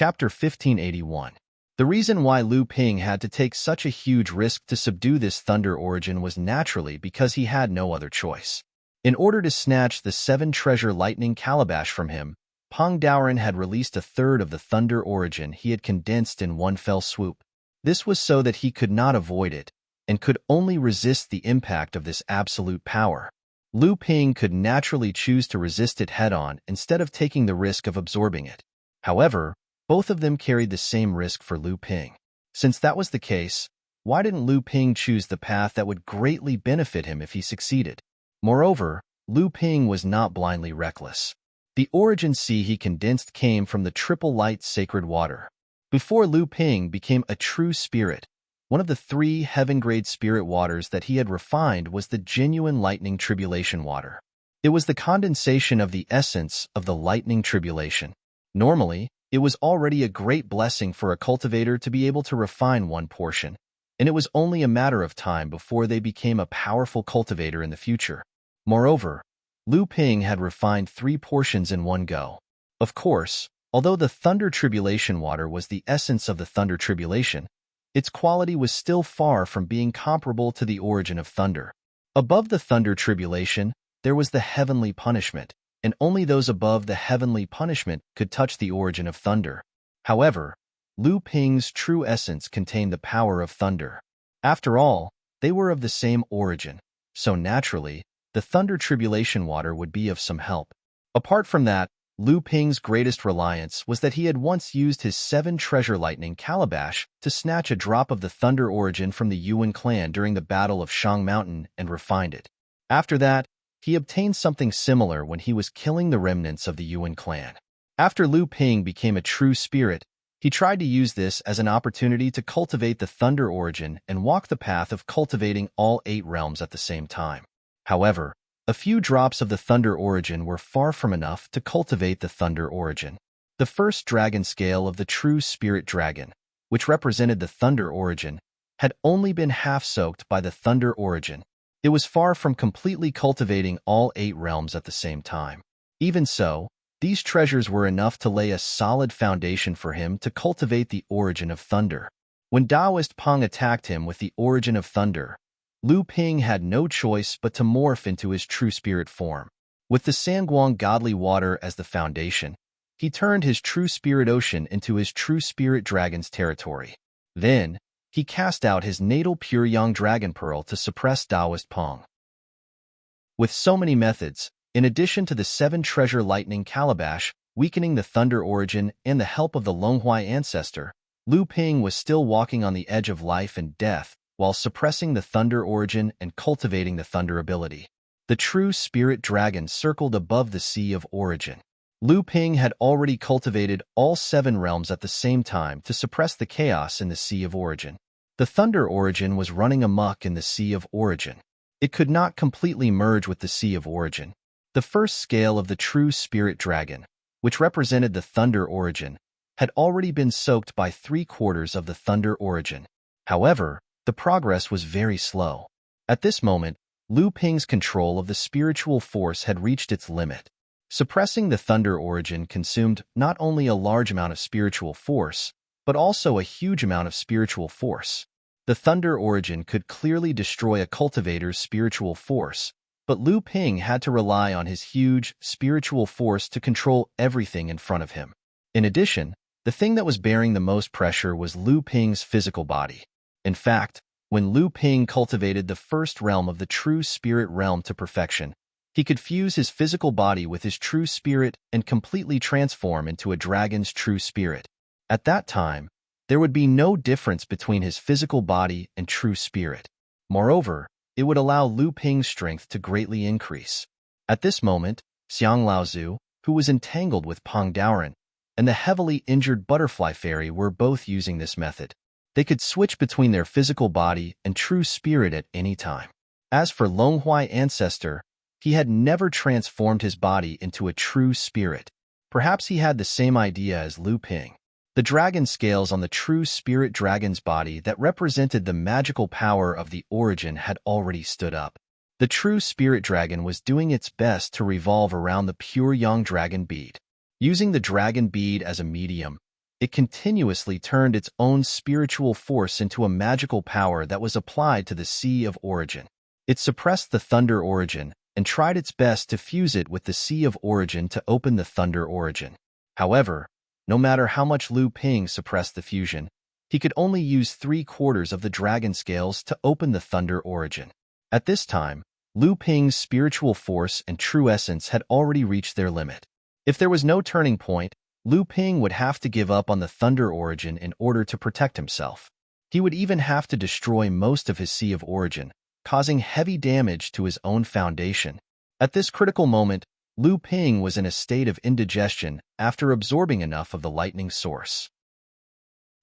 Chapter 1581. The reason why Lu Ping had to take such a huge risk to subdue this thunder origin was naturally because he had no other choice. In order to snatch the 7-treasure lightning calabash from him, Pang Daoren had released a third of the thunder origin he had condensed in one fell swoop. This was so that he could not avoid it, and could only resist the impact of this absolute power. Lu Ping could naturally choose to resist it head-on instead of taking the risk of absorbing it. However, both of them carried the same risk for Lu Ping. Since that was the case, why didn't Lu Ping choose the path that would greatly benefit him if he succeeded? Moreover, Lu Ping was not blindly reckless. The origin sea he condensed came from the triple light sacred water. Before Lu Ping became a true spirit, one of the 3 heaven-grade spirit waters that he had refined was the genuine lightning tribulation water. It was the condensation of the essence of the lightning tribulation. Normally, it was already a great blessing for a cultivator to be able to refine one portion, and it was only a matter of time before they became a powerful cultivator in the future. Moreover, Lu Ping had refined 3 portions in one go. Of course, although the thunder tribulation water was the essence of the thunder tribulation, its quality was still far from being comparable to the origin of thunder. Above the thunder tribulation, there was the heavenly punishment, and only those above the heavenly punishment could touch the origin of thunder. However, Lu Ping's true essence contained the power of thunder. After all, they were of the same origin, so naturally, the thunder tribulation water would be of some help. Apart from that, Lu Ping's greatest reliance was that he had once used his 7-treasure lightning calabash to snatch a drop of the thunder origin from the Yuan clan during the Battle of Shang Mountain and refined it. After that, he obtained something similar when he was killing the remnants of the Yuan clan. After Lu Ping became a true spirit, he tried to use this as an opportunity to cultivate the thunder origin and walk the path of cultivating all 8 realms at the same time. However, a few drops of the thunder origin were far from enough to cultivate the thunder origin. The first dragon scale of the true spirit dragon, which represented the thunder origin, had only been half-soaked by the thunder origin. It was far from completely cultivating all 8 realms at the same time. Even so, these treasures were enough to lay a solid foundation for him to cultivate the origin of thunder. When Taoist Pang attacked him with the origin of thunder, Lu Ping had no choice but to morph into his true spirit form. With the Sanguang godly water as the foundation, he turned his true spirit ocean into his true spirit dragon's territory. Then, he cast out his natal pure yang dragon pearl to suppress Taoist Pang. With so many methods, in addition to the 7-treasure lightning calabash, weakening the thunder origin, and the help of the Longhuai ancestor, Lu Ping was still walking on the edge of life and death, while suppressing the thunder origin and cultivating the thunder ability. The true spirit dragon circled above the sea of origin. Lu Ping had already cultivated all 7 realms at the same time to suppress the chaos in the sea of origin. The thunder origin was running amok in the sea of origin. It could not completely merge with the sea of origin. The first scale of the true spirit dragon, which represented the thunder origin, had already been soaked by 3/4 of the thunder origin. However, the progress was very slow. At this moment, Lu Ping's control of the spiritual force had reached its limit. Suppressing the thunder origin consumed not only a large amount of spiritual force, but also a huge amount of spiritual force. The thunder origin could clearly destroy a cultivator's spiritual force, but Lu Ping had to rely on his huge spiritual force to control everything in front of him. In addition, the thing that was bearing the most pressure was Lu Ping's physical body. In fact, when Lu Ping cultivated the first realm of the true spirit realm to perfection, he could fuse his physical body with his true spirit and completely transform into a dragon's true spirit. At that time, there would be no difference between his physical body and true spirit. Moreover, it would allow Lu Ping's strength to greatly increase. At this moment, Xiang Laozu, who was entangled with Pang Daoren, and the heavily injured butterfly fairy were both using this method. They could switch between their physical body and true spirit at any time. As for Longhuai ancestor, he had never transformed his body into a true spirit. Perhaps he had the same idea as Lu Ping. The dragon scales on the true spirit dragon's body that represented the magical power of the origin had already stood up. The true spirit dragon was doing its best to revolve around the pure yang dragon bead. Using the dragon bead as a medium, it continuously turned its own spiritual force into a magical power that was applied to the Sea of Origin. It suppressed the Thunder Origin and tried its best to fuse it with the Sea of Origin to open the Thunder Origin. However, no matter how much Lu Ping suppressed the fusion, he could only use 3/4 of the dragon scales to open the Thunder Origin. At this time, Lu Ping's spiritual force and true essence had already reached their limit. If there was no turning point, Lu Ping would have to give up on the Thunder Origin in order to protect himself. He would even have to destroy most of his Sea of Origin, causing heavy damage to his own foundation. At this critical moment, Lu Ping was in a state of indigestion after absorbing enough of the lightning source.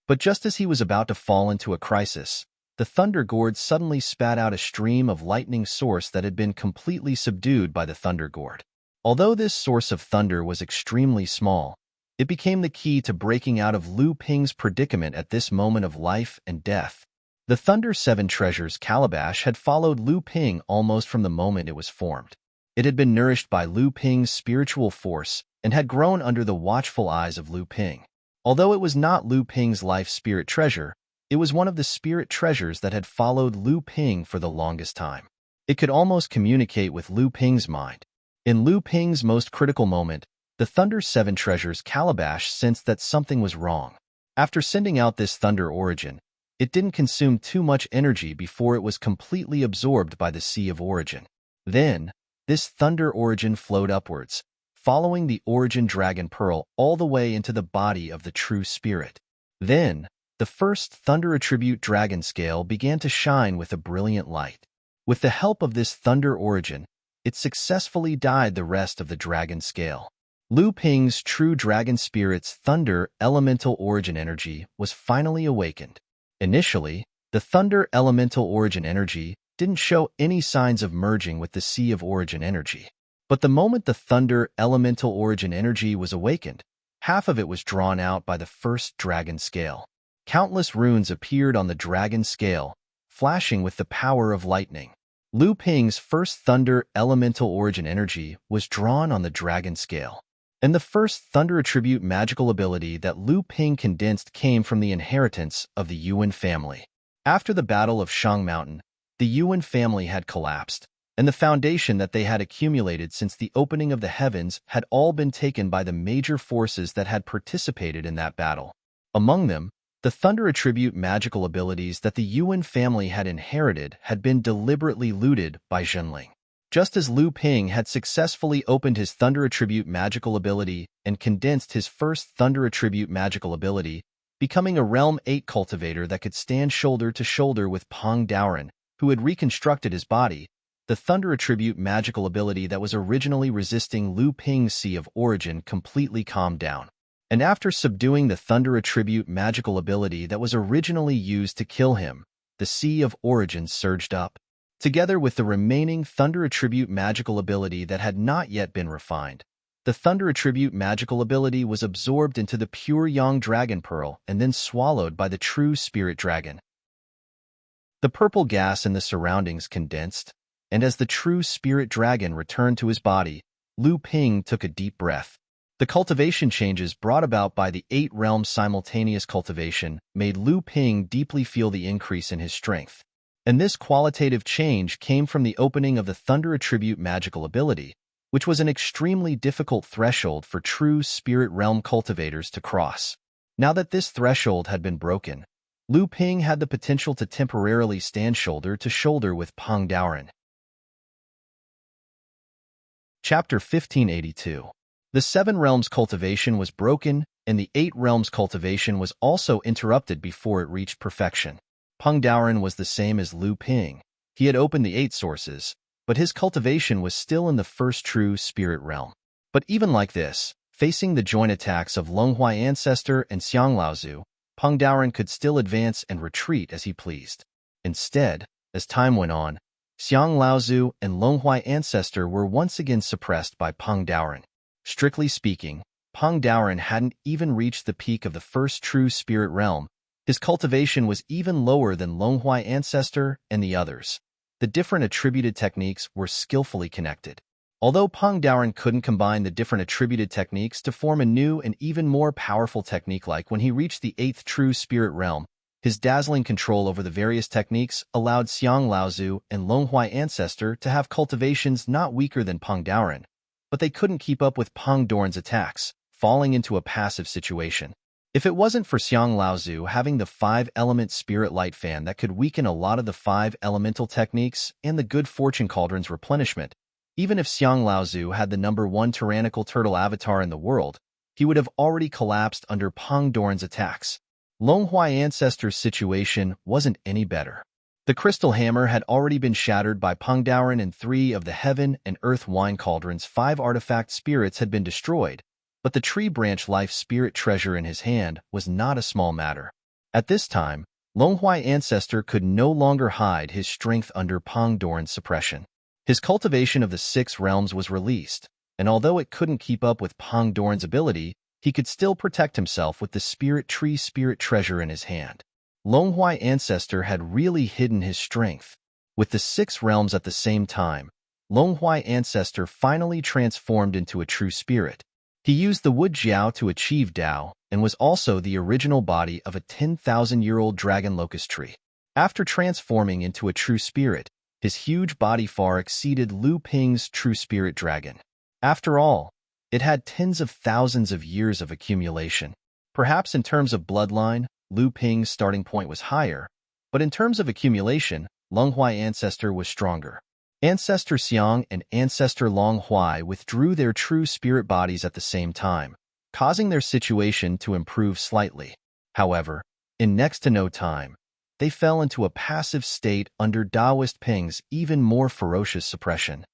But just as he was about to fall into a crisis, the Thunder Gourd suddenly spat out a stream of lightning source that had been completely subdued by the Thunder Gourd. Although this source of thunder was extremely small, it became the key to breaking out of Lu Ping's predicament at this moment of life and death. The Thunder Seven Treasures calabash had followed Lu Ping almost from the moment it was formed. It had been nourished by Lu Ping's spiritual force and had grown under the watchful eyes of Lu Ping. Although it was not Lu Ping's life spirit treasure, it was one of the spirit treasures that had followed Lu Ping for the longest time. It could almost communicate with Lu Ping's mind. In Lu Ping's most critical moment, the Thunder Seven Treasures calabash sensed that something was wrong. After sending out this Thunder Origin, it didn't consume too much energy before it was completely absorbed by the Sea of Origin. Then, this Thunder Origin flowed upwards, following the Origin Dragon Pearl all the way into the body of the true spirit. Then, the first Thunder Attribute Dragon Scale began to shine with a brilliant light. With the help of this Thunder Origin, it successfully dyed the rest of the Dragon Scale. Lu Ping's true Dragon Spirit's Thunder Elemental Origin Energy was finally awakened. Initially, the Thunder Elemental Origin Energy didn't show any signs of merging with the Sea of Origin Energy. But the moment the Thunder Elemental Origin Energy was awakened, half of it was drawn out by the first Dragon Scale. Countless runes appeared on the Dragon Scale, flashing with the power of lightning. Lu Ping's first Thunder Elemental Origin Energy was drawn on the Dragon Scale. And the first Thunder Attribute magical ability that Lu Ping condensed came from the inheritance of the Yuan family. After the Battle of Shang Mountain, the Yuan family had collapsed, and the foundation that they had accumulated since the opening of the heavens had all been taken by the major forces that had participated in that battle. Among them, the Thunder Attribute magical abilities that the Yuan family had inherited had been deliberately looted by Zhenling. Just as Lu Ping had successfully opened his Thunder Attribute magical ability and condensed his first Thunder Attribute magical ability, becoming a Realm 8 cultivator that could stand shoulder to shoulder with Peng Daoren, who had reconstructed his body, the Thunder Attribute magical ability that was originally resisting Lu Ping's Sea of Origin completely calmed down. And after subduing the Thunder Attribute magical ability that was originally used to kill him, the Sea of Origin surged up. Together with the remaining Thunder Attribute magical ability that had not yet been refined, the Thunder Attribute magical ability was absorbed into the pure Yang Dragon Pearl and then swallowed by the true Spirit Dragon. The purple gas in the surroundings condensed, and as the true Spirit Dragon returned to his body, Lu Ping took a deep breath. The cultivation changes brought about by the 8 realms simultaneous cultivation made Lu Ping deeply feel the increase in his strength. And this qualitative change came from the opening of the Thunder Attribute magical ability, which was an extremely difficult threshold for true Spirit Realm cultivators to cross. Now that this threshold had been broken, Lu Ping had the potential to temporarily stand shoulder to shoulder with Peng Daoren. Chapter 1582. The 7 realms cultivation was broken, and the 8 realms cultivation was also interrupted before it reached perfection. Peng Daoren was the same as Lu Ping. He had opened the 8 sources, but his cultivation was still in the first true spirit realm. But even like this, facing the joint attacks of Longhuai Ancestor and Xiang Laozu, Peng Daoren could still advance and retreat as he pleased. Instead, as time went on, Xiang Laozu and Longhuai Ancestor were once again suppressed by Peng Daoren. Strictly speaking, Peng Daoren hadn't even reached the peak of the first true spirit realm. His cultivation was even lower than Longhuai Ancestor and the others. The different attributed techniques were skillfully connected. Although Peng Daoren couldn't combine the different attributed techniques to form a new and even more powerful technique, like when he reached the 8th true spirit realm, his dazzling control over the various techniques allowed Xiang Laozu and Longhuai Ancestor to have cultivations not weaker than Peng Daoren, but they couldn't keep up with Peng Daoren's attacks, falling into a passive situation. If it wasn't for Xiang Laozu having the 5-element spirit light fan that could weaken a lot of the 5 elemental techniques and the good fortune cauldron's replenishment, even if Xiang Laozu had the #1 tyrannical turtle avatar in the world, he would have already collapsed under Peng Daoren's attacks. Longhuai Ancestor's situation wasn't any better. The crystal hammer had already been shattered by Peng Daoren, and 3 of the heaven and earth wine cauldron's 5 artifact spirits had been destroyed, but the tree branch life spirit treasure in his hand was not a small matter. At this time, Longhuai Ancestor could no longer hide his strength under Peng Daoren's suppression. His cultivation of the 6 realms was released, and although it couldn't keep up with Peng Daoren's ability, he could still protect himself with the spirit tree spirit treasure in his hand. Longhuai Ancestor had really hidden his strength. With the 6 realms at the same time, Longhuai Ancestor finally transformed into a true spirit. He used the wood jiao to achieve Dao, and was also the original body of a 10,000-year-old dragon locust tree. After transforming into a true spirit, his huge body far exceeded Lu Ping's true spirit dragon. After all, it had tens of thousands of years of accumulation. Perhaps in terms of bloodline, Lu Ping's starting point was higher, but in terms of accumulation, Longhuai Ancestor was stronger. Ancestor Xiang and Ancestor Longhuai withdrew their true spirit bodies at the same time, causing their situation to improve slightly. However, in next to no time, they fell into a passive state under Daoist Ping's even more ferocious suppression.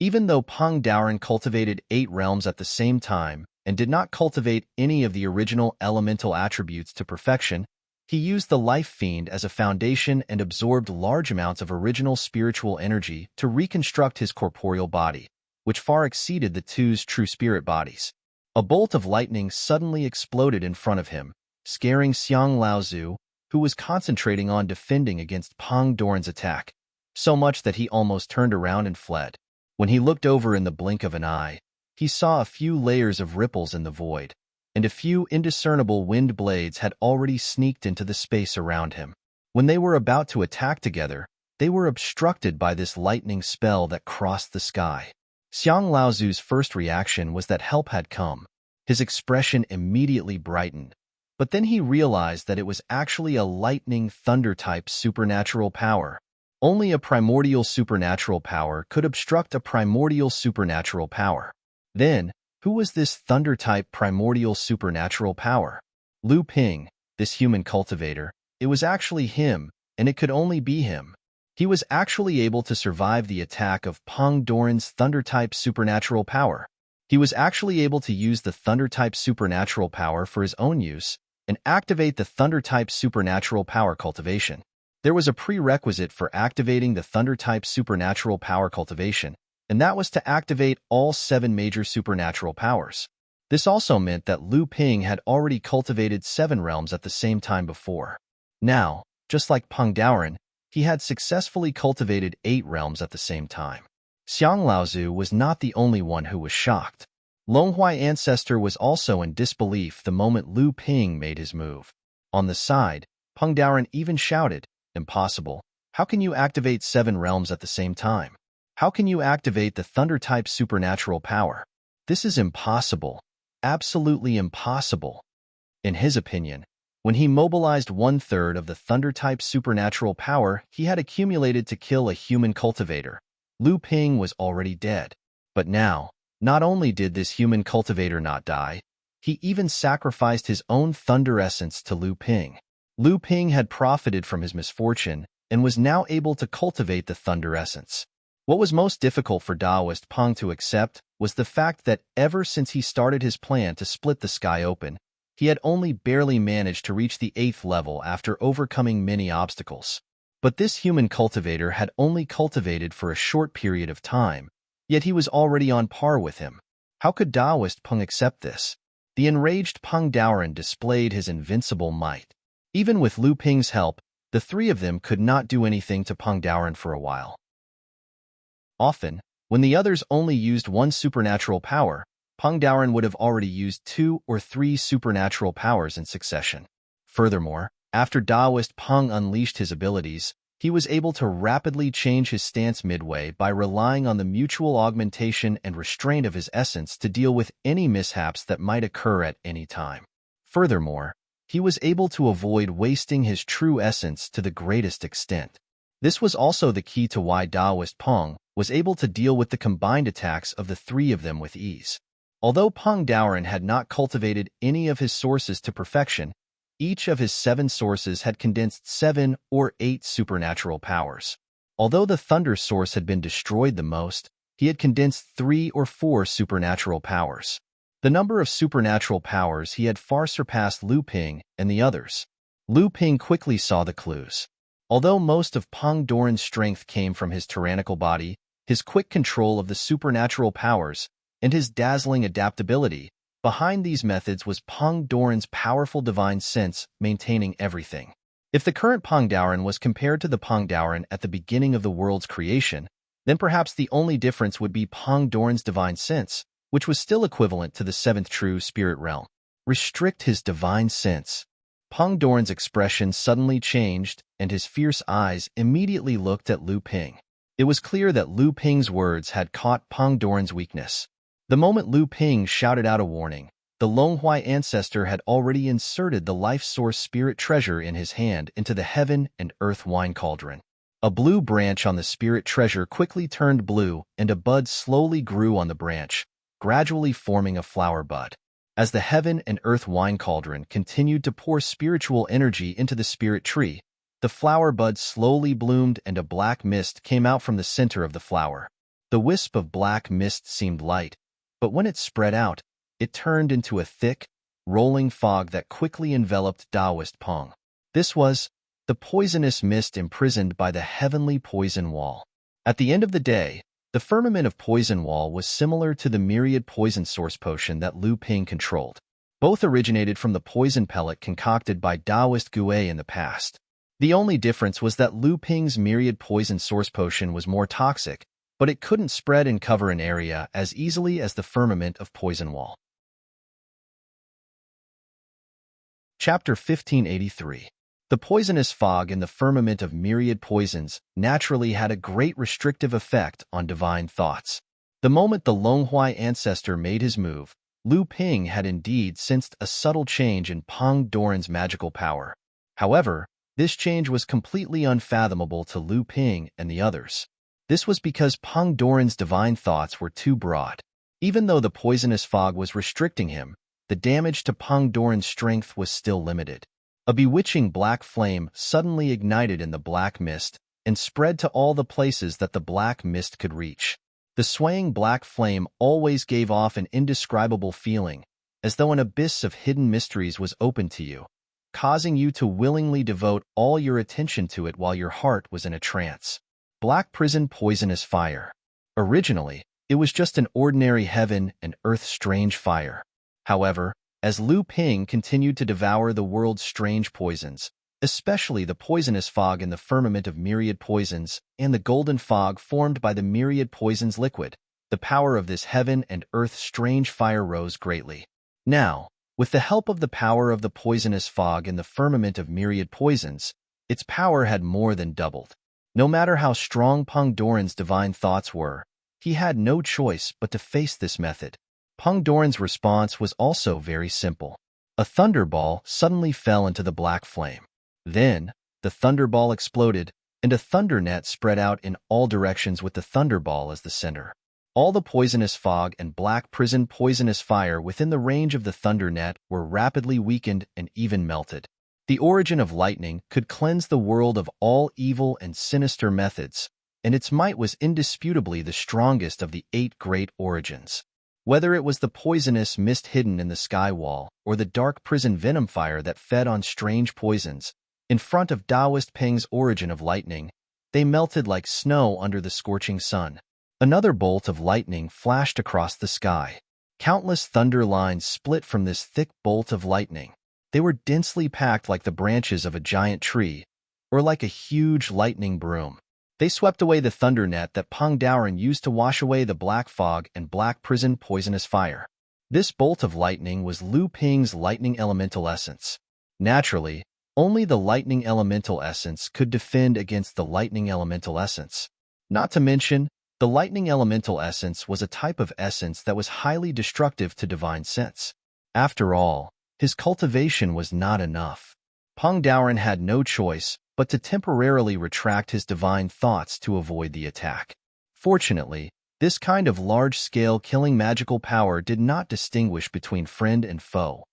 Even though Peng Daoren cultivated 8 realms at the same time and did not cultivate any of the original elemental attributes to perfection, he used the Life Fiend as a foundation and absorbed large amounts of original spiritual energy to reconstruct his corporeal body, which far exceeded the 2's true spirit bodies. A bolt of lightning suddenly exploded in front of him, scaring Xiang Laozu, who was concentrating on defending against Peng Daoren's attack, so much that he almost turned around and fled. When he looked over in the blink of an eye, he saw a few layers of ripples in the void, and a few indiscernible wind blades had already sneaked into the space around him. When they were about to attack together, they were obstructed by this lightning spell that crossed the sky. Xiang Laozu's first reaction was that help had come. His expression immediately brightened, but then he realized that it was actually a lightning thunder-type supernatural power. Only a primordial supernatural power could obstruct a primordial supernatural power. Then, who was this thunder-type primordial supernatural power? Lu Ping, this human cultivator. It was actually him, and it could only be him. He was actually able to survive the attack of Peng Daoren's thunder-type supernatural power. He was actually able to use the thunder-type supernatural power for his own use and activate the thunder-type supernatural power cultivation. There was a prerequisite for activating the thunder-type supernatural power cultivation, and that was to activate all 7 major supernatural powers. This also meant that Lu Ping had already cultivated 7 realms at the same time before. Now, just like Peng Daoren, he had successfully cultivated 8 realms at the same time. Xiang Laozu was not the only one who was shocked. Longhuai Ancestor was also in disbelief the moment Lu Ping made his move. On the side, Peng Daoren even shouted, "Impossible. How can you activate 7 realms at the same time? How can you activate the thunder-type supernatural power? This is impossible. Absolutely impossible." In his opinion, when he mobilized 1/3 of the thunder-type supernatural power he had accumulated to kill a human cultivator, Lu Ping was already dead. But now, not only did this human cultivator not die, he even sacrificed his own thunder essence to Lu Ping. Lu Ping had profited from his misfortune and was now able to cultivate the thunder essence. What was most difficult for Daoist Peng to accept was the fact that ever since he started his plan to split the sky open, he had only barely managed to reach the 8th level after overcoming many obstacles. But this human cultivator had only cultivated for a short period of time, yet he was already on par with him. How could Daoist Peng accept this? The enraged Peng Daoren displayed his invincible might. Even with Lu Ping's help, the 3 of them could not do anything to Peng Daoren for a while. Often, When the others only used one supernatural power, Peng Daoren would have already used 2 or 3 supernatural powers in succession. Furthermore, after Daoist Peng unleashed his abilities, he was able to rapidly change his stance midway by relying on the mutual augmentation and restraint of his essence to deal with any mishaps that might occur at any time. Furthermore, he was able to avoid wasting his true essence to the greatest extent. This was also the key to why Daoist Peng was able to deal with the combined attacks of the 3 of them with ease. Although Peng Daoren had not cultivated any of his sources to perfection, each of his 7 sources had condensed 7 or 8 supernatural powers. Although the thunder source had been destroyed the most, he had condensed 3 or 4 supernatural powers. The number of supernatural powers he had far surpassed Lu Ping and the others. Lu Ping quickly saw the clues. Although most of Peng Daoren's strength came from his tyrannical body, his quick control of the supernatural powers, and his dazzling adaptability, behind these methods was Peng Daoren's powerful divine sense maintaining everything. If the current Peng Daoren was compared to the Peng Daoren at the beginning of the world's creation, then perhaps the only difference would be Peng Daoren's divine sense, which was still equivalent to the 7th true spirit realm. Restrict his divine sense. Peng Daoren's expression suddenly changed, and his fierce eyes immediately looked at Lu Ping. It was clear that Lu Ping's words had caught Peng Daoren's weakness. The moment Lu Ping shouted out a warning, the Longhuai ancestor had already inserted the life source spirit treasure in his hand into the heaven and earth wine cauldron. A blue branch on the spirit treasure quickly turned blue, and a bud slowly grew on the branch, gradually forming a flower bud. As the heaven and earth wine cauldron continued to pour spiritual energy into the spirit tree, the flower bud slowly bloomed and a black mist came out from the center of the flower. The wisp of black mist seemed light, but when it spread out, it turned into a thick, rolling fog that quickly enveloped Daoist Peng. This was the poisonous mist imprisoned by the heavenly poison wall. At the end of the day, the firmament of poison wall was similar to the myriad poison source potion that Lu Ping controlled. Both originated from the poison pellet concocted by Daoist Gui in the past. The only difference was that Lu Ping's myriad poison source potion was more toxic, but it couldn't spread and cover an area as easily as the firmament of poison wall. Chapter 1583. The poisonous fog in the firmament of myriad poisons naturally had a great restrictive effect on divine thoughts. The moment the Longhuai ancestor made his move, Lu Ping had indeed sensed a subtle change in Peng Daoren's magical power. However, this change was completely unfathomable to Lu Ping and the others. This was because Peng Daoren's divine thoughts were too broad. Even though the poisonous fog was restricting him, the damage to Peng Daoren's strength was still limited. A bewitching black flame suddenly ignited in the black mist and spread to all the places that the black mist could reach. The swaying black flame always gave off an indescribable feeling, as though an abyss of hidden mysteries was open to you, causing you to willingly devote all your attention to it while your heart was in a trance. Black Prison Poisonous Fire. Originally, it was just an ordinary heaven and earth strange fire. However, as Lu Ping continued to devour the world's strange poisons, especially the poisonous fog in the firmament of myriad poisons and the golden fog formed by the myriad poisons liquid, the power of this heaven and earth strange fire rose greatly. Now, with the help of the power of the poisonous fog in the firmament of myriad poisons, its power had more than doubled. No matter how strong Peng Daoren's divine thoughts were, he had no choice but to face this method. Peng Daoren's response was also very simple. A thunderball suddenly fell into the black flame. Then, the thunderball exploded, and a thunder net spread out in all directions with the thunderball as the center. All the poisonous fog and black prison poisonous fire within the range of the thunder net were rapidly weakened and even melted. The origin of lightning could cleanse the world of all evil and sinister methods, and its might was indisputably the strongest of the 8 great origins. Whether it was the poisonous mist hidden in the sky wall or the dark prison venom fire that fed on strange poisons, in front of Daoist Peng's origin of lightning, they melted like snow under the scorching sun. Another bolt of lightning flashed across the sky. Countless thunder lines split from this thick bolt of lightning. They were densely packed like the branches of a giant tree, or like a huge lightning broom. They swept away the thunder net that Peng Daoren used to wash away the black fog and black prison poisonous fire. This bolt of lightning was Lu Ping's lightning elemental essence. Naturally, only the lightning elemental essence could defend against the lightning elemental essence. Not to mention, the lightning elemental essence was a type of essence that was highly destructive to divine sense. After all, his cultivation was not enough. Peng Daoren had no choice but to temporarily retract his divine thoughts to avoid the attack. Fortunately, this kind of large-scale killing magical power did not distinguish between friend and foe.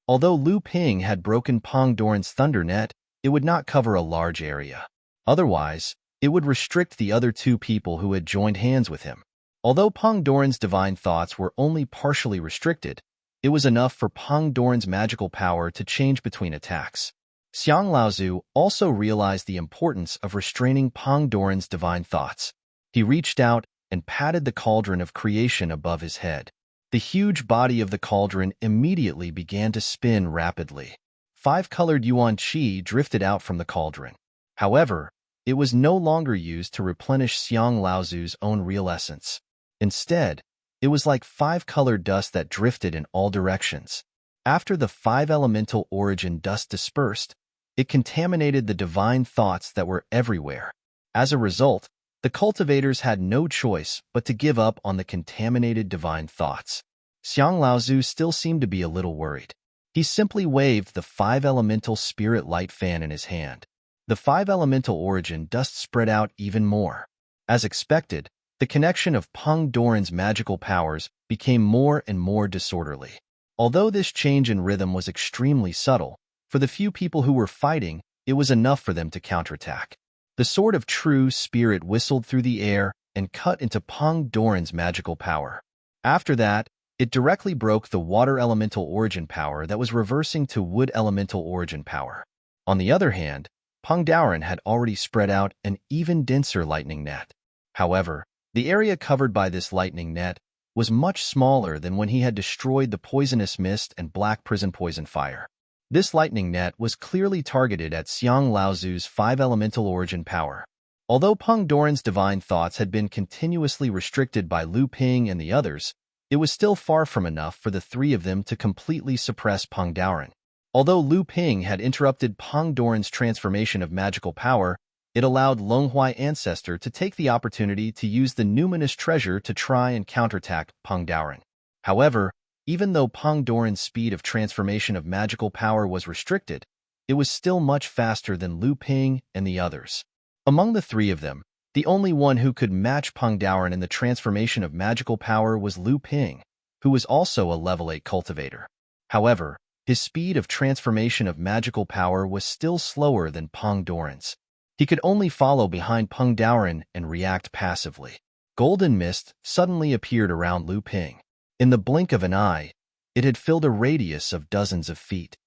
Although Lu Ping had broken Peng Daoren's thunder net, it would not cover a large area. Otherwise, it would restrict the other two people who had joined hands with him. Although Peng Daoren's divine thoughts were only partially restricted, it was enough for Peng Daoren's magical power to change between attacks. Xiang Laozu also realized the importance of restraining Peng Daoren's divine thoughts. He reached out and patted the cauldron of creation above his head. The huge body of the cauldron immediately began to spin rapidly. 5-colored yuan qi drifted out from the cauldron. However, it was no longer used to replenish Xiang Laozu's own real essence. Instead, it was like 5-colored dust that drifted in all directions. After the 5-elemental origin dust dispersed, it contaminated the divine thoughts that were everywhere. As a result, the cultivators had no choice but to give up on the contaminated divine thoughts. Xiang Laozu still seemed to be a little worried. He simply waved the 5-elemental spirit light fan in his hand. The 5-elemental origin dust spread out even more. As expected, the connection of Peng Daoren's magical powers became more and more disorderly. Although this change in rhythm was extremely subtle, for the few people who were fighting, it was enough for them to counterattack. The sword of true spirit whistled through the air and cut into Peng Daoren's magical power. After that, it directly broke the water elemental origin power that was reversing to wood elemental origin power. On the other hand, Peng Daoren had already spread out an even denser lightning net. However, the area covered by this lightning net was much smaller than when he had destroyed the poisonous mist and black prison poison fire. This lightning net was clearly targeted at Xiang Laozu's 5-elemental origin power. Although Peng Daoren's divine thoughts had been continuously restricted by Lu Ping and the others, it was still far from enough for the three of them to completely suppress Peng Daoren. Although Lu Ping had interrupted Peng Daoren's transformation of magical power, it allowed Longhuai Ancestor to take the opportunity to use the numinous treasure to try and counterattack Peng Daoren. However, even though Peng Daoren's speed of transformation of magical power was restricted, it was still much faster than Lu Ping and the others. Among the three of them, the only one who could match Peng Daoren in the transformation of magical power was Lu Ping, who was also a level 8 cultivator. However, his speed of transformation of magical power was still slower than Peng Daoren's. He could only follow behind Peng Daoren and react passively. Golden mist suddenly appeared around Lu Ping. In the blink of an eye, it had filled a radius of dozens of feet.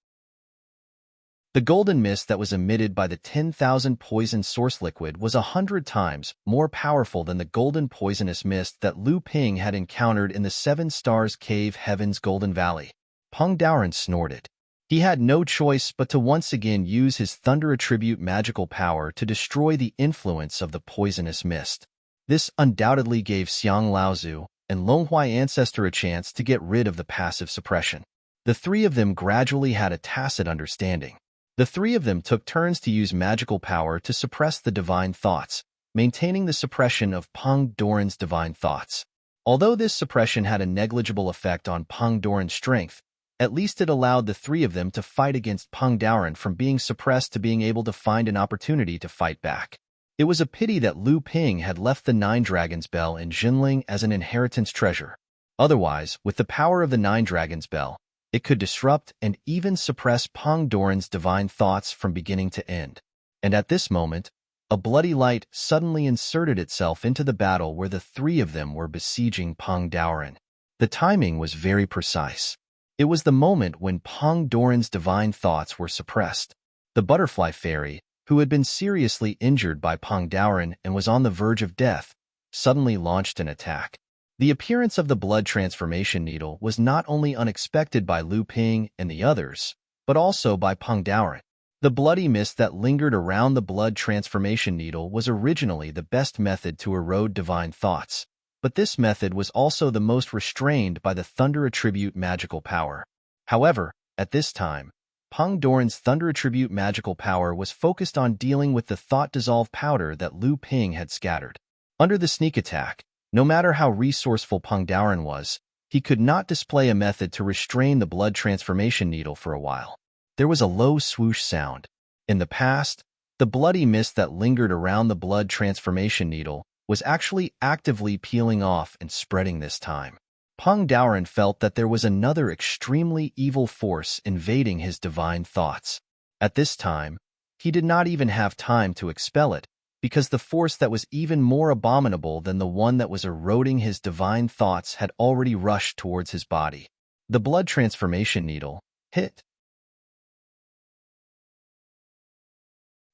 The golden mist that was emitted by the 10,000 poison source liquid was 100 times more powerful than the golden poisonous mist that Lu Ping had encountered in the 7 Stars Cave Heaven's Golden Valley. Peng Daoren snorted. He had no choice but to once again use his thunder attribute magical power to destroy the influence of the poisonous mist. This undoubtedly gave Xiang Laozu and Longhuai Ancestor a chance to get rid of the passive suppression. The three of them gradually had a tacit understanding. The three of them took turns to use magical power to suppress the divine thoughts, maintaining the suppression of Peng Daoren's divine thoughts. Although this suppression had a negligible effect on Peng Daoren's strength, at least it allowed the three of them to fight against Peng Daoren from being suppressed to being able to find an opportunity to fight back. It was a pity that Lu Ping had left the 9 Dragons Bell in Jinling as an inheritance treasure. Otherwise, with the power of the 9 Dragons Bell, it could disrupt and even suppress Peng Daoren's divine thoughts from beginning to end. And at this moment, a bloody light suddenly inserted itself into the battle where the three of them were besieging Peng Daoren. The timing was very precise. It was the moment when Peng Daoren's divine thoughts were suppressed. The butterfly fairy, who had been seriously injured by Peng Daoren and was on the verge of death, suddenly launched an attack. The appearance of the blood transformation needle was not only unexpected by Lu Ping and the others, but also by Peng Daoren. The bloody mist that lingered around the blood transformation needle was originally the best method to erode divine thoughts, but this method was also the most restrained by the thunder attribute magical power. However, at this time, Peng Doran's thunder attribute magical power was focused on dealing with the thought-dissolve powder that Lu Ping had scattered. Under the sneak attack, no matter how resourceful Peng Doran was, he could not display a method to restrain the blood transformation needle for a while. There was a low swoosh sound. In the past, the bloody mist that lingered around the blood transformation needle was actually actively peeling off and spreading this time. Peng Doran felt that there was another extremely evil force invading his divine thoughts. At this time, he did not even have time to expel it, because the force that was even more abominable than the one that was eroding his divine thoughts had already rushed towards his body. The blood transformation needle hit.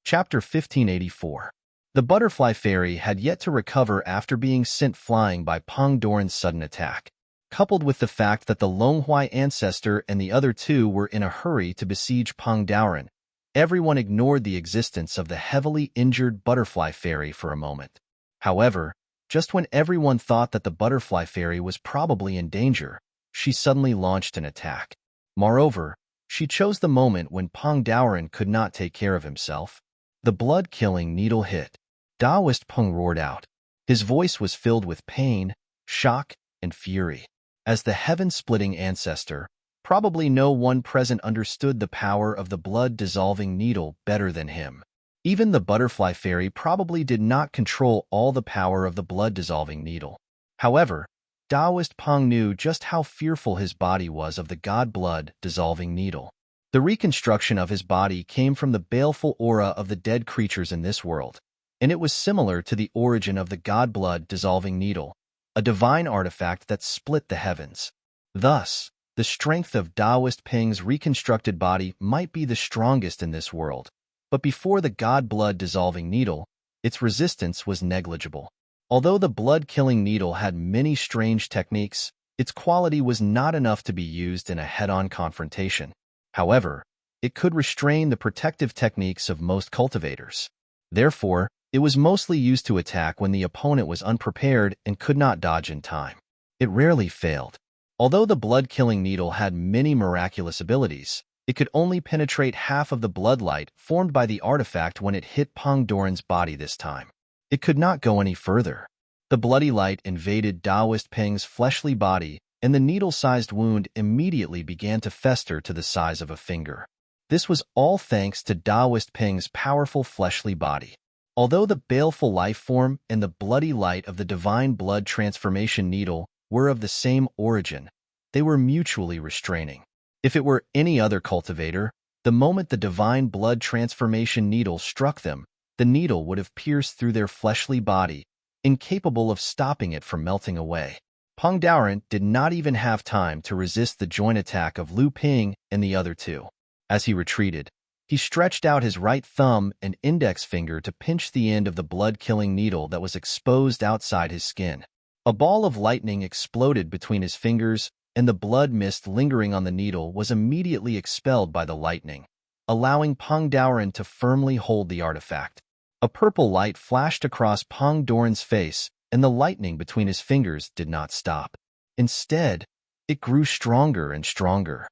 Chapter 1584. The butterfly fairy had yet to recover after being sent flying by Peng Doran's sudden attack. Coupled with the fact that the Longhuai ancestor and the other two were in a hurry to besiege Peng Doran, everyone ignored the existence of the heavily injured butterfly fairy for a moment. However, just when everyone thought that the butterfly fairy was probably in danger, she suddenly launched an attack. Moreover, she chose the moment when Peng Doran could not take care of himself. The blood-killing needle hit. Taoist Peng roared out. His voice was filled with pain, shock, and fury. As the heaven-splitting ancestor, probably no one present understood the power of the blood-dissolving needle better than him. Even the butterfly fairy probably did not control all the power of the blood-dissolving needle. However, Taoist Peng knew just how fearful his body was of the god blood-dissolving needle. The reconstruction of his body came from the baleful aura of the dead creatures in this world, and it was similar to the origin of the god blood-dissolving needle, a divine artifact that split the heavens. Thus, the strength of Taoist Peng's reconstructed body might be the strongest in this world, but before the god blood-dissolving needle, its resistance was negligible. Although the blood-killing needle had many strange techniques, its quality was not enough to be used in a head-on confrontation. However, it could restrain the protective techniques of most cultivators. Therefore, it was mostly used to attack when the opponent was unprepared and could not dodge in time. It rarely failed. Although the blood-killing needle had many miraculous abilities, it could only penetrate half of the blood light formed by the artifact when it hit Peng Doran's body this time. It could not go any further. The bloody light invaded Taoist Peng's fleshly body, and the needle-sized wound immediately began to fester to the size of a finger. This was all thanks to Taoist Peng's powerful fleshly body. Although the baleful life form and the bloody light of the divine blood transformation needle were of the same origin, they were mutually restraining. If it were any other cultivator, the moment the divine blood transformation needle struck them, the needle would have pierced through their fleshly body, incapable of stopping it from melting away. Peng Doran did not even have time to resist the joint attack of Lu Ping and the other two. As he retreated, he stretched out his right thumb and index finger to pinch the end of the blood-killing needle that was exposed outside his skin. A ball of lightning exploded between his fingers, and the blood mist lingering on the needle was immediately expelled by the lightning, allowing Peng Doran to firmly hold the artifact. A purple light flashed across Peng Doran's face, and the lightning between his fingers did not stop. Instead, it grew stronger and stronger.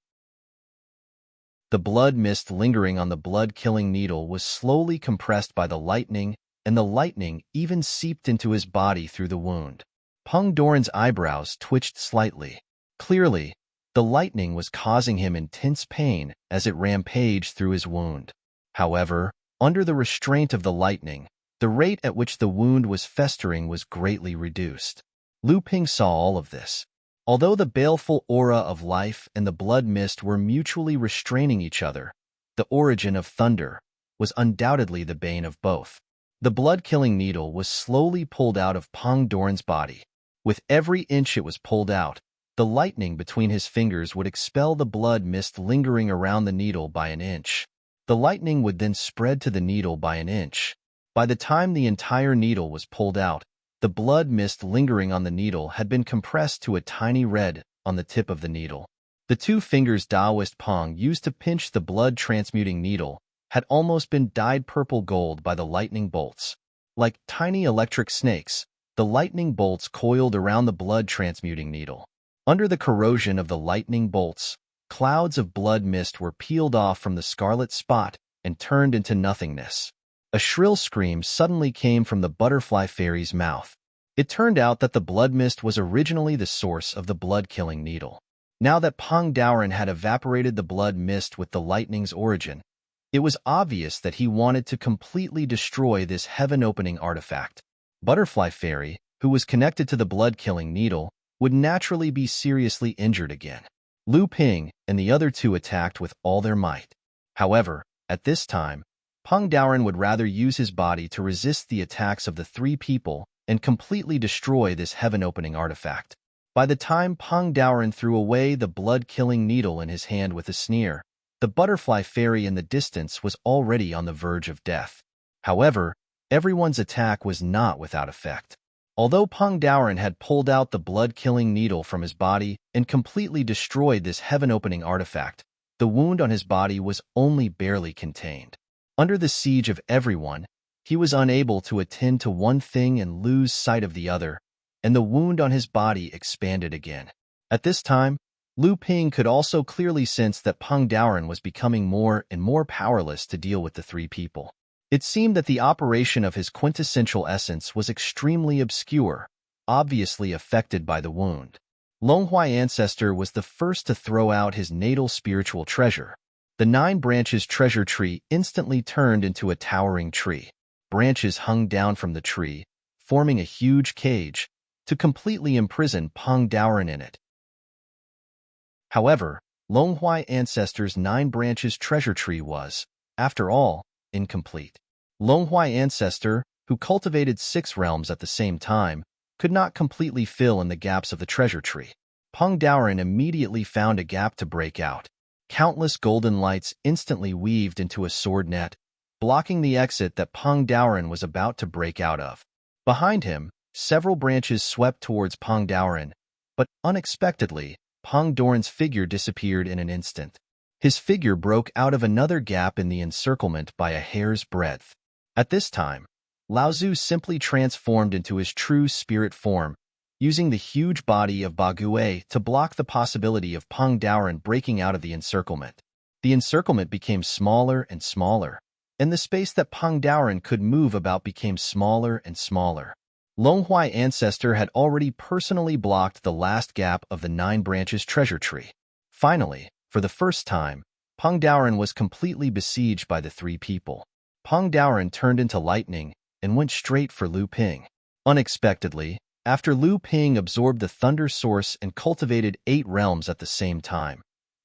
The blood mist lingering on the blood-killing needle was slowly compressed by the lightning, and the lightning even seeped into his body through the wound. Peng Doran's eyebrows twitched slightly. Clearly, the lightning was causing him intense pain as it rampaged through his wound. However, under the restraint of the lightning, the rate at which the wound was festering was greatly reduced. Lu Ping saw all of this. Although the baleful aura of life and the blood mist were mutually restraining each other, the origin of thunder was undoubtedly the bane of both. The blood-killing needle was slowly pulled out of Peng Doran's body. With every inch it was pulled out, the lightning between his fingers would expel the blood mist lingering around the needle by an inch. The lightning would then spread to the needle by an inch. By the time the entire needle was pulled out, the blood mist lingering on the needle had been compressed to a tiny red on the tip of the needle. The two fingers Taoist Peng used to pinch the blood-transmuting needle had almost been dyed purple gold by the lightning bolts. Like tiny electric snakes, the lightning bolts coiled around the blood-transmuting needle. Under the corrosion of the lightning bolts, clouds of blood mist were peeled off from the scarlet spot and turned into nothingness. A shrill scream suddenly came from the butterfly fairy's mouth. It turned out that the blood mist was originally the source of the blood-killing needle. Now that Peng Daoren had evaporated the blood mist with the lightning's origin, it was obvious that he wanted to completely destroy this heaven-opening artifact. Butterfly Fairy, who was connected to the blood-killing needle, would naturally be seriously injured again. Lu Ping and the other two attacked with all their might. However, at this time, Peng Daoren would rather use his body to resist the attacks of the three people and completely destroy this heaven-opening artifact. By the time Peng Daoren threw away the blood-killing needle in his hand with a sneer, the butterfly fairy in the distance was already on the verge of death. However, everyone's attack was not without effect. Although Peng Daoren had pulled out the blood-killing needle from his body and completely destroyed this heaven-opening artifact, the wound on his body was only barely contained. Under the siege of everyone, he was unable to attend to one thing and lose sight of the other, and the wound on his body expanded again. At this time, Lu Ping could also clearly sense that Peng Daoren was becoming more and more powerless to deal with the three people. It seemed that the operation of his quintessential essence was extremely obscure, obviously affected by the wound. Longhuai Ancestor was the first to throw out his natal spiritual treasure. The 9 branches treasure tree instantly turned into a towering tree. Branches hung down from the tree, forming a huge cage, to completely imprison Peng Daoren in it. However, Longhuai Ancestor's 9 branches treasure tree was, after all, incomplete. Longhuai Ancestor, who cultivated 6 realms at the same time, could not completely fill in the gaps of the treasure tree. Peng Daoren immediately found a gap to break out. Countless golden lights instantly weaved into a sword net, blocking the exit that Peng Daoren was about to break out of. Behind him, several branches swept towards Peng Daoren, but unexpectedly, Peng Daoren's figure disappeared in an instant. His figure broke out of another gap in the encirclement by a hair's breadth. At this time, Lao Zu simply transformed into his true spirit form, using the huge body of Bague to block the possibility of Peng Daoren breaking out of the encirclement. The encirclement became smaller and smaller, and the space that Peng Daoren could move about became smaller and smaller. Longhuai Ancestor had already personally blocked the last gap of the 9 branches treasure tree. Finally, for the first time, Peng Daoren was completely besieged by the 3 people. Peng Daoren turned into lightning and went straight for Lu Ping. Unexpectedly, after Lu Ping absorbed the thunder source and cultivated 8 realms at the same time,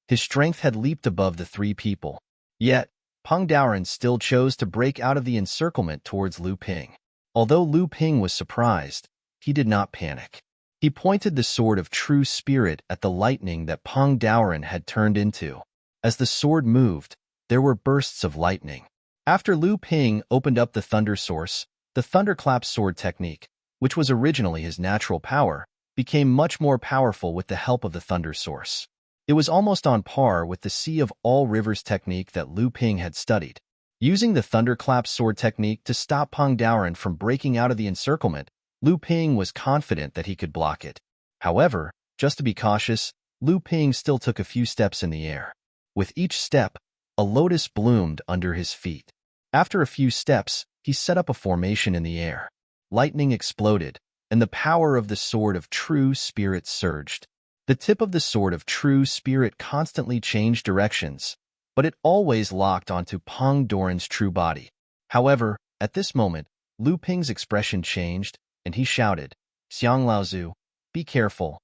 his strength had leaped above the 3 people. Yet, Peng Daoren still chose to break out of the encirclement towards Lu Ping. Although Lu Ping was surprised, he did not panic. He pointed the sword of true spirit at the lightning that Peng Daoren had turned into. As the sword moved, there were bursts of lightning. After Lu Ping opened up the thunder source, the thunderclap sword technique, which was originally his natural power, became much more powerful with the help of the thunder source. It was almost on par with the Sea of All Rivers technique that Lu Ping had studied. Using the thunderclap sword technique to stop Peng Daoren from breaking out of the encirclement, Lu Ping was confident that he could block it. However, just to be cautious, Lu Ping still took a few steps in the air. With each step, a lotus bloomed under his feet. After a few steps, he set up a formation in the air. Lightning exploded, and the power of the Sword of True Spirit surged. The tip of the Sword of True Spirit constantly changed directions, but it always locked onto Peng Daoren's true body. However, at this moment, Lu Ping's expression changed, and he shouted, "Xiang Laozu, be careful."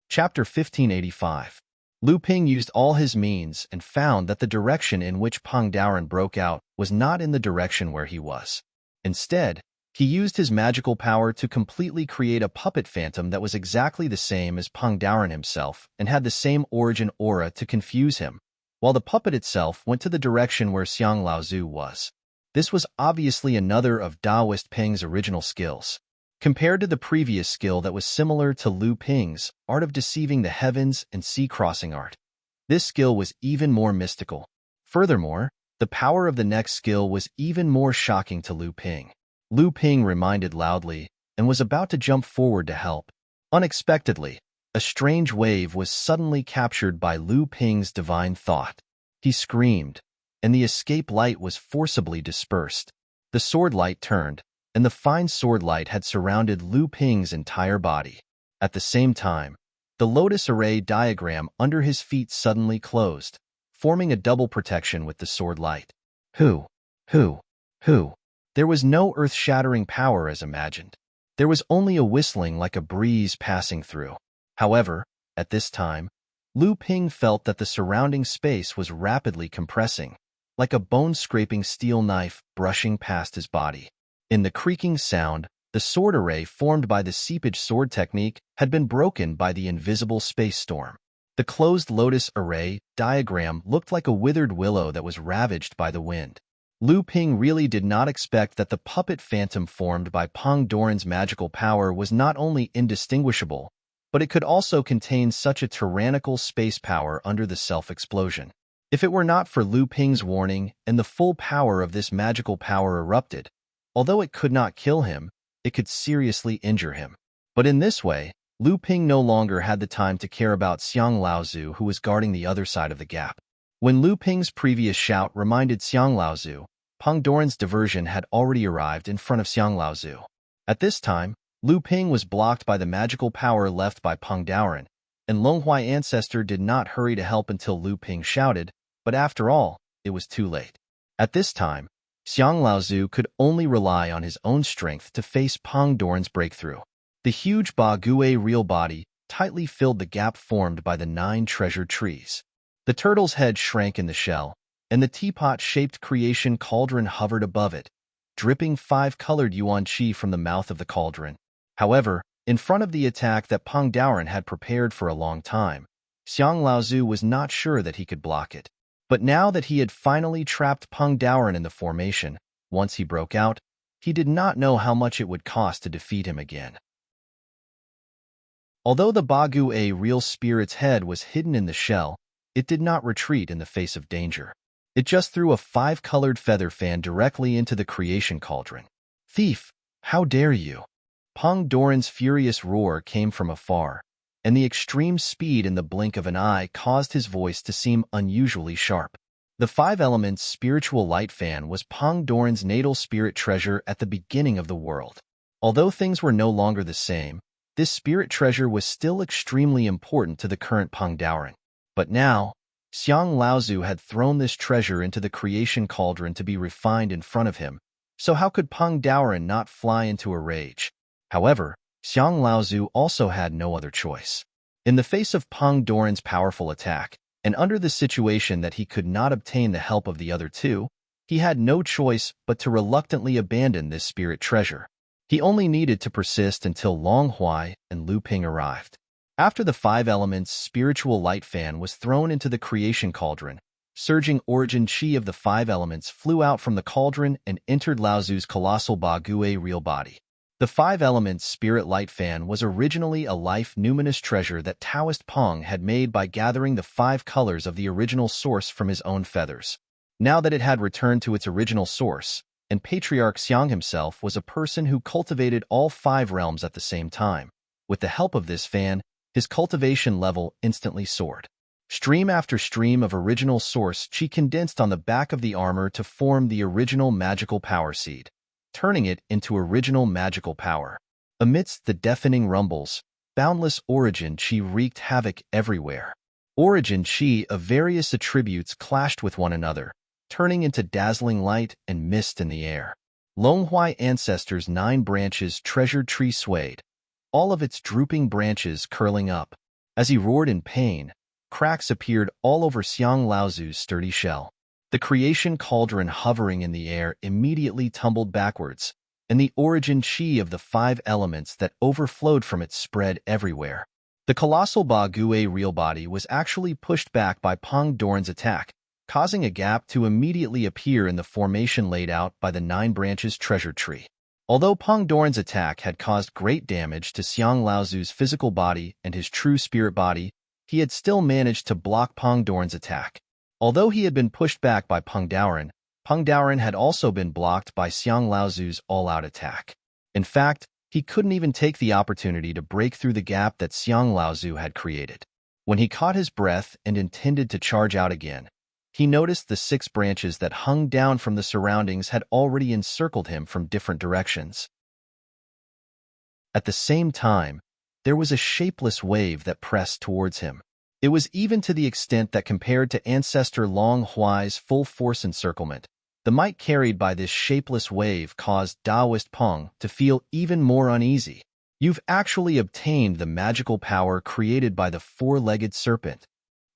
Chapter 1585. Lu Ping used all his means and found that the direction in which Peng Daoren broke out was not in the direction where he was. Instead, he used his magical power to completely create a puppet phantom that was exactly the same as Peng Daoren himself and had the same origin aura to confuse him, while the puppet itself went to the direction where Xiang Laozu was. This was obviously another of Daoist Ping's original skills. Compared to the previous skill that was similar to Lu Ping's, art of deceiving the heavens and sea crossing art, This skill was even more mystical. Furthermore, the power of the next skill was even more shocking to Lu Ping. Lu Ping reminded loudly and was about to jump forward to help. Unexpectedly, a strange wave was suddenly captured by Lu Ping's divine thought. He screamed, and the escape light was forcibly dispersed. The sword light turned, and the fine sword light had surrounded Lu Ping's entire body. At the same time, the lotus array diagram under his feet suddenly closed, forming a double protection with the sword light. Who? There was no earth-shattering power as imagined. There was only a whistling like a breeze passing through. However, at this time, Lu Ping felt that the surrounding space was rapidly compressing, like a bone-scraping steel knife brushing past his body. In the creaking sound, the sword array formed by the seepage sword technique had been broken by the invisible space storm. The closed lotus array diagram looked like a withered willow that was ravaged by the wind. Lu Ping really did not expect that the puppet phantom formed by Peng Doran's magical power was not only indistinguishable, but it could also contain such a tyrannical space power under the self-explosion. If it were not for Lu Ping's warning and the full power of this magical power erupted, although it could not kill him, it could seriously injure him. But in this way, Lu Ping no longer had the time to care about Xiang Laozu, who was guarding the other side of the gap. When Lu Ping's previous shout reminded Xiang Laozu, Peng Doran's diversion had already arrived in front of Xiang Laozu. At this time, Lu Ping was blocked by the magical power left by Peng Doran, and Longhuai Ancestor did not hurry to help until Lu Ping shouted, but after all, it was too late. At this time, Xiang Laozu could only rely on his own strength to face Peng Doran's breakthrough. The huge Ba Gue real body tightly filled the gap formed by the 9 treasured trees. The turtle's head shrank in the shell, and the teapot-shaped creation cauldron hovered above it, dripping 5-colored yuan qi from the mouth of the cauldron. However, in front of the attack that Peng Doran had prepared for a long time, Xiang Laozu was not sure that he could block it. But now that he had finally trapped Peng Doran in the formation, once he broke out, he did not know how much it would cost to defeat him again. Although the Ba Gue real spirit's head was hidden in the shell, it did not retreat in the face of danger. It just threw a 5-colored feather fan directly into the creation cauldron. "Thief, how dare you!" Peng Doran's furious roar came from afar, and the extreme speed in the blink of an eye caused his voice to seem unusually sharp. The 5 elements spiritual light fan was Peng Doran's natal spirit treasure at the beginning of the world. Although things were no longer the same, this spirit treasure was still extremely important to the current Peng Doran. But now, Xiang Laozu had thrown this treasure into the creation cauldron to be refined in front of him, so how could Peng Doran not fly into a rage? However, Xiang Laozu also had no other choice. In the face of Peng Doran's powerful attack, and under the situation that he could not obtain the help of the other two, he had no choice but to reluctantly abandon this spirit treasure. He only needed to persist until Longhuai and Lu Ping arrived. After the 5 elements spiritual light fan was thrown into the creation cauldron, surging origin chi of the 5 elements flew out from the cauldron and entered Laozu's colossal Ba Gue real body. The 5 elements spirit light fan was originally a life numinous treasure that Taoist Peng had made by gathering the 5 colors of the original source from his own feathers. Now that it had returned to its original source, and Patriarch Xiang himself was a person who cultivated all 5 realms at the same time, with the help of this fan, his cultivation level instantly soared. Stream after stream of original source chi condensed on the back of the armor to form the original magical power seed, turning it into original magical power. Amidst the deafening rumbles, boundless origin chi wreaked havoc everywhere. Origin chi of various attributes clashed with one another, turning into dazzling light and mist in the air. Longhuai Ancestor's 9 branches treasured tree swayed, all of its drooping branches curling up. As he roared in pain, cracks appeared all over Xiang Laozu's sturdy shell. The creation cauldron hovering in the air immediately tumbled backwards, and the origin chi of the 5 elements that overflowed from it spread everywhere. The colossal Ba Gue real body was actually pushed back by Peng Doran's attack, causing a gap to immediately appear in the formation laid out by the 9 branches treasure tree. Although Peng Doran's attack had caused great damage to Xiang Laozu's physical body and his true spirit body, he had still managed to block Peng Doran's attack. Although he had been pushed back by Peng Doran had also been blocked by Xiang Laozu's all-out attack. In fact, he couldn't even take the opportunity to break through the gap that Xiang Laozu had created. When he caught his breath and intended to charge out again, he noticed the 6 branches that hung down from the surroundings had already encircled him from different directions. At the same time, there was a shapeless wave that pressed towards him. It was even to the extent that compared to Ancestor Long Huai's full force encirclement, the might carried by this shapeless wave caused Taoist Peng to feel even more uneasy. You've actually obtained the magical power created by the 4-legged serpent.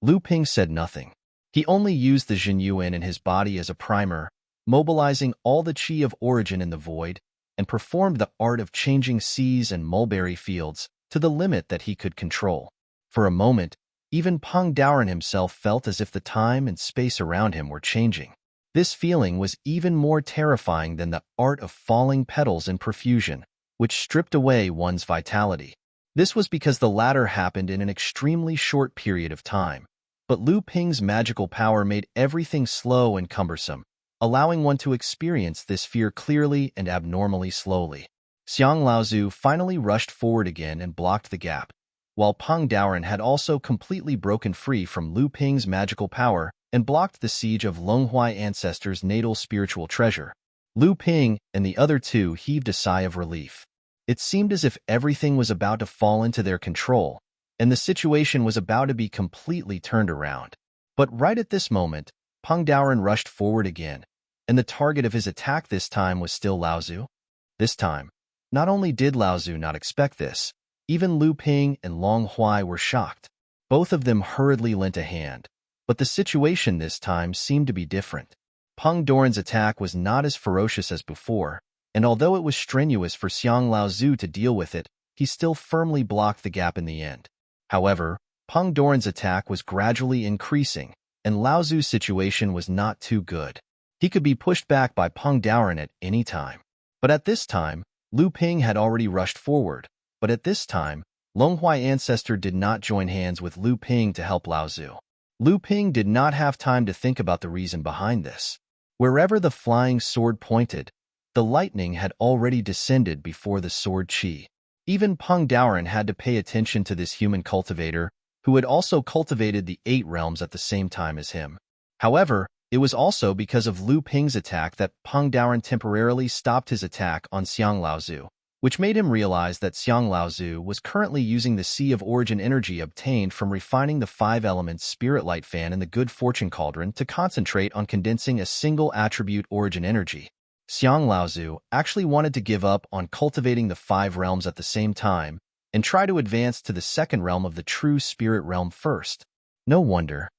Lu Ping said nothing. He only used the Zhenyuan in his body as a primer, mobilizing all the qi of origin in the void, and performed the art of changing seas and mulberry fields to the limit that he could control. For a moment, even Peng Doran himself felt as if the time and space around him were changing. This feeling was even more terrifying than the art of falling petals in profusion, which stripped away one's vitality. This was because the latter happened in an extremely short period of time. But Lu Ping's magical power made everything slow and cumbersome, allowing one to experience this fear clearly and abnormally slowly. Xiang Laozu finally rushed forward again and blocked the gap, while Peng Doran had also completely broken free from Lu Ping's magical power and blocked the siege of Longhuai Ancestor's natal spiritual treasure. Lu Ping and the other 2 heaved a sigh of relief. It seemed as if everything was about to fall into their control, and the situation was about to be completely turned around. But right at this moment, Peng Doran rushed forward again, and the target of his attack this time was still Laozu. This time, not only did Laozu not expect this, even Lu Ping and Long Huai were shocked. Both of them hurriedly lent a hand, but the situation this time seemed to be different. Peng Doran's attack was not as ferocious as before, and although it was strenuous for Xiang Laozu to deal with it, he still firmly blocked the gap in the end. However, Peng Doran's attack was gradually increasing, and Laozu's situation was not too good. He could be pushed back by Peng Doran at any time. But at this time, Lu Ping had already rushed forward. But at this time, Longhuai Ancestor did not join hands with Lu Ping to help Laozu. Lu Ping did not have time to think about the reason behind this. Wherever the flying sword pointed, the lightning had already descended before the sword qi. Even Peng Doran had to pay attention to this human cultivator, who had also cultivated the 8 realms at the same time as him. However, it was also because of Lu Ping's attack that Peng Doran temporarily stopped his attack on Xiang Laozu, which made him realize that Xiang Laozu was currently using the Sea of Origin energy obtained from refining the 5 elements Spirit Light Fan in the Good Fortune Cauldron to concentrate on condensing a single attribute origin energy. Xiang Laozu actually wanted to give up on cultivating the 5 realms at the same time and try to advance to the 2nd realm of the true spirit realm first. No wonder.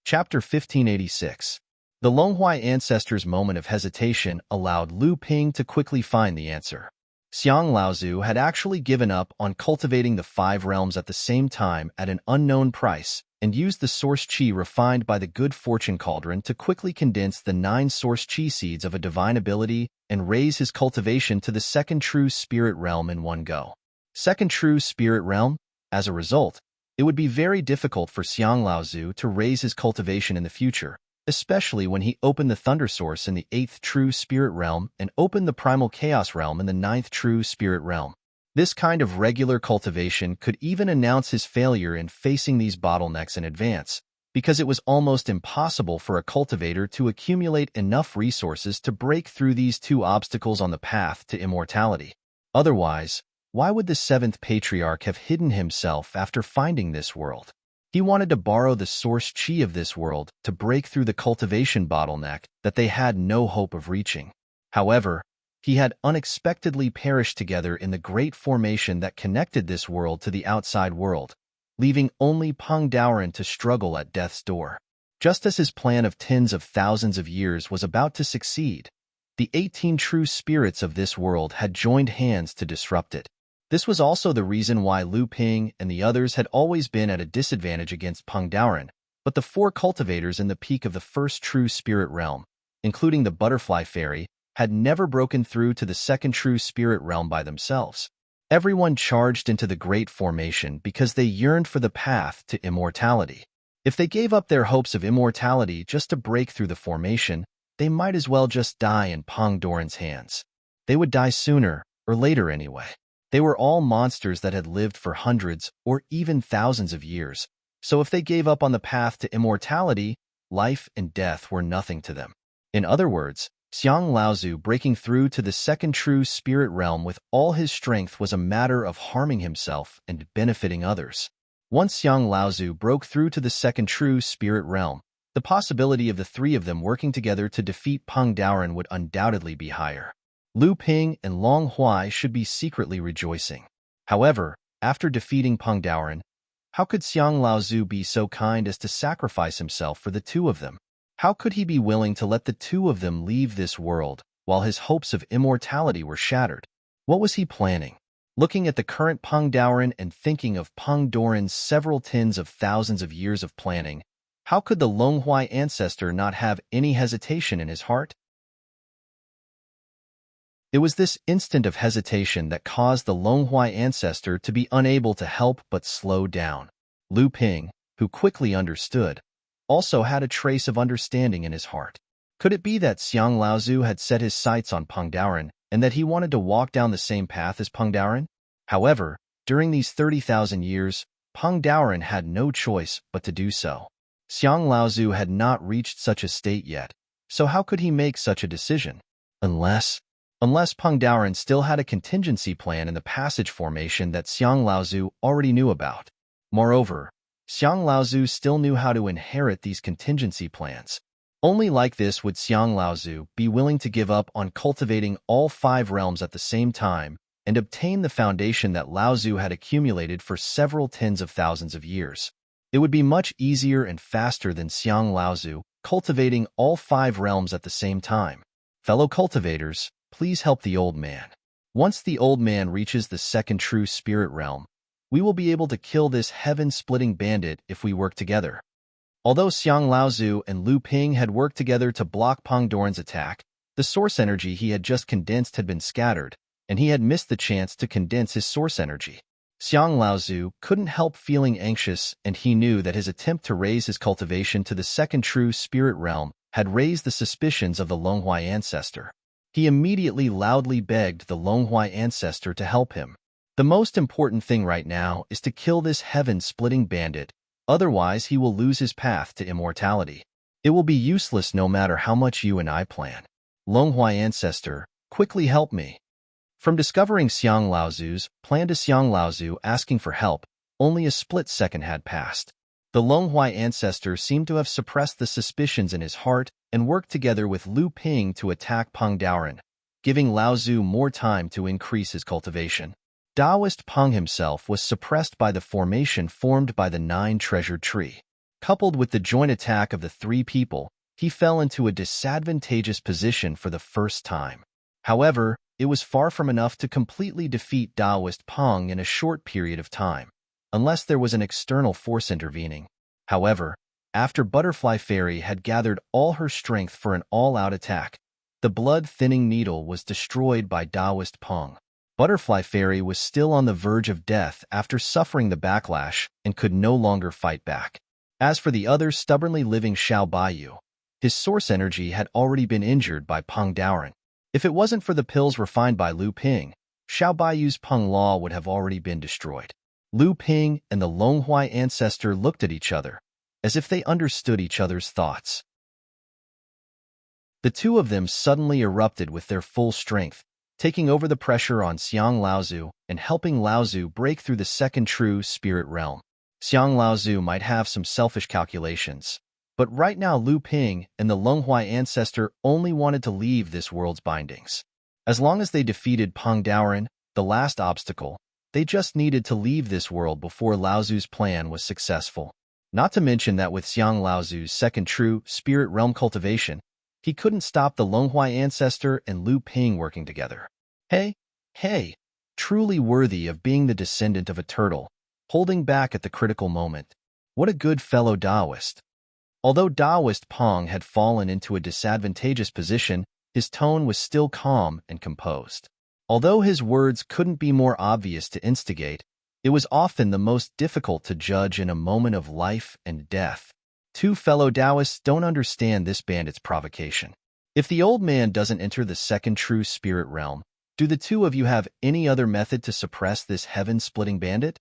Chapter 1586. The Longhuai Ancestor's moment of hesitation allowed Lu Ping to quickly find the answer. Xiang Laozu had actually given up on cultivating the 5 realms at the same time at an unknown price and used the source qi refined by the Good Fortune Cauldron to quickly condense the 9 source qi seeds of a divine ability and raise his cultivation to the 2nd true spirit realm in one go. 2nd true spirit realm? As a result, it would be very difficult for Xiang Laozu to raise his cultivation in the future, especially when he opened the Thunder Source in the 8th true spirit realm and opened the Primal Chaos realm in the 9th true spirit realm. This kind of regular cultivation could even announce his failure in facing these bottlenecks in advance, because it was almost impossible for a cultivator to accumulate enough resources to break through these 2 obstacles on the path to immortality. Otherwise, why would the 7th Patriarch have hidden himself after finding this world? He wanted to borrow the source qi of this world to break through the cultivation bottleneck that they had no hope of reaching. However, he had unexpectedly perished together in the great formation that connected this world to the outside world, leaving only Peng Doran to struggle at death's door. Just as his plan of tens of thousands of years was about to succeed, the 18 true spirits of this world had joined hands to disrupt it. This was also the reason why Lu Ping and the others had always been at a disadvantage against Peng Doran, but the 4 cultivators in the peak of the 1st true spirit realm, including the Butterfly Fairy, had never broken through to the 2nd true spirit realm by themselves. Everyone charged into the Great Formation because they yearned for the path to immortality. If they gave up their hopes of immortality just to break through the formation, they might as well just die in Pang Doran's hands. They would die sooner or later anyway. They were all monsters that had lived for hundreds or even thousands of years, so if they gave up on the path to immortality, life and death were nothing to them. In other words, Xiang Laozu breaking through to the second true spirit realm with all his strength was a matter of harming himself and benefiting others. Once Xiang Laozu broke through to the second true spirit realm, the possibility of the three of them working together to defeat Peng Daoren would undoubtedly be higher. Lu Ping and Long Huai should be secretly rejoicing. However, after defeating Peng Daoren, how could Xiang Laozu be so kind as to sacrifice himself for the two of them? How could he be willing to let the two of them leave this world while his hopes of immortality were shattered? What was he planning? Looking at the current Peng Daoren and thinking of Peng Doran's several tens of thousands of years of planning, how could the Longhuai ancestor not have any hesitation in his heart? It was this instant of hesitation that caused the Longhuai ancestor to be unable to help but slow down. Lu Ping, who quickly understood, also had a trace of understanding in his heart. Could it be that Xiang Laozu had set his sights on Peng Daoren and that he wanted to walk down the same path as Peng Daoren? However, during these 30,000 years, Peng Daoren had no choice but to do so. Xiang Laozu had not reached such a state yet, so how could he make such a decision? Unless Peng Daoren still had a contingency plan in the passage formation that Xiang Laozu already knew about. Moreover, Xiang Laozu still knew how to inherit these contingency plans. Only like this would Xiang Laozu be willing to give up on cultivating all 5 realms at the same time and obtain the foundation that Laozu had accumulated for several tens of thousands of years. It would be much easier and faster than Xiang Laozu cultivating all 5 realms at the same time. Fellow cultivators, please help the old man. Once the old man reaches the second true spirit realm, we will be able to kill this heaven-splitting bandit if we work together. Although Xiang Laozu and Lu Ping had worked together to block Peng Doran's attack, the source energy he had just condensed had been scattered, and he had missed the chance to condense his source energy. Xiang Laozu couldn't help feeling anxious, and he knew that his attempt to raise his cultivation to the second true spirit realm had raised the suspicions of the Longhuai ancestor. He immediately loudly begged the Longhuai ancestor to help him. The most important thing right now is to kill this heaven-splitting bandit, otherwise he will lose his path to immortality. It will be useless no matter how much you and I plan. Longhuai ancestor, quickly help me. From discovering Xiang Laozu's plan to Xiang Laozu asking for help, only a split second had passed. The Longhuai ancestor seemed to have suppressed the suspicions in his heart and worked together with Lu Ping to attack Peng Daoren, giving Laozu more time to increase his cultivation. Taoist Peng himself was suppressed by the formation formed by the 9-treasured tree. Coupled with the joint attack of the 3 people, he fell into a disadvantageous position for the first time. However, it was far from enough to completely defeat Taoist Peng in a short period of time, unless there was an external force intervening. However, after Butterfly Fairy had gathered all her strength for an all-out attack, the blood-thinning needle was destroyed by Taoist Peng. Butterfly Fairy was still on the verge of death after suffering the backlash and could no longer fight back. As for the other stubbornly living Xiao Baiyu, his source energy had already been injured by Peng Daoren. If it wasn't for the pills refined by Lu Ping, Xiao Baiyu's Peng Law would have already been destroyed. Lu Ping and the Longhuai ancestor looked at each other, as if they understood each other's thoughts. The two of them suddenly erupted with their full strength, taking over the pressure on Xiang Laozu and helping Laozu break through the second true spirit realm. Xiang Laozu might have some selfish calculations, but right now Lu Ping and the Longhuai ancestor only wanted to leave this world's bindings. As long as they defeated Peng Daoren, the last obstacle, they just needed to leave this world before Laozu's plan was successful. Not to mention that with Xiang Laozu's second true spirit realm cultivation, he couldn't stop the Longhuai ancestor and Lu Ping working together. Hey, truly worthy of being the descendant of a turtle, holding back at the critical moment. What a good fellow Taoist. Although Taoist Peng had fallen into a disadvantageous position, his tone was still calm and composed. Although his words couldn't be more obvious to instigate, it was often the most difficult to judge in a moment of life and death. Two fellow Taoists don't understand this bandit's provocation. If the old man doesn't enter the second true spirit realm, do the two of you have any other method to suppress this heaven-splitting bandit?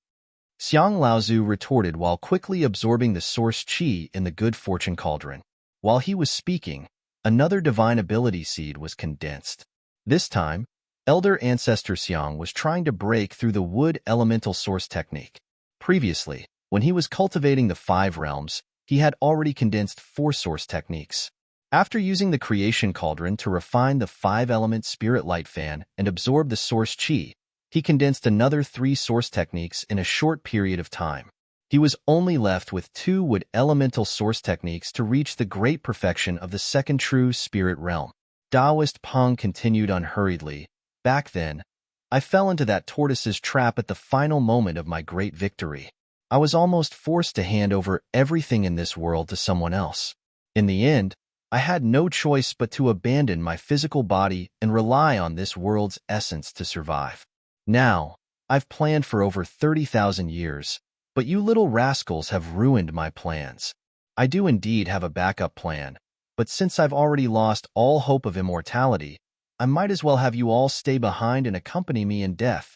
Xiang Laozu retorted while quickly absorbing the source qi in the good fortune cauldron. While he was speaking, another divine ability seed was condensed. This time, Elder Ancestor Xiang was trying to break through the wood elemental source technique. Previously, when he was cultivating the 5 realms, he had already condensed 4 source techniques. After using the creation cauldron to refine the 5-element spirit light fan and absorb the source qi, he condensed another 3 source techniques in a short period of time. He was only left with 2 wood elemental source techniques to reach the great perfection of the second true spirit realm. Taoist Peng continued unhurriedly. Back then, I fell into that tortoise's trap at the final moment of my great victory. I was almost forced to hand over everything in this world to someone else. In the end, I had no choice but to abandon my physical body and rely on this world's essence to survive. Now, I've planned for over 30,000 years, but you little rascals have ruined my plans. I do indeed have a backup plan, but since I've already lost all hope of immortality, I might as well have you all stay behind and accompany me in death.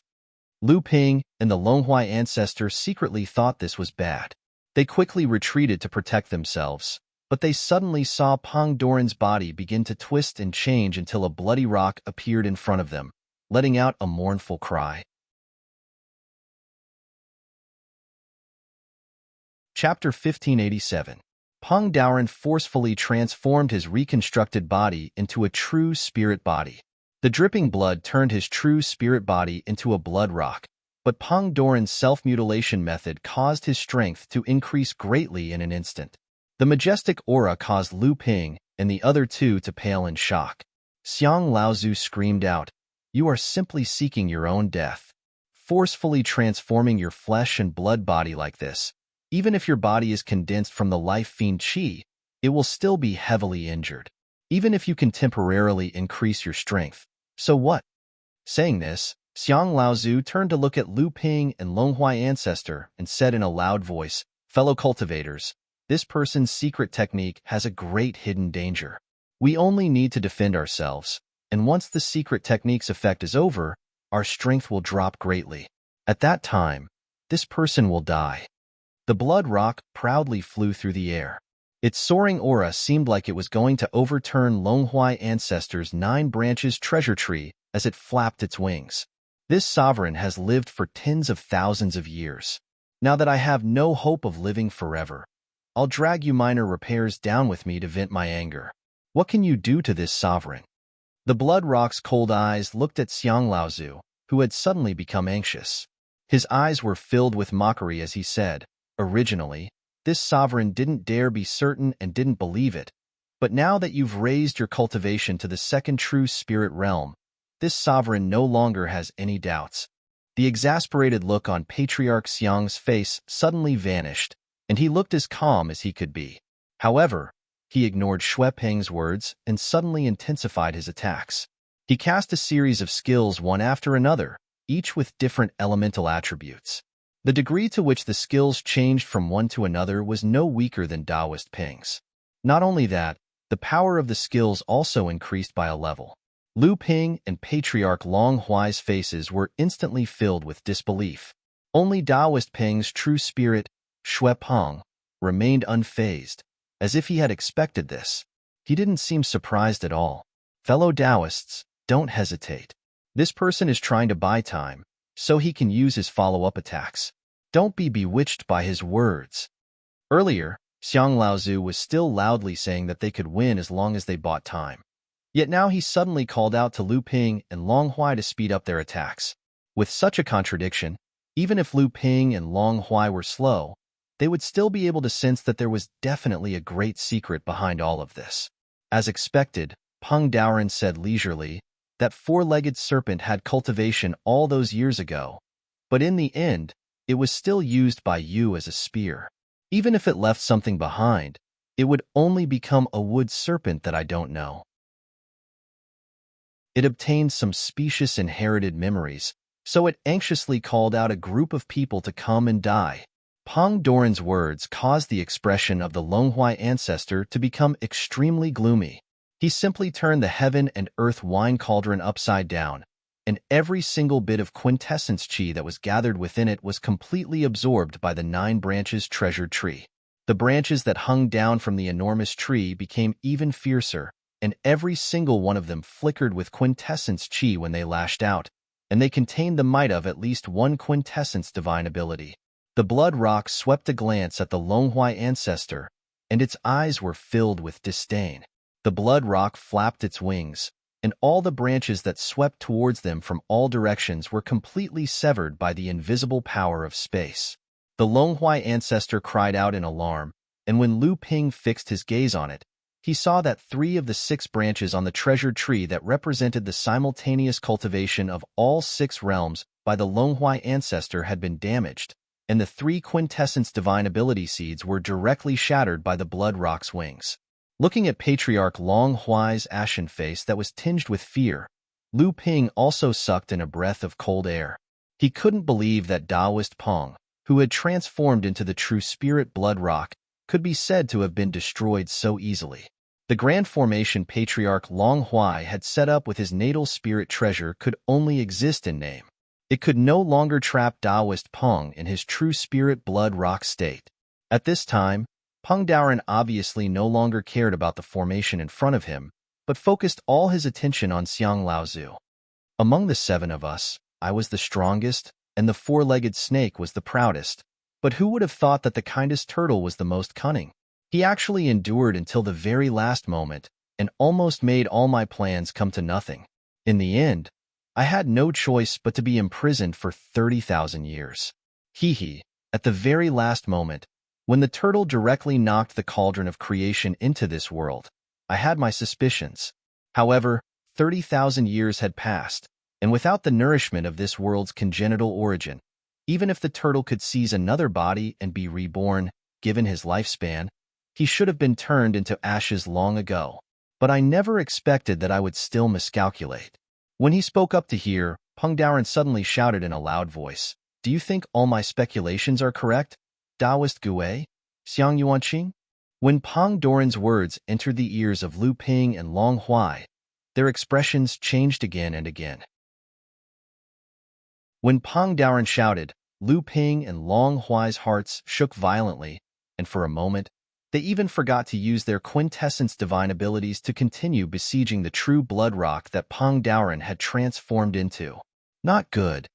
Lu Ping and the Longhuai ancestor secretly thought this was bad. They quickly retreated to protect themselves, but they suddenly saw Peng Doran's body begin to twist and change until a bloody rock appeared in front of them, letting out a mournful cry. Chapter 1587. Peng Doran forcefully transformed his reconstructed body into a true spirit body. The dripping blood turned his true spirit body into a blood rock, but Peng Doran's self-mutilation method caused his strength to increase greatly in an instant. The majestic aura caused Lu Ping and the other 2 to pale in shock. Xiang Laozu screamed out, "You are simply seeking your own death. Forcefully transforming your flesh and blood body like this, even if your body is condensed from the life fiend qi, it will still be heavily injured. Even if you can temporarily increase your strength, so what?" Saying this, Xiang Laozu turned to look at Lu Ping and Longhuai ancestor and said in a loud voice, "Fellow cultivators, this person's secret technique has a great hidden danger. We only need to defend ourselves, and once the secret technique's effect is over, our strength will drop greatly. At that time, this person will die." The blood rock proudly flew through the air. Its soaring aura seemed like it was going to overturn Longhuai ancestors' 9 branches treasure tree as it flapped its wings. This sovereign has lived for tens of thousands of years. Now that I have no hope of living forever, I'll drag you minor repairs down with me to vent my anger. What can you do to this sovereign? The blood rock's cold eyes looked at Xiang Laozu, who had suddenly become anxious. His eyes were filled with mockery as he said, "Originally, this sovereign didn't dare be certain and didn't believe it, but now that you've raised your cultivation to the second true spirit realm, this sovereign no longer has any doubts." The exasperated look on Patriarch Xiang's face suddenly vanished, and he looked as calm as he could be. However, he ignored Shui Peng's words and suddenly intensified his attacks. He cast a series of skills one after another, each with different elemental attributes. The degree to which the skills changed from one to another was no weaker than Taoist Ping's. Not only that, the power of the skills also increased by a level. Lu Ping and Patriarch Long Huai's faces were instantly filled with disbelief. Only Taoist Ping's true spirit, Shui Peng, remained unfazed, as if he had expected this. He didn't seem surprised at all. "Fellow Taoists, don't hesitate. This person is trying to buy time, so he can use his follow-up attacks. Don't be bewitched by his words." Earlier, Xiang Laozu was still loudly saying that they could win as long as they bought time. Yet now he suddenly called out to Lu Ping and Long Huai to speed up their attacks. With such a contradiction, even if Lu Ping and Long Huai were slow, they would still be able to sense that there was definitely a great secret behind all of this. As expected, Peng Doran said leisurely, "That 4-legged serpent had cultivation all those years ago, but in the end, it was still used by you as a spear. Even if it left something behind, it would only become a wood serpent that I don't know." It obtained some specious inherited memories, so it anxiously called out a group of people to come and die. Pang Doran's words caused the expression of the Longhua ancestor to become extremely gloomy. He simply turned the heaven and earth wine cauldron upside down, and every single bit of quintessence chi that was gathered within it was completely absorbed by the 9 branches treasured tree. The branches that hung down from the enormous tree became even fiercer, and every single one of them flickered with quintessence chi when they lashed out, and they contained the might of at least 1 quintessence divine ability. The blood rock swept a glance at the Longhua ancestor, and its eyes were filled with disdain. The blood rock flapped its wings, and all the branches that swept towards them from all directions were completely severed by the invisible power of space. The Longhua ancestor cried out in alarm, and when Lu Ping fixed his gaze on it, he saw that 3 of the 6 branches on the treasured tree that represented the simultaneous cultivation of all 6 realms by the Longhua ancestor had been damaged, and the 3 quintessence divine ability seeds were directly shattered by the blood rock's wings. Looking at Patriarch Longhuai's ashen face that was tinged with fear, Lu Ping also sucked in a breath of cold air. He couldn't believe that Taoist Peng, who had transformed into the true spirit blood rock, could be said to have been destroyed so easily. The grand formation Patriarch Longhuai had set up with his natal spirit treasure could only exist in name. It could no longer trap Taoist Peng in his true spirit blood rock state. At this time, Peng Daoran obviously no longer cared about the formation in front of him, but focused all his attention on Xiang Laozu. Among the 7 of us, I was the strongest, and the 4-legged snake was the proudest, but who would have thought that the kindest turtle was the most cunning? He actually endured until the very last moment, and almost made all my plans come to nothing. In the end, I had no choice but to be imprisoned for 30,000 years. Hee. At the very last moment, when the turtle directly knocked the cauldron of creation into this world, I had my suspicions. However, 30,000 years had passed, and without the nourishment of this world's congenital origin, even if the turtle could seize another body and be reborn, given his lifespan, he should have been turned into ashes long ago. But I never expected that I would still miscalculate. When he spoke up to hear, Peng Daoran suddenly shouted in a loud voice, "Do you think all my speculations are correct, Taoist Gue, Xiang Yuanqing?" When Peng Daoran's words entered the ears of Lu Ping and Long Huai, their expressions changed again and again. When Peng Daoran shouted, Lu Ping and Long Huai's hearts shook violently, and for a moment, they even forgot to use their quintessence divine abilities to continue besieging the true blood rock that Peng Daoran had transformed into. Not good.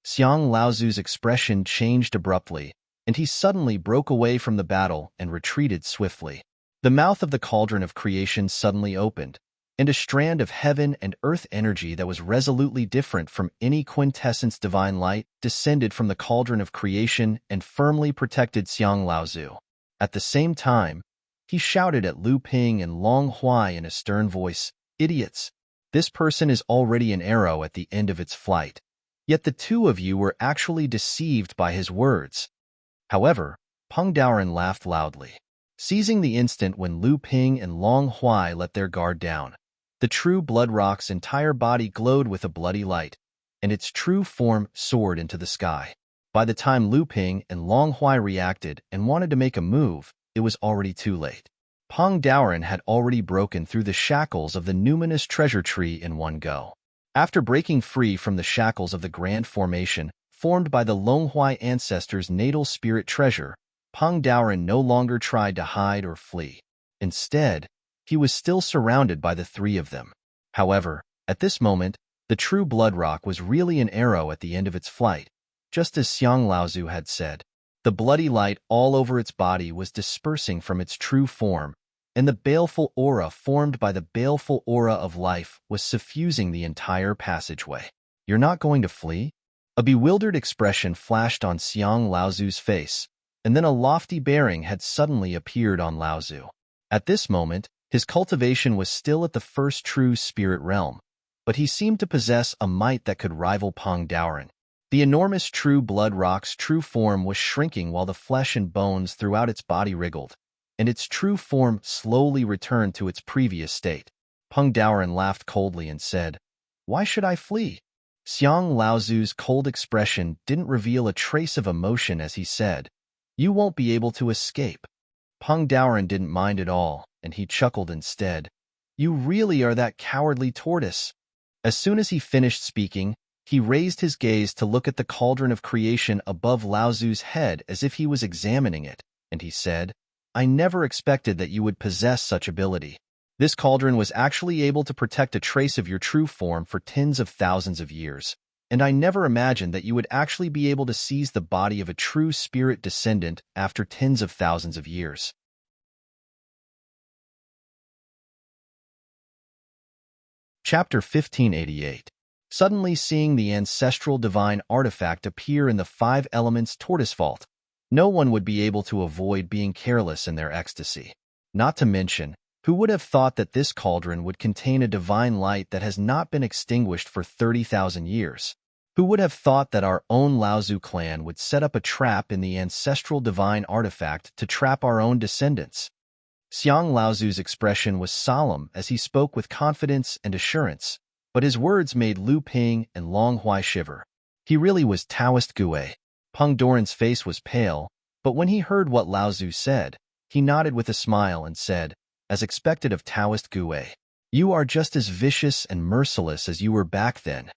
Xiang Laozu's expression changed abruptly, and he suddenly broke away from the battle and retreated swiftly. The mouth of the cauldron of creation suddenly opened, and a strand of heaven and earth energy that was resolutely different from any quintessence divine light descended from the cauldron of creation and firmly protected Xiang Laozu. At the same time, he shouted at Lu Ping and Long Huai in a stern voice, "Idiots! This person is already an arrow at the end of its flight. Yet the 2 of you were actually deceived by his words." However, Peng Daoran laughed loudly. Seizing the instant when Lu Ping and Long Huai let their guard down, the true blood rock's entire body glowed with a bloody light, and its true form soared into the sky. By the time Lu Ping and Long Huai reacted and wanted to make a move, it was already too late. Peng Daoran had already broken through the shackles of the numinous treasure tree in one go. After breaking free from the shackles of the grand formation formed by the Longhua ancestors' natal spirit treasure, Peng Daoran no longer tried to hide or flee. Instead, he was still surrounded by the 3 of them. However, at this moment, the true blood rock was really an arrow at the end of its flight, just as Xiang Laozu had said. The bloody light all over its body was dispersing from its true form, and the baleful aura formed by the baleful aura of life was suffusing the entire passageway. "You're not going to flee?" A bewildered expression flashed on Xiang Laozu's face, and then a lofty bearing had suddenly appeared on Laozu. At this moment, his cultivation was still at the first true spirit realm, but he seemed to possess a might that could rival Peng Daoran. The enormous true blood rock's true form was shrinking while the flesh and bones throughout its body wriggled, and its true form slowly returned to its previous state. Peng Daoran laughed coldly and said, Why should I flee? Xiang Laozu's cold expression didn't reveal a trace of emotion as he said, "You won't be able to escape." Peng Daoren didn't mind at all, and he chuckled instead. "You really are that cowardly tortoise." As soon as he finished speaking, he raised his gaze to look at the cauldron of creation above Laozu's head as if he was examining it, and he said, "I never expected that you would possess such ability. This cauldron was actually able to protect a trace of your true form for tens of thousands of years, and I never imagined that you would actually be able to seize the body of a true spirit descendant after tens of thousands of years." Chapter 1588. Suddenly seeing the ancestral divine artifact appear in the five elements tortoise vault, no one would be able to avoid being careless in their ecstasy. Not to mention, who would have thought that this cauldron would contain a divine light that has not been extinguished for 30,000 years? Who would have thought that our own Laozu clan would set up a trap in the ancestral divine artifact to trap our own descendants? Xiang Laozu's expression was solemn as he spoke with confidence and assurance, but his words made Lu Ping and Long Huai shiver. He really was Taoist Gue. Peng Doran's face was pale, but when he heard what Laozu said, he nodded with a smile and said, as expected of Taoist Gue, "You are just as vicious and merciless as you were back then."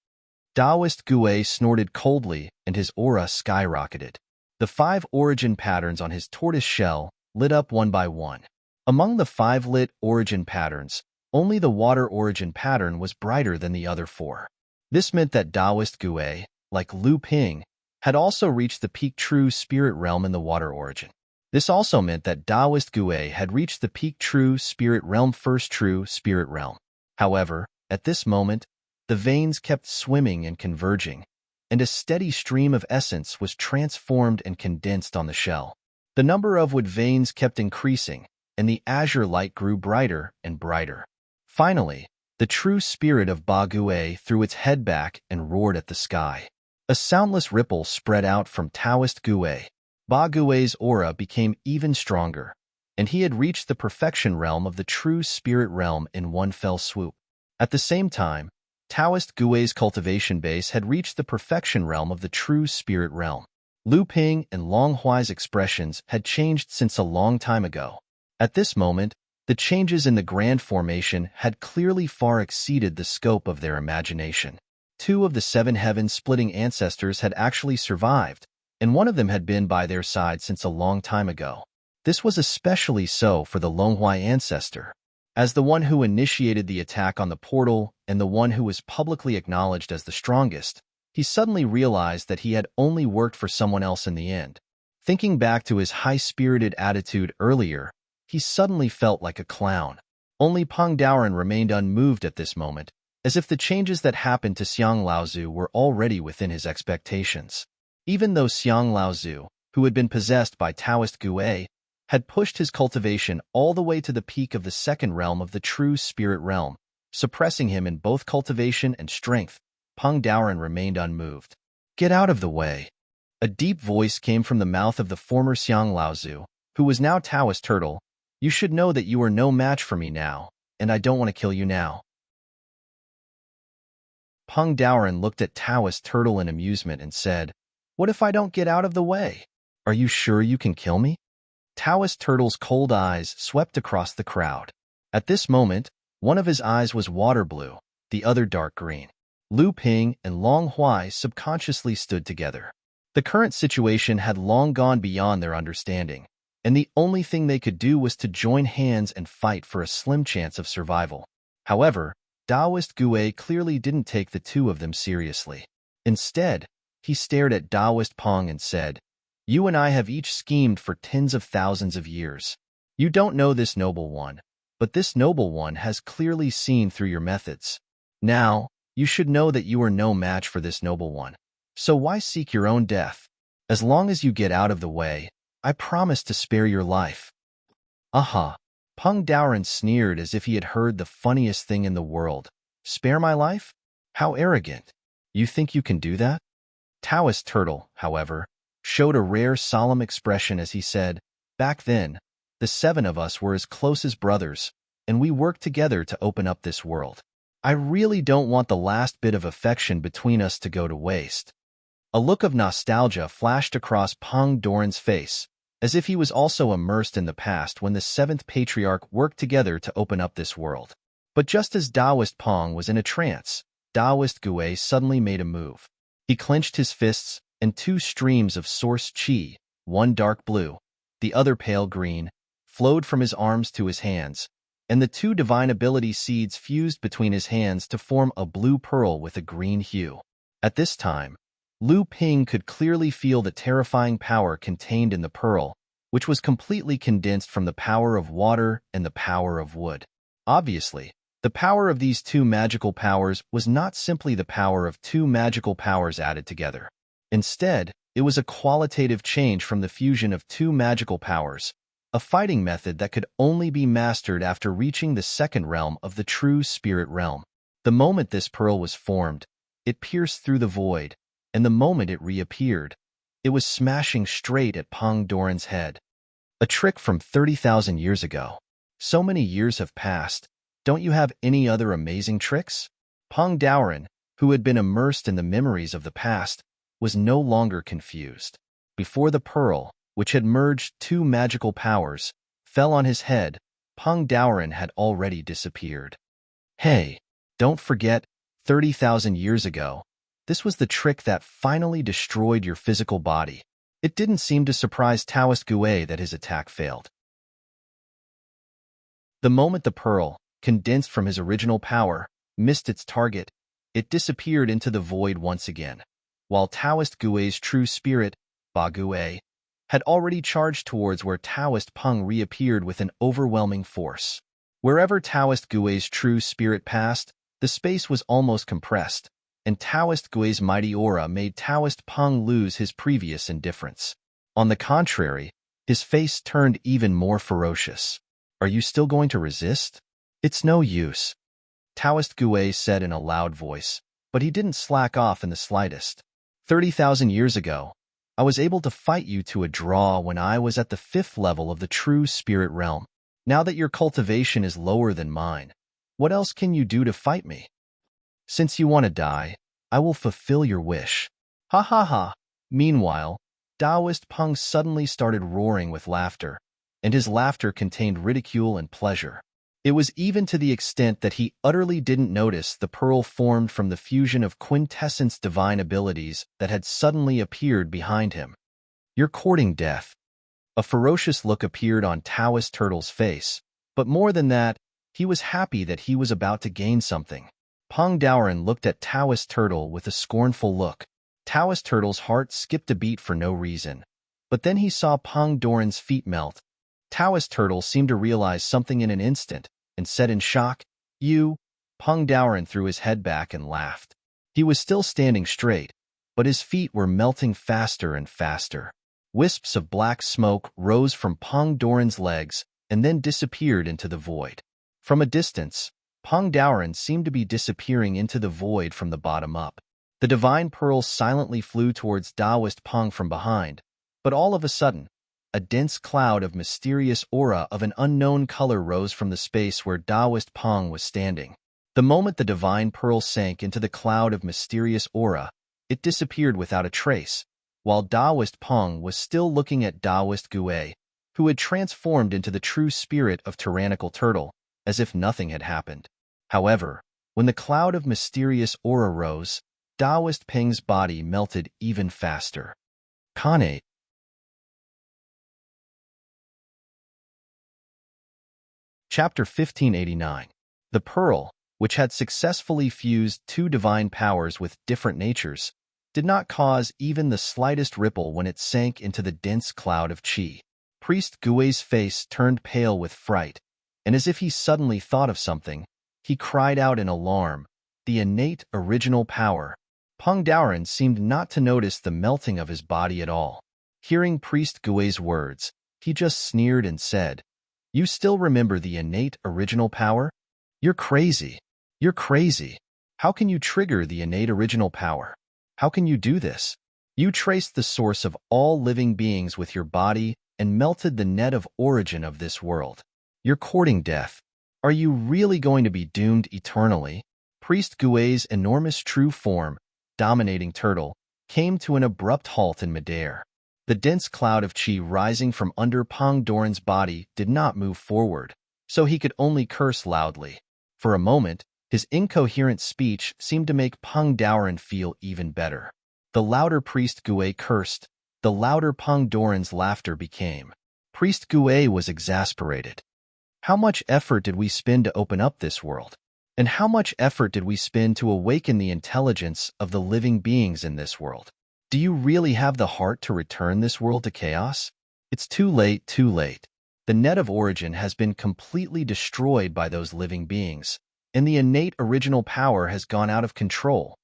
Taoist Gue snorted coldly and his aura skyrocketed. The 5 origin patterns on his tortoise shell lit up one by one. Among the 5 lit origin patterns, only the water origin pattern was brighter than the other 4. This meant that Taoist Gue, like Lu Ping, had also reached the peak true spirit realm in the water origin. This also meant that Taoist Gue had reached the peak true spirit realm, first true spirit realm. However, at this moment, the veins kept swimming and converging, and a steady stream of essence was transformed and condensed on the shell. The number of wood veins kept increasing, and the azure light grew brighter and brighter. Finally, the true spirit of Ba Gue threw its head back and roared at the sky. A soundless ripple spread out from Taoist Gue. Ba Gue's aura became even stronger, and he had reached the perfection realm of the true spirit realm in one fell swoop. At the same time, Taoist Gue's cultivation base had reached the perfection realm of the true spirit realm. Lu Ping and Long Huai's expressions had changed since a long time ago. At this moment, the changes in the grand formation had clearly far exceeded the scope of their imagination. 2 of the 7 heaven-splitting ancestors had actually survived, and one of them had been by their side since a long time ago. This was especially so for the Longhuai ancestor. As the one who initiated the attack on the portal and the one who was publicly acknowledged as the strongest, he suddenly realized that he had only worked for someone else in the end. Thinking back to his high-spirited attitude earlier, he suddenly felt like a clown. Only Peng Daoren remained unmoved at this moment, as if the changes that happened to Xiang Laozu were already within his expectations. Even though Xiang Laozu, who had been possessed by Taoist Gue, had pushed his cultivation all the way to the peak of the second realm of the true spirit realm, suppressing him in both cultivation and strength, Peng Daoren remained unmoved. "Get out of the way." A deep voice came from the mouth of the former Xiang Laozu, who was now Taoist Turtle. "You should know that you are no match for me now, and I don't want to kill you now." Peng Daoren looked at Taoist Turtle in amusement and said, "What if I don't get out of the way? Are you sure you can kill me?" Taoist Turtle's cold eyes swept across the crowd. At this moment, one of his eyes was water blue, the other dark green. Lu Ping and Long Huai subconsciously stood together. The current situation had long gone beyond their understanding, and the only thing they could do was to join hands and fight for a slim chance of survival. However, Taoist Gue clearly didn't take the 2 of them seriously. Instead, he stared at Taoist Peng and said, "You and I have each schemed for tens of thousands of years. You don't know this noble one, but this noble one has clearly seen through your methods. Now, you should know that you are no match for this noble one. So why seek your own death? As long as you get out of the way, I promise to spare your life." "Aha!" Peng Daoren sneered as if he had heard the funniest thing in the world. "Spare my life? How arrogant. You think you can do that?" Taoist Turtle, however, showed a rare solemn expression as he said, "Back then, the 7 of us were as close as brothers, and we worked together to open up this world. I really don't want the last bit of affection between us to go to waste. A look of nostalgia flashed across Peng Doran's face, as if he was also immersed in the past when the seventh patriarch worked together to open up this world. But just as Taoist Peng was in a trance, Taoist Gue suddenly made a move. He clenched his fists, and two streams of source qi, one dark blue, the other pale green, flowed from his arms to his hands, and the two divine ability seeds fused between his hands to form a blue pearl with a green hue. At this time, Lu Ping could clearly feel the terrifying power contained in the pearl, which was completely condensed from the power of water and the power of wood. Obviously, the power of these two magical powers was not simply the power of two magical powers added together. Instead, it was a qualitative change from the fusion of two magical powers, a fighting method that could only be mastered after reaching the second realm of the true spirit realm. The moment this pearl was formed, it pierced through the void, and the moment it reappeared, it was smashing straight at Peng Doran's head. A trick from 30,000 years ago. So many years have passed. Don't you have any other amazing tricks? Peng Doran, who had been immersed in the memories of the past, was no longer confused. Before the pearl, which had merged two magical powers, fell on his head, Peng Doran had already disappeared. Hey, don't forget, 30,000 years ago, this was the trick that finally destroyed your physical body. It didn't seem to surprise Taoist Gue that his attack failed. The moment the pearl, condensed from his original power, missed its target, it disappeared into the void once again, while Taoist Gue's true spirit, Ba Gue, had already charged towards where Taoist Peng reappeared with an overwhelming force. Wherever Taoist Gue's true spirit passed, the space was almost compressed, and Taoist Gue's mighty aura made Taoist Peng lose his previous indifference. On the contrary, his face turned even more ferocious. Are you still going to resist? It's no use, Taoist Gue said in a loud voice, but he didn't slack off in the slightest. 30,000 years ago, I was able to fight you to a draw when I was at the 5th level of the true spirit realm. Now that your cultivation is lower than mine, what else can you do to fight me? Since you want to die, I will fulfill your wish. Ha ha ha. Meanwhile, Taoist Peng suddenly started roaring with laughter, and his laughter contained ridicule and pleasure. It was even to the extent that he utterly didn't notice the pearl formed from the fusion of quintessence divine abilities that had suddenly appeared behind him. You're courting death. A ferocious look appeared on Taoist Turtle's face, but more than that, he was happy that he was about to gain something. Peng Doran looked at Taoist Turtle with a scornful look. Taoist Turtle's heart skipped a beat for no reason, but then he saw Peng Doran's feet melt. Taoist Turtle seemed to realize something in an instant, and said in shock, "You?" Peng Doran threw his head back and laughed. He was still standing straight, but his feet were melting faster and faster. Wisps of black smoke rose from Peng Doran's legs and then disappeared into the void. From a distance, Peng Doran seemed to be disappearing into the void from the bottom up. The divine pearl silently flew towards Taoist Peng from behind, but all of a sudden, a dense cloud of mysterious aura of an unknown color rose from the space where Taoist Peng was standing. The moment the divine pearl sank into the cloud of mysterious aura, it disappeared without a trace, while Taoist Peng was still looking at Taoist Gue, who had transformed into the true spirit of tyrannical turtle, as if nothing had happened. However, when the cloud of mysterious aura rose, Taoist Peng's body melted even faster. Khanate. Chapter 1589. The pearl, which had successfully fused two divine powers with different natures, did not cause even the slightest ripple when it sank into the dense cloud of qi. Priest Gue's face turned pale with fright, and as if he suddenly thought of something, he cried out in alarm, "The innate original power." Peng Doran seemed not to notice the melting of his body at all. Hearing Priest Gue's words, he just sneered and said, "You still remember the innate original power? You're crazy. You're crazy. How can you trigger the innate original power? How can you do this? You traced the source of all living beings with your body and melted the net of origin of this world. You're courting death. Are you really going to be doomed eternally?" Priest Gui's enormous true form, dominating turtle, came to an abrupt halt in midair. The dense cloud of chi rising from under Pang Doran's body did not move forward, so he could only curse loudly. For a moment, his incoherent speech seemed to make Pang Doran feel even better. The louder Priest Gui cursed, the louder Pang Doran's laughter became. Priest Gui was exasperated. How much effort did we spend to open up this world? And how much effort did we spend to awaken the intelligence of the living beings in this world? Do you really have the heart to return this world to chaos? It's too late, too late. The net of origin has been completely destroyed by those living beings, and the innate original power has gone out of control.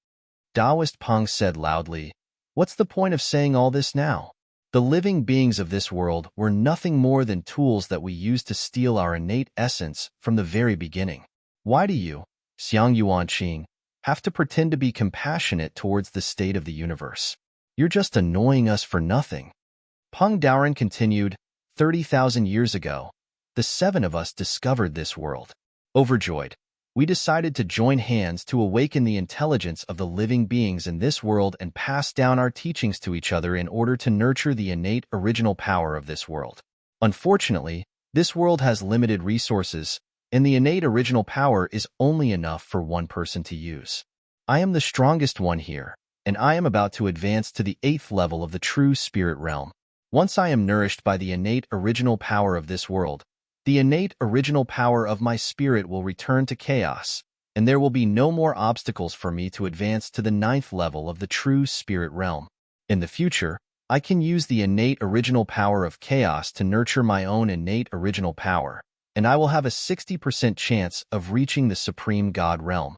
Taoist Peng said loudly, "What's the point of saying all this now? The living beings of this world were nothing more than tools that we used to steal our innate essence from the very beginning. Why do you, Xiang Yuanqing, have to pretend to be compassionate towards the state of the universe? You're just annoying us for nothing." Peng Daoran continued, 30,000 years ago, the 7 of us discovered this world. Overjoyed, we decided to join hands to awaken the intelligence of the living beings in this world and pass down our teachings to each other in order to nurture the innate original power of this world. Unfortunately, this world has limited resources, and the innate original power is only enough for one person to use. I am the strongest one here, and I am about to advance to the 8th level of the true spirit realm. Once I am nourished by the innate original power of this world, the innate original power of my spirit will return to chaos, and there will be no more obstacles for me to advance to the 9th level of the true spirit realm. In the future, I can use the innate original power of chaos to nurture my own innate original power, and I will have a 60% chance of reaching the supreme God realm.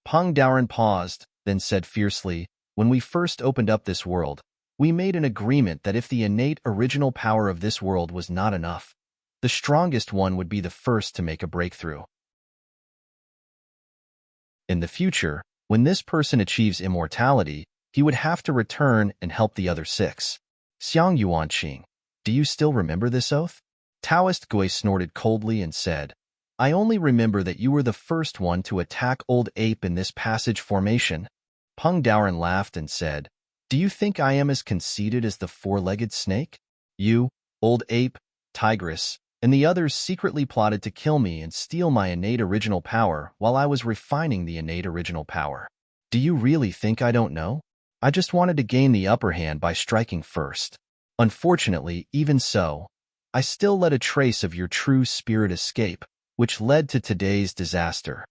Peng Daoran paused, then said fiercely, "When we first opened up this world, we made an agreement that if the innate original power of this world was not enough, the strongest one would be the first to make a breakthrough. In the future, when this person achieves immortality, he would have to return and help the other 6. Xiang Yuanqing, do you still remember this oath?" Taoist Gui snorted coldly and said, "I only remember that you were the first one to attack Old Ape in this passage formation." Peng Daoran laughed and said, "Do you think I am as conceited as the 4-legged snake? You, Old Ape, Tigress, and the others secretly plotted to kill me and steal my innate original power while I was refining the innate original power. Do you really think I don't know? I just wanted to gain the upper hand by striking first. Unfortunately, even so, I still let a trace of your true spirit escape, which led to today's disaster.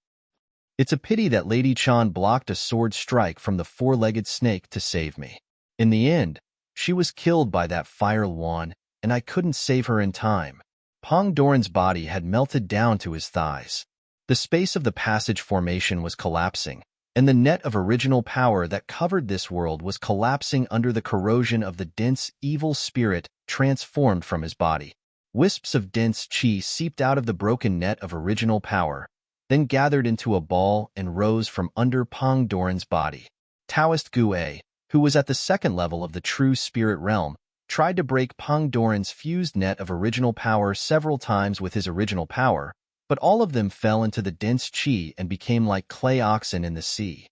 It's a pity that Lady Chan blocked a sword strike from the 4-legged snake to save me. In the end, she was killed by that fire wand, and I couldn't save her in time." Peng Doran's body had melted down to his thighs. The space of the passage formation was collapsing, and the net of original power that covered this world was collapsing under the corrosion of the dense, evil spirit transformed from his body. Wisps of dense chi seeped out of the broken net of original power, then gathered into a ball and rose from under Peng Doran's body. Taoist Gui, who was at the 2nd level of the true spirit realm, tried to break Peng Doran's fused net of original power several times with his original power, but all of them fell into the dense chi and became like clay oxen in the sea.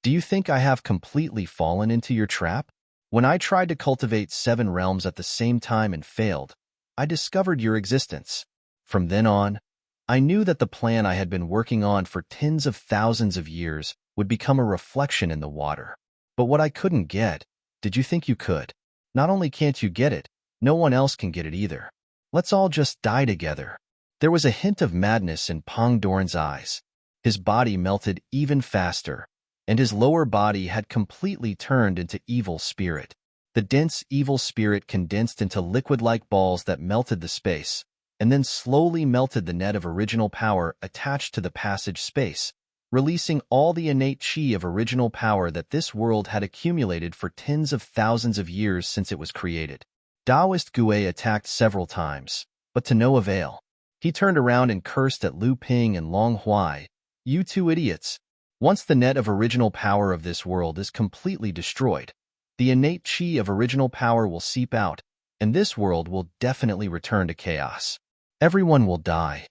Do you think I have completely fallen into your trap? When I tried to cultivate 7 realms at the same time and failed, I discovered your existence. From then on, I knew that the plan I had been working on for tens of thousands of years would become a reflection in the water. But what I couldn't get, did you think you could? Not only can't you get it, no one else can get it either. Let's all just die together." There was a hint of madness in Peng Doran's eyes. His body melted even faster, and his lower body had completely turned into evil spirit. The dense evil spirit condensed into liquid-like balls that melted the space, and then slowly melted the net of original power attached to the passage space, releasing all the innate chi of original power that this world had accumulated for tens of thousands of years since it was created. Taoist Gui attacked several times, but to no avail. He turned around and cursed at Lu Ping and Long Huai, "You 2 idiots. Once the net of original power of this world is completely destroyed, the innate chi of original power will seep out, and this world will definitely return to chaos. Everyone will die."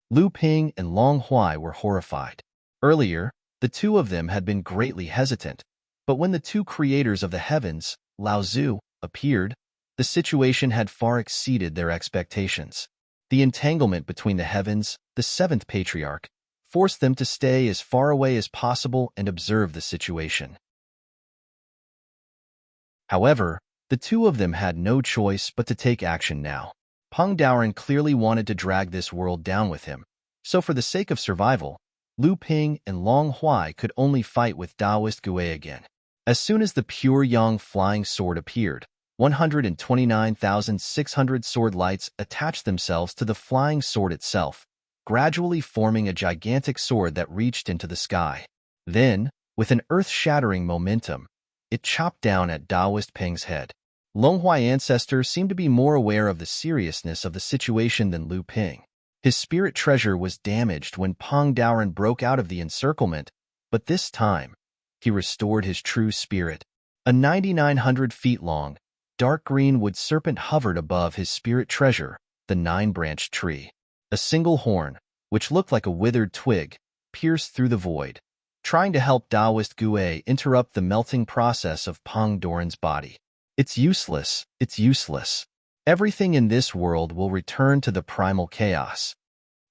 Lu Ping and Long Huai were horrified. Earlier, The two of them had been greatly hesitant, but when the two creators of the heavens, Lao Tzu, appeared, the situation had far exceeded their expectations. The entanglement between the heavens, the seventh patriarch, forced them to stay as far away as possible and observe the situation. However, the two of them had no choice but to take action now. Peng Daoren clearly wanted to drag this world down with him, so for the sake of survival, Lu Ping and Long Huai could only fight with Taoist Gue again. As soon as the pure yang flying sword appeared, 129,600 sword lights attached themselves to the flying sword itself, gradually forming a gigantic sword that reached into the sky. Then, with an earth-shattering momentum, it chopped down at Taoist Peng's head. Long Huai ancestor seemed to be more aware of the seriousness of the situation than Lu Ping. His spirit treasure was damaged when Peng Daoren broke out of the encirclement, but this time, he restored his true spirit. A 9,900 feet long, dark green wood serpent hovered above his spirit treasure, the nine-branched tree. A single horn, which looked like a withered twig, pierced through the void, trying to help Taoist Gue interrupt the melting process of Peng Daoren's body. It's useless, it's useless. Everything in this world will return to the primal chaos.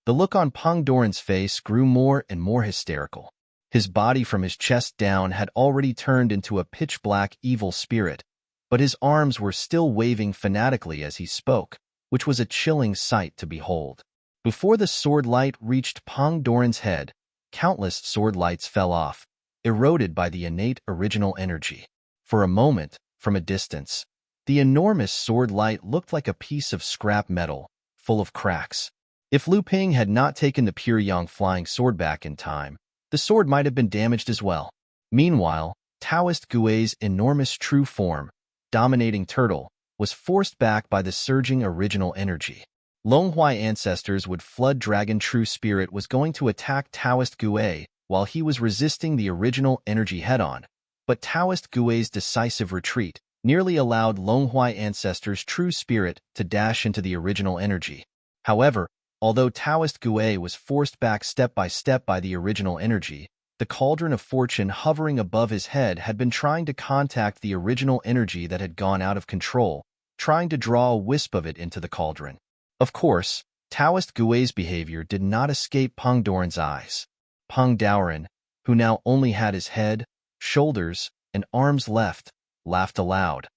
The look on Peng Daoren's face grew more and more hysterical. His body from his chest down had already turned into a pitch-black evil spirit, but his arms were still waving fanatically as he spoke, which was a chilling sight to behold. Before the sword light reached Peng Daoren's head, countless sword lights fell off, eroded by the innate original energy. For a moment, from a distance, the enormous sword light looked like a piece of scrap metal, full of cracks. If Lu Ping had not taken the pure yang flying sword back in time, the sword might have been damaged as well. Meanwhile, Taoist Gue's enormous true form, dominating turtle, was forced back by the surging original energy. Long Huai ancestors would flood dragon true spirit was going to attack Taoist Gue while he was resisting the original energy head-on, but Taoist Gue's decisive retreat nearly allowed Long Huai ancestors' true spirit to dash into the original energy. However, although Taoist Gue was forced back step by step by the original energy, the cauldron of fortune hovering above his head had been trying to contact the original energy that had gone out of control, trying to draw a wisp of it into the cauldron. Of course, Taoist Gue's behavior did not escape Peng Daoren's eyes. Peng Daoren, who now only had his head, shoulders, and arms left, laughed aloud.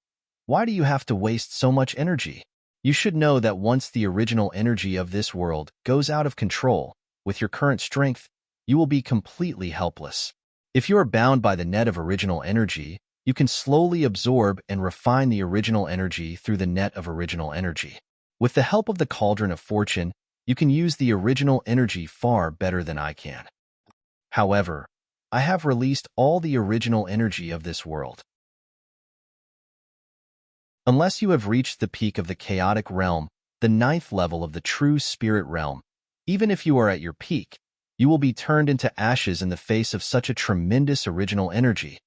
Why do you have to waste so much energy? You should know that once the original energy of this world goes out of control, with your current strength, you will be completely helpless. If you are bound by the net of original energy, you can slowly absorb and refine the original energy through the net of original energy. With the help of the cauldron of fortune, you can use the original energy far better than I can. However, I have released all the original energy of this world. Unless you have reached the peak of the chaotic realm, the ninth level of the true spirit realm, even if you are at your peak, you will be turned into ashes in the face of such a tremendous original energy.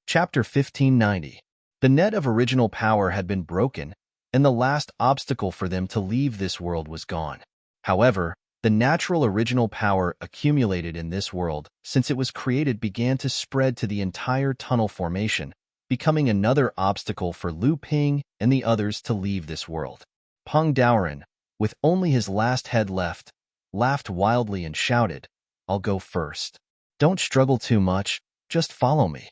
Chapter 1590. The net of original power had been broken, and the last obstacle for them to leave this world was gone. However, the natural original power accumulated in this world since it was created began to spread to the entire tunnel formation, becoming another obstacle for Lu Ping and the others to leave this world. Peng Daoren, with only his last head left, laughed wildly and shouted, "I'll go first. Don't struggle too much, just follow me.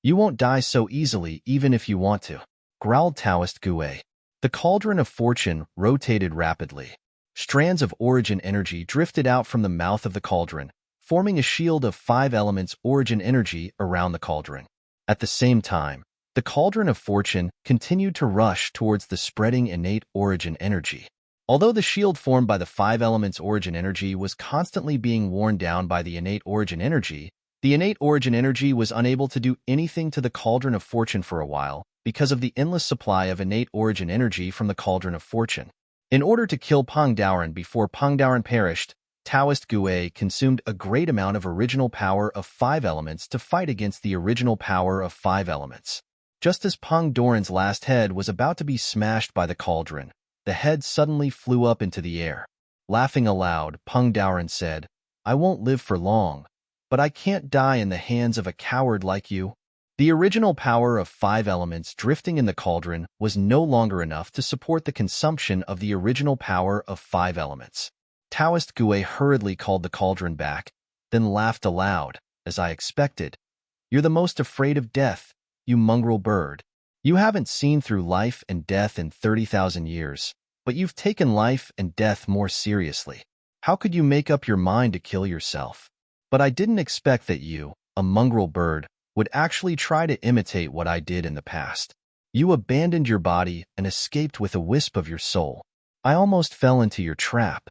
You won't die so easily even if you want to," growled Taoist Gue. The cauldron of fortune rotated rapidly. Strands of origin energy drifted out from the mouth of the cauldron, forming a shield of 5 elements origin energy around the cauldron. At the same time, the cauldron of fortune continued to rush towards the spreading innate origin energy. Although the shield formed by the 5 elements origin energy was constantly being worn down by the innate origin energy, the innate origin energy was unable to do anything to the cauldron of fortune for a while because of the endless supply of innate origin energy from the cauldron of fortune. In order to kill Peng Daoren before Peng Daoren perished, Taoist Gue consumed a great amount of original power of 5 elements to fight against the original power of 5 elements. Just as Peng Daoren's last head was about to be smashed by the cauldron, the head suddenly flew up into the air. Laughing aloud, Peng Daoren said, "I won't live for long, but I can't die in the hands of a coward like you." The original power of 5 elements drifting in the cauldron was no longer enough to support the consumption of the original power of 5 elements. Taoist Gue hurriedly called the cauldron back, then laughed aloud, "As I expected. You're the most afraid of death, you mongrel bird. You haven't seen through life and death in 30,000 years, but you've taken life and death more seriously. How could you make up your mind to kill yourself? But I didn't expect that you, a mongrel bird, would actually try to imitate what I did in the past. You abandoned your body and escaped with a wisp of your soul. I almost fell into your trap."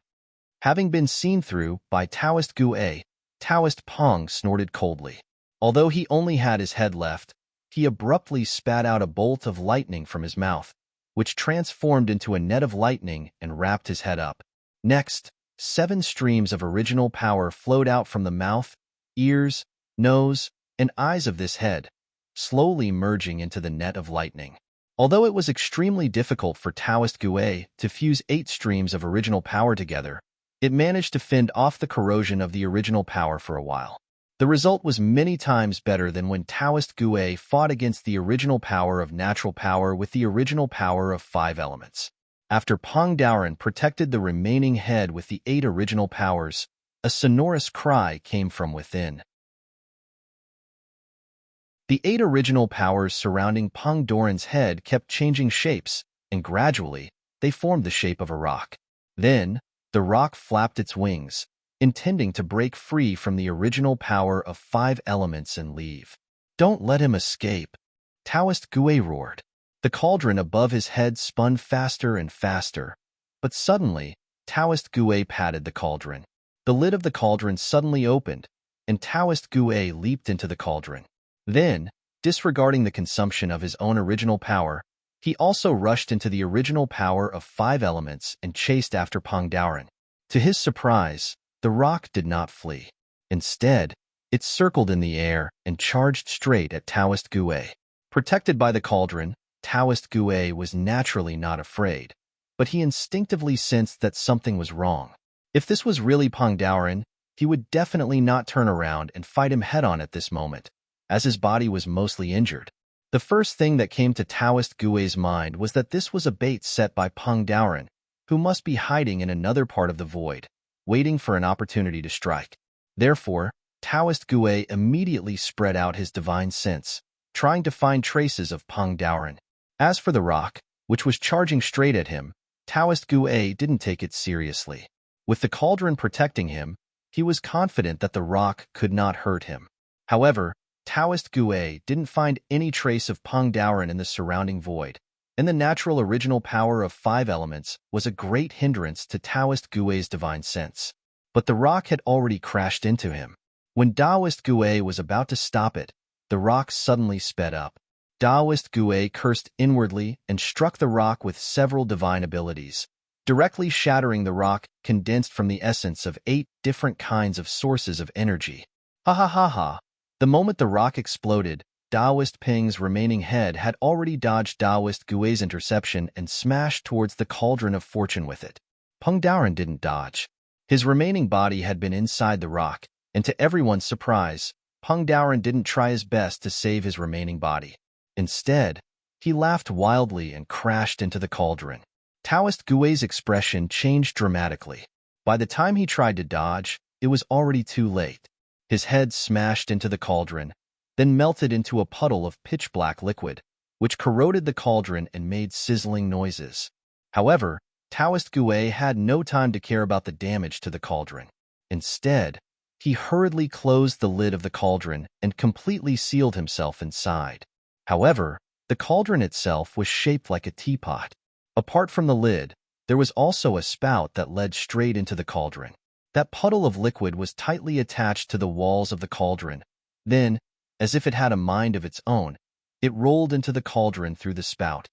Having been seen through by Taoist Gue, Taoist Peng snorted coldly. Although he only had his head left, he abruptly spat out a bolt of lightning from his mouth, which transformed into a net of lightning and wrapped his head up. Next, 7 streams of original power flowed out from the mouth, ears, nose, and eyes of this head, slowly merging into the net of lightning. Although it was extremely difficult for Taoist Gue to fuse 8 streams of original power together, it managed to fend off the corrosion of the original power for a while. The result was many times better than when Taoist Gue fought against the original power of natural power with the original power of 5 elements. After Peng Daoren protected the remaining head with the 8 original powers, a sonorous cry came from within. The 8 original powers surrounding Peng Daoren's head kept changing shapes, and gradually, they formed the shape of a rock. Then, the rock flapped its wings, intending to break free from the original power of 5 elements and leave. "Don't let him escape," Taoist Gue roared. The cauldron above his head spun faster and faster, but suddenly, Taoist Gue patted the cauldron. The lid of the cauldron suddenly opened, and Taoist Gue leaped into the cauldron. Then, disregarding the consumption of his own original power, he also rushed into the original power of 5 elements and chased after Peng Daoren. To his surprise, the rock did not flee. Instead, it circled in the air and charged straight at Taoist Gue. Protected by the cauldron, Taoist Gue was naturally not afraid, but he instinctively sensed that something was wrong. If this was really Peng Daoren, he would definitely not turn around and fight him head-on at this moment, as his body was mostly injured. The first thing that came to Taoist Gue's mind was that this was a bait set by Peng Daoren, who must be hiding in another part of the void, waiting for an opportunity to strike. Therefore, Taoist Gue immediately spread out his divine sense, trying to find traces of Peng Daoren. As for the rock, which was charging straight at him, Taoist Gue didn't take it seriously. With the cauldron protecting him, he was confident that the rock could not hurt him. However, Taoist Gue didn't find any trace of Peng Daoren in the surrounding void, and the natural original power of 5 elements was a great hindrance to Taoist Gue's divine sense. But the rock had already crashed into him. When Taoist Gue was about to stop it, the rock suddenly sped up. Taoist Gue cursed inwardly and struck the rock with several divine abilities, directly shattering the rock condensed from the essence of 8 different kinds of sources of energy. Ha ha ha ha! The moment the rock exploded, Taoist Peng's remaining head had already dodged Taoist Gue's interception and smashed towards the cauldron of fortune with it. Peng Daoren didn't dodge. His remaining body had been inside the rock, and to everyone's surprise, Peng Daoren didn't try his best to save his remaining body. Instead, he laughed wildly and crashed into the cauldron. Taoist Gue's expression changed dramatically. By the time he tried to dodge, it was already too late. His head smashed into the cauldron, then melted into a puddle of pitch-black liquid, which corroded the cauldron and made sizzling noises. However, Taoist Gue had no time to care about the damage to the cauldron. Instead, he hurriedly closed the lid of the cauldron and completely sealed himself inside. However, the cauldron itself was shaped like a teapot. Apart from the lid, there was also a spout that led straight into the cauldron. That puddle of liquid was tightly attached to the walls of the cauldron. Then, as if it had a mind of its own, it rolled into the cauldron through the spout.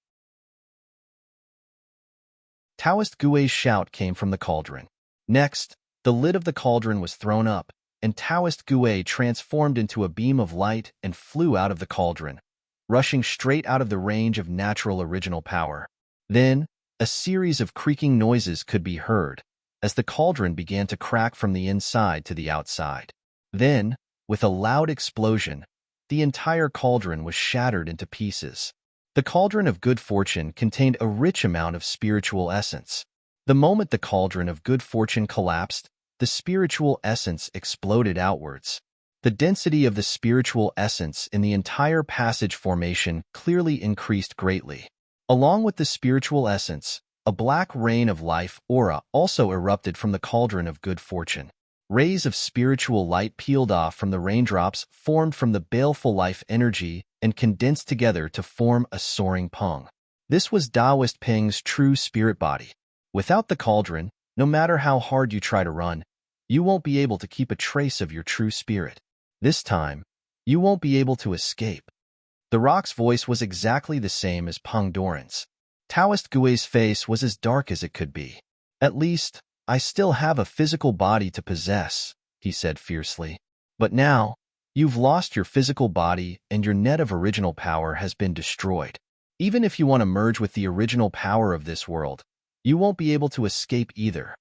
Taoist Gue's shout came from the cauldron. Next, the lid of the cauldron was thrown up, and Taoist Gue transformed into a beam of light and flew out of the cauldron, rushing straight out of the range of natural original power. Then, A series of creaking noises could be heard as the cauldron began to crack from the inside to the outside. Then, with a loud explosion, the entire cauldron was shattered into pieces. The cauldron of good fortune contained a rich amount of spiritual essence. The moment the cauldron of good fortune collapsed, the spiritual essence exploded outwards. The density of the spiritual essence in the entire passage formation clearly increased greatly. Along with the spiritual essence, a black rain of life aura also erupted from the cauldron of good fortune. Rays of spiritual light peeled off from the raindrops formed from the baleful life energy and condensed together to form a soaring Peng. This was Taoist Peng's true spirit body. Without the cauldron, no matter how hard you try to run, you won't be able to keep a trace of your true spirit. This time, you won't be able to escape. The rock's voice was exactly the same as Peng Doran's. Taoist Gui's face was as dark as it could be. At least, I still have a physical body to possess, he said fiercely. But now, you've lost your physical body and your net of original power has been destroyed. Even if you want to merge with the original power of this world, you won't be able to escape either.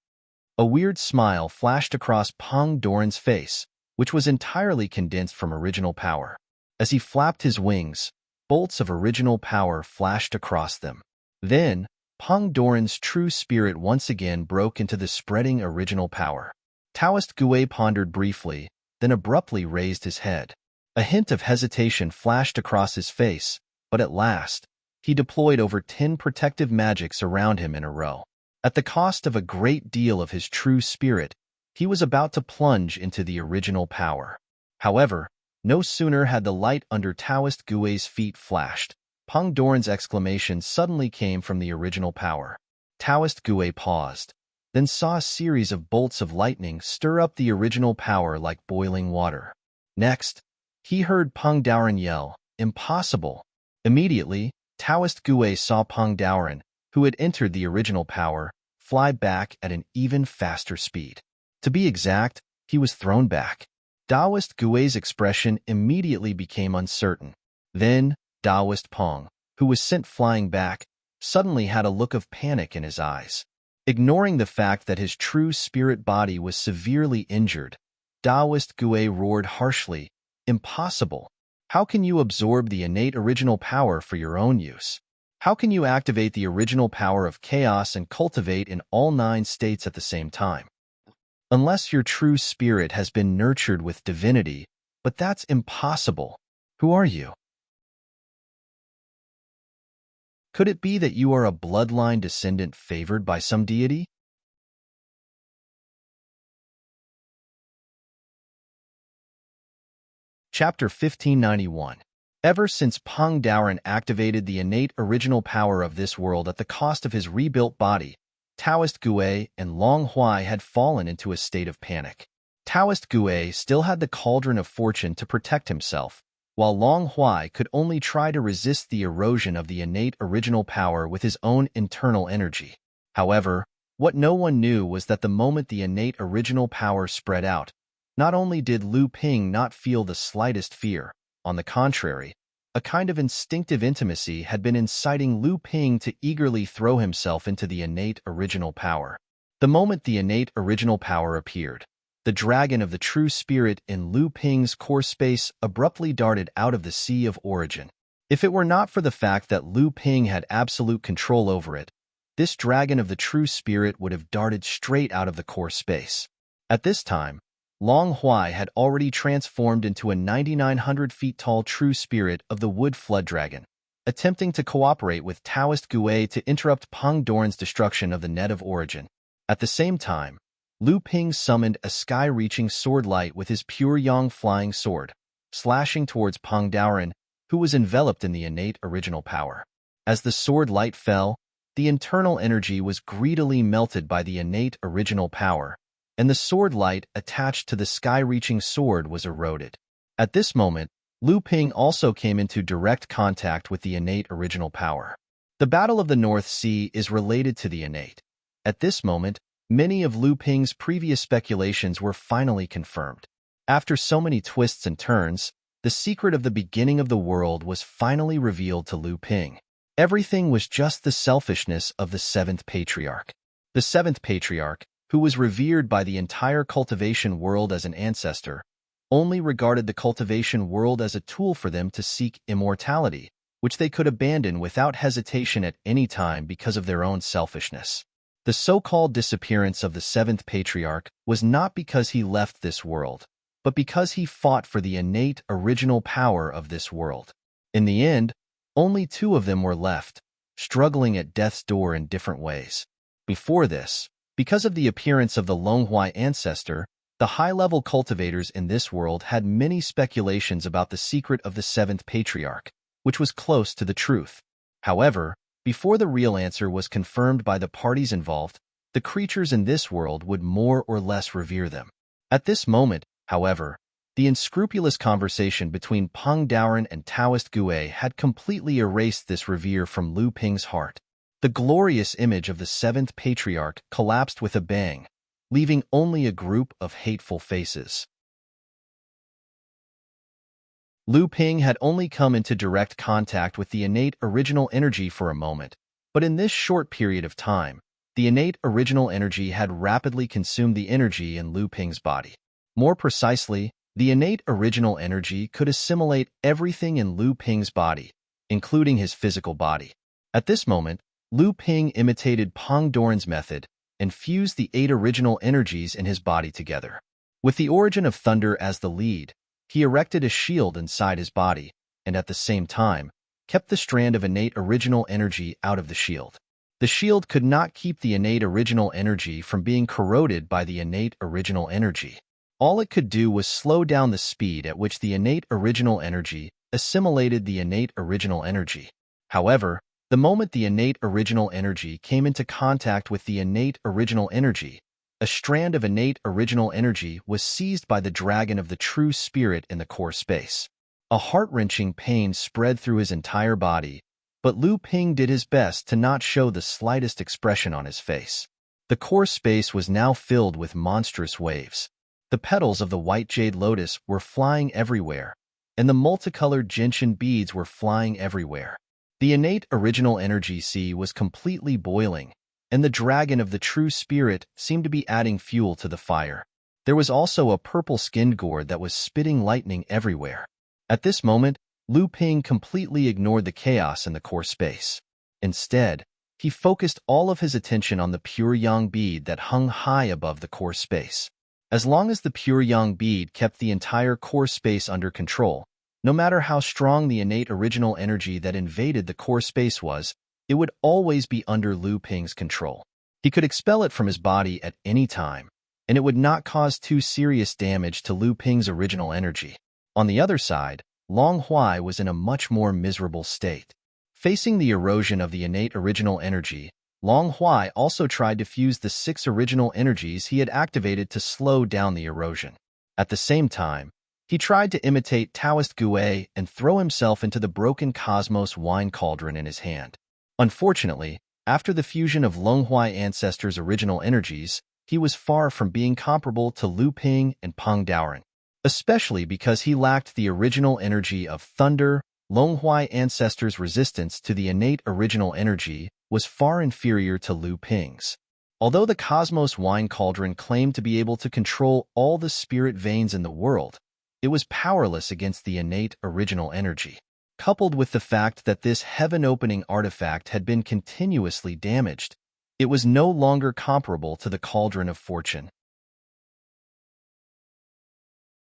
A weird smile flashed across Peng Doran's face, which was entirely condensed from original power. As he flapped his wings, bolts of original power flashed across them. Then, Peng Doran's true spirit once again broke into the spreading original power. Taoist Gui pondered briefly, then abruptly raised his head. A hint of hesitation flashed across his face, but at last, he deployed over 10 protective magics around him in a row. At the cost of a great deal of his true spirit, he was about to plunge into the original power. However, no sooner had the light under Taoist Gui's feet flashed, Peng Doran's exclamation suddenly came from the original power. Taoist Gui paused, then saw a series of bolts of lightning stir up the original power like boiling water. Next, he heard Peng Doran yell, "Impossible!" Immediately, Taoist Gui saw Peng Doran, who had entered the original power, fly back at an even faster speed. To be exact, he was thrown back. Taoist Gui's expression immediately became uncertain. Then, Taoist Peng, who was sent flying back, suddenly had a look of panic in his eyes. Ignoring the fact that his true spirit body was severely injured, Taoist Gui roared harshly, "Impossible! How can you absorb the innate original power for your own use? How can you activate the original power of chaos and cultivate in all 9 states at the same time? Unless your true spirit has been nurtured with divinity, but that's impossible. Who are you? Could it be that you are a bloodline descendant favored by some deity?" Chapter 1591. Ever since Peng Doran activated the innate original power of this world at the cost of his rebuilt body, Taoist Gui and Long Huai had fallen into a state of panic. Taoist Gui still had the cauldron of fortune to protect himself, while Long Huai could only try to resist the erosion of the innate original power with his own internal energy. However, what no one knew was that the moment the innate original power spread out, not only did Lu Ping not feel the slightest fear, on the contrary, a kind of instinctive intimacy had been inciting Lu Ping to eagerly throw himself into the innate original power. The moment the innate original power appeared, the dragon of the true spirit in Lu Ping's core space abruptly darted out of the sea of origin. If it were not for the fact that Lu Ping had absolute control over it, this dragon of the true spirit would have darted straight out of the core space. At this time, Long Huai had already transformed into a 9,900 feet tall true spirit of the wood flood dragon, attempting to cooperate with Taoist Gui to interrupt Peng Doran's destruction of the net of origin. At the same time, Lu Ping summoned a sky-reaching sword light with his pure yang flying sword, slashing towards Peng Doran, who was enveloped in the innate original power. As the sword light fell, the internal energy was greedily melted by the innate original power, and the sword light attached to the sky-reaching sword was eroded. At this moment, Lu Ping also came into direct contact with the innate original power. The Battle of the North Sea is related to the innate. At this moment, many of Lu Ping's previous speculations were finally confirmed. After so many twists and turns, the secret of the beginning of the world was finally revealed to Lu Ping. Everything was just the selfishness of the seventh patriarch. The seventh patriarch, who was revered by the entire cultivation world as an ancestor, only regarded the cultivation world as a tool for them to seek immortality, which they could abandon without hesitation at any time because of their own selfishness. The so-called disappearance of the seventh patriarch was not because he left this world, but because he fought for the innate original power of this world. In the end, only two of them were left, struggling at death's door in different ways. Before this, because of the appearance of the Longhua ancestor, the high-level cultivators in this world had many speculations about the secret of the seventh patriarch, which was close to the truth. However, before the real answer was confirmed by the parties involved, the creatures in this world would more or less revere them. At this moment, however, the unscrupulous conversation between Peng Daoren and Taoist Gue had completely erased this revere from Lu Ping's heart. The glorious image of the seventh patriarch collapsed with a bang, leaving only a group of hateful faces. Lu Ping had only come into direct contact with the innate original energy for a moment, but in this short period of time, the innate original energy had rapidly consumed the energy in Lu Ping's body. More precisely, the innate original energy could assimilate everything in Lu Ping's body, including his physical body. At this moment, Lu Ping imitated Peng Daoren's method and fused the 8 original energies in his body together. With the origin of thunder as the lead, he erected a shield inside his body, and at the same time, kept the strand of innate original energy out of the shield. The shield could not keep the innate original energy from being corroded by the innate original energy. All it could do was slow down the speed at which the innate original energy assimilated the innate original energy. However, the moment the innate original energy came into contact with the innate original energy, a strand of innate original energy was seized by the dragon of the true spirit in the core space. A heart-wrenching pain spread through his entire body, but Lu Ping did his best to not show the slightest expression on his face. The core space was now filled with monstrous waves. The petals of the white jade lotus were flying everywhere, and the multicolored gentian beads were flying everywhere. The innate original energy sea was completely boiling, and the dragon of the true spirit seemed to be adding fuel to the fire. There was also a purple-skinned gourd that was spitting lightning everywhere. At this moment, Lu Ping completely ignored the chaos in the core space. Instead, he focused all of his attention on the pure yang bead that hung high above the core space. As long as the pure yang bead kept the entire core space under control, no matter how strong the innate original energy that invaded the core space was, it would always be under Lu Ping's control. He could expel it from his body at any time, and it would not cause too serious damage to Lu Ping's original energy. On the other side, Longhua was in a much more miserable state. Facing the erosion of the innate original energy, Longhua also tried to fuse the 6 original energies he had activated to slow down the erosion. At the same time, he tried to imitate Taoist Gue and throw himself into the broken cosmos wine cauldron in his hand. Unfortunately, after the fusion of Longhua ancestors' original energies, he was far from being comparable to Lu Ping and Peng Daoren. Especially because he lacked the original energy of thunder, Longhua ancestors' resistance to the innate original energy was far inferior to Lu Ping's. Although the Cosmos Wine Cauldron claimed to be able to control all the spirit veins in the world, it was powerless against the innate original energy. Coupled with the fact that this heaven-opening artifact had been continuously damaged, it was no longer comparable to the Cauldron of Fortune.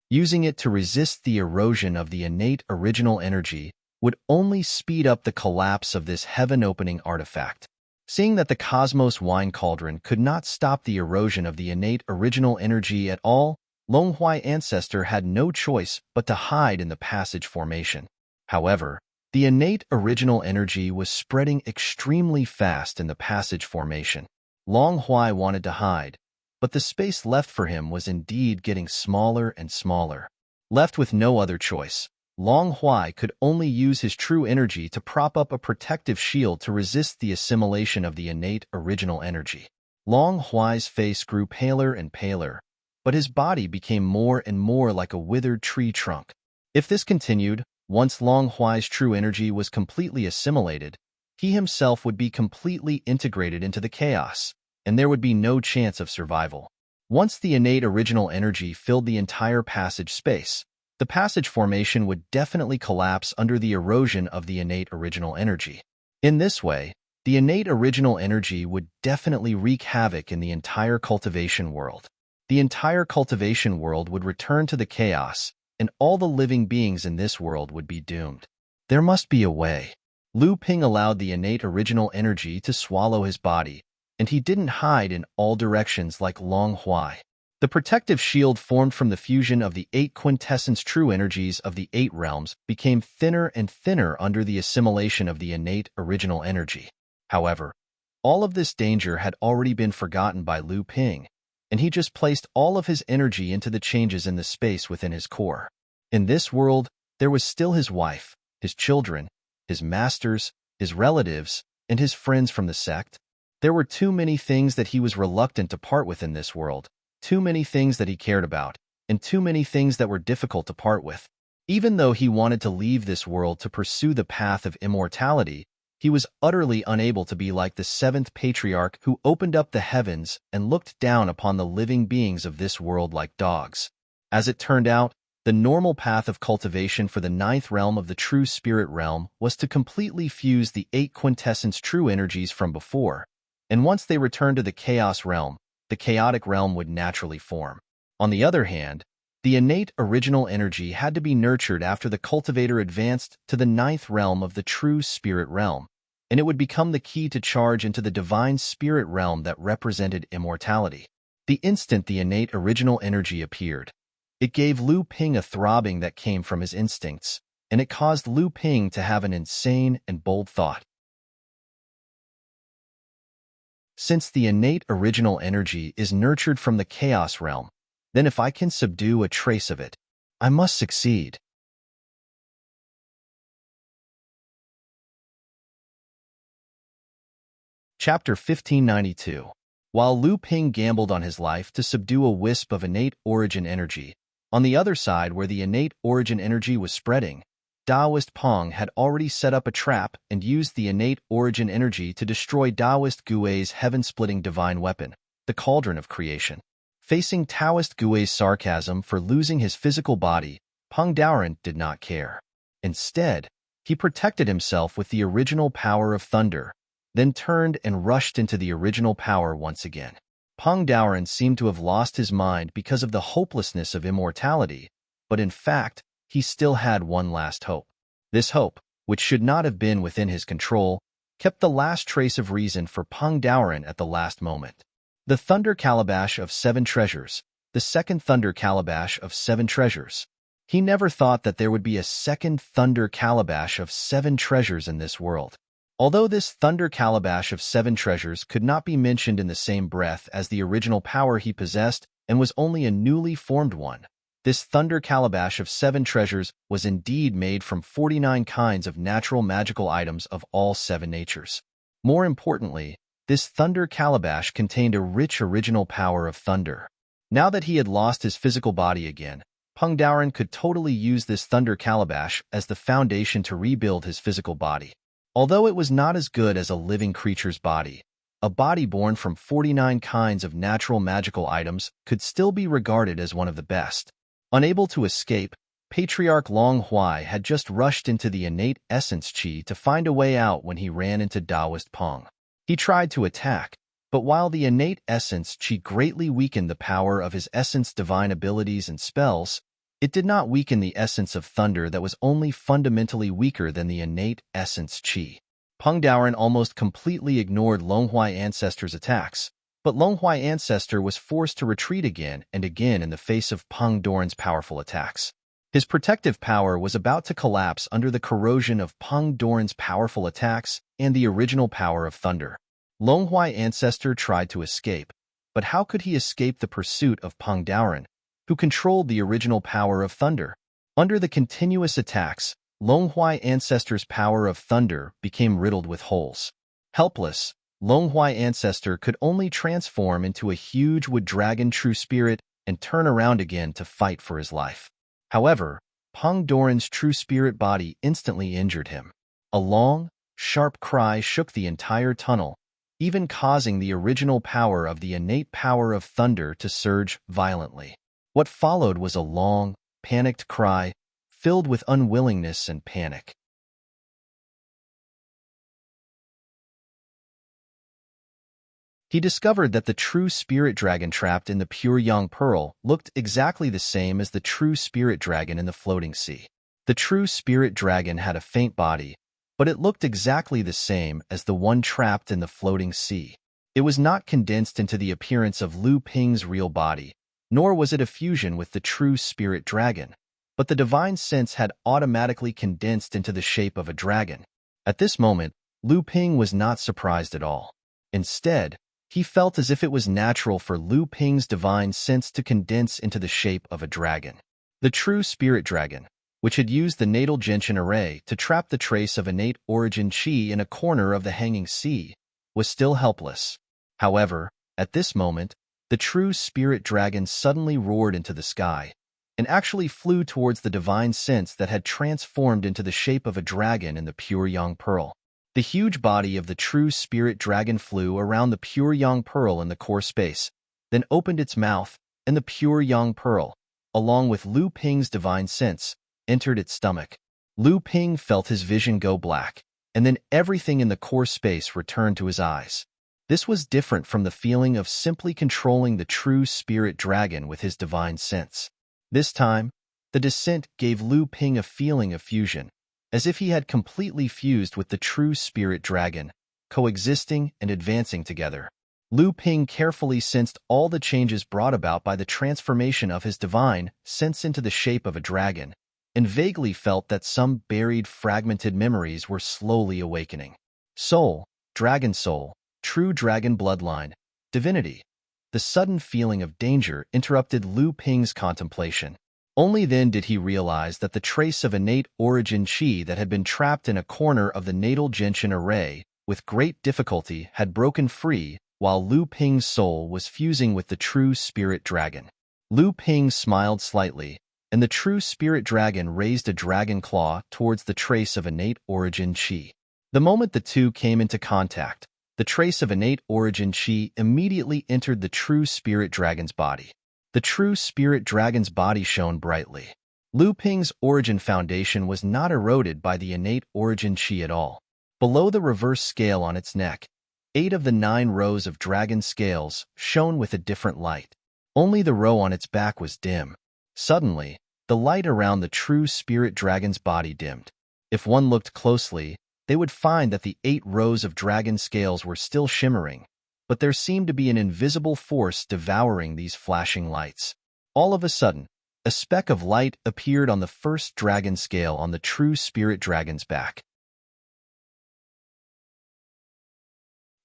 Using it to resist the erosion of the innate original energy would only speed up the collapse of this heaven-opening artifact. Seeing that the Cosmos Wine Cauldron could not stop the erosion of the innate original energy at all, Longhua ancestor had no choice but to hide in the passage formation. However, the innate original energy was spreading extremely fast in the passage formation. Longhua wanted to hide, but the space left for him was indeed getting smaller and smaller. Left with no other choice, Longhua could only use his true energy to prop up a protective shield to resist the assimilation of the innate original energy. Longhua's face grew paler and paler, but his body became more and more like a withered tree trunk. If this continued, once Longhua's true energy was completely assimilated, he himself would be completely integrated into the chaos, and there would be no chance of survival. Once the innate original energy filled the entire passage space, the passage formation would definitely collapse under the erosion of the innate original energy. In this way, the innate original energy would definitely wreak havoc in the entire cultivation world. The entire cultivation world would return to the chaos, and all the living beings in this world would be doomed. There must be a way. Lu Ping allowed the innate original energy to swallow his body, and he didn't hide in all directions like Long Huai. The protective shield formed from the fusion of the 8 quintessence true energies of the 8 realms became thinner and thinner under the assimilation of the innate original energy. However, all of this danger had already been forgotten by Lu Ping, and he just placed all of his energy into the changes in the space within his core. In this world, there was still his wife, his children, his masters, his relatives, and his friends from the sect. There were too many things that he was reluctant to part with in this world, too many things that he cared about, and too many things that were difficult to part with. Even though he wanted to leave this world to pursue the path of immortality, he was utterly unable to be like the 7th patriarch who opened up the heavens and looked down upon the living beings of this world like dogs. As it turned out, the normal path of cultivation for the 9th realm of the true spirit realm was to completely fuse the 8 quintessence true energies from before, and once they returned to the chaos realm, the chaotic realm would naturally form. On the other hand, the innate original energy had to be nurtured after the cultivator advanced to the 9th realm of the true spirit realm, and it would become the key to charge into the divine spirit realm that represented immortality. The instant the innate original energy appeared, it gave Lu Ping a throbbing that came from his instincts, and it caused Lu Ping to have an insane and bold thought. Since the innate original energy is nurtured from the chaos realm, then if I can subdue a trace of it, I must succeed. Chapter 1592. While Lu Ping gambled on his life to subdue a wisp of innate origin energy, on the other side where the innate origin energy was spreading, Taoist Peng had already set up a trap and used the innate origin energy to destroy Taoist Gui's heaven-splitting divine weapon, the Cauldron of Creation. Facing Taoist Gui's sarcasm for losing his physical body, Peng Daoren did not care. Instead, he protected himself with the original power of thunder, then turned and rushed into the original power once again. Peng Daoren seemed to have lost his mind because of the hopelessness of immortality, but in fact, he still had one last hope. This hope, which should not have been within his control, kept the last trace of reason for Peng Daoren at the last moment. The Thunder Calabash of 7 Treasures, the second Thunder Calabash of 7 Treasures. He never thought that there would be a second Thunder Calabash of 7 treasures in this world. Although this Thunder Calabash of 7 treasures could not be mentioned in the same breath as the original power he possessed and was only a newly formed one, this Thunder Calabash of 7 treasures was indeed made from 49 kinds of natural magical items of all 7 natures. More importantly, this Thunder Calabash contained a rich original power of thunder. Now that he had lost his physical body again, Peng Daoren could totally use this Thunder Calabash as the foundation to rebuild his physical body. Although it was not as good as a living creature's body, a body born from 49 kinds of natural magical items could still be regarded as one of the best. Unable to escape, Patriarch Long Huai had just rushed into the innate essence Qi to find a way out when he ran into Taoist Peng. He tried to attack, but while the innate essence Qi greatly weakened the power of his essence divine abilities and spells, it did not weaken the essence of thunder that was only fundamentally weaker than the innate essence Qi. Peng Daoren almost completely ignored Long Huai Ancestor's attacks, but Long Huai Ancestor was forced to retreat again and again in the face of Peng Daoren's powerful attacks. His protective power was about to collapse under the corrosion of Peng Daoren's powerful attacks and the original power of thunder. Long Huai Ancestor tried to escape, but how could he escape the pursuit of Peng Daoren, who controlled the original power of thunder? Under the continuous attacks, Long Huai Ancestor's power of thunder became riddled with holes. Helpless, Long Huai Ancestor could only transform into a huge wood dragon true spirit and turn around again to fight for his life. However, Peng Daoren's true spirit body instantly injured him. A long, sharp cry shook the entire tunnel, even causing the original power of the innate power of thunder to surge violently. What followed was a long, panicked cry, filled with unwillingness and panic. He discovered that the true spirit dragon trapped in the pure young pearl looked exactly the same as the true spirit dragon in the floating sea. The true spirit dragon had a faint body, but it looked exactly the same as the one trapped in the floating sea. It was not condensed into the appearance of Lu Ping's real body, nor was it a fusion with the true spirit dragon, but the divine sense had automatically condensed into the shape of a dragon. At this moment, Lu Ping was not surprised at all. Instead, he felt as if it was natural for Lu Ping's divine sense to condense into the shape of a dragon. The true spirit dragon, which had used the natal gentian array to trap the trace of innate origin qi in a corner of the hanging sea, was still helpless. However, at this moment, the true spirit dragon suddenly roared into the sky, and actually flew towards the divine sense that had transformed into the shape of a dragon in the pure young pearl. The huge body of the true spirit dragon flew around the pure young pearl in the core space, then opened its mouth, and the pure young pearl, along with Lu Ping's divine sense, entered its stomach. Lu Ping felt his vision go black, and then everything in the core space returned to his eyes. This was different from the feeling of simply controlling the true spirit dragon with his divine sense. This time, the descent gave Lu Ping a feeling of fusion, as if he had completely fused with the true spirit dragon, coexisting and advancing together. Lu Ping carefully sensed all the changes brought about by the transformation of his divine sense into the shape of a dragon, and vaguely felt that some buried, fragmented memories were slowly awakening. Soul, dragon soul, true dragon bloodline, divinity. The sudden feeling of danger interrupted Lu Ping's contemplation. Only then did he realize that the trace of innate origin qi that had been trapped in a corner of the natal gentian array with great difficulty had broken free while Lu Ping's soul was fusing with the true spirit dragon. Lu Ping smiled slightly, and the true spirit dragon raised a dragon claw towards the trace of innate origin qi. The moment the two came into contact, the trace of innate origin qi immediately entered the true spirit dragon's body. The true spirit dragon's body shone brightly. Lu Ping's origin foundation was not eroded by the innate origin qi at all. Below the reverse scale on its neck, 8 of the 9 rows of dragon scales shone with a different light. Only the row on its back was dim. Suddenly, the light around the true spirit dragon's body dimmed. If one looked closely, they would find that the 8 rows of dragon scales were still shimmering, but there seemed to be an invisible force devouring these flashing lights. All of a sudden, a speck of light appeared on the first dragon scale on the true spirit dragon's back.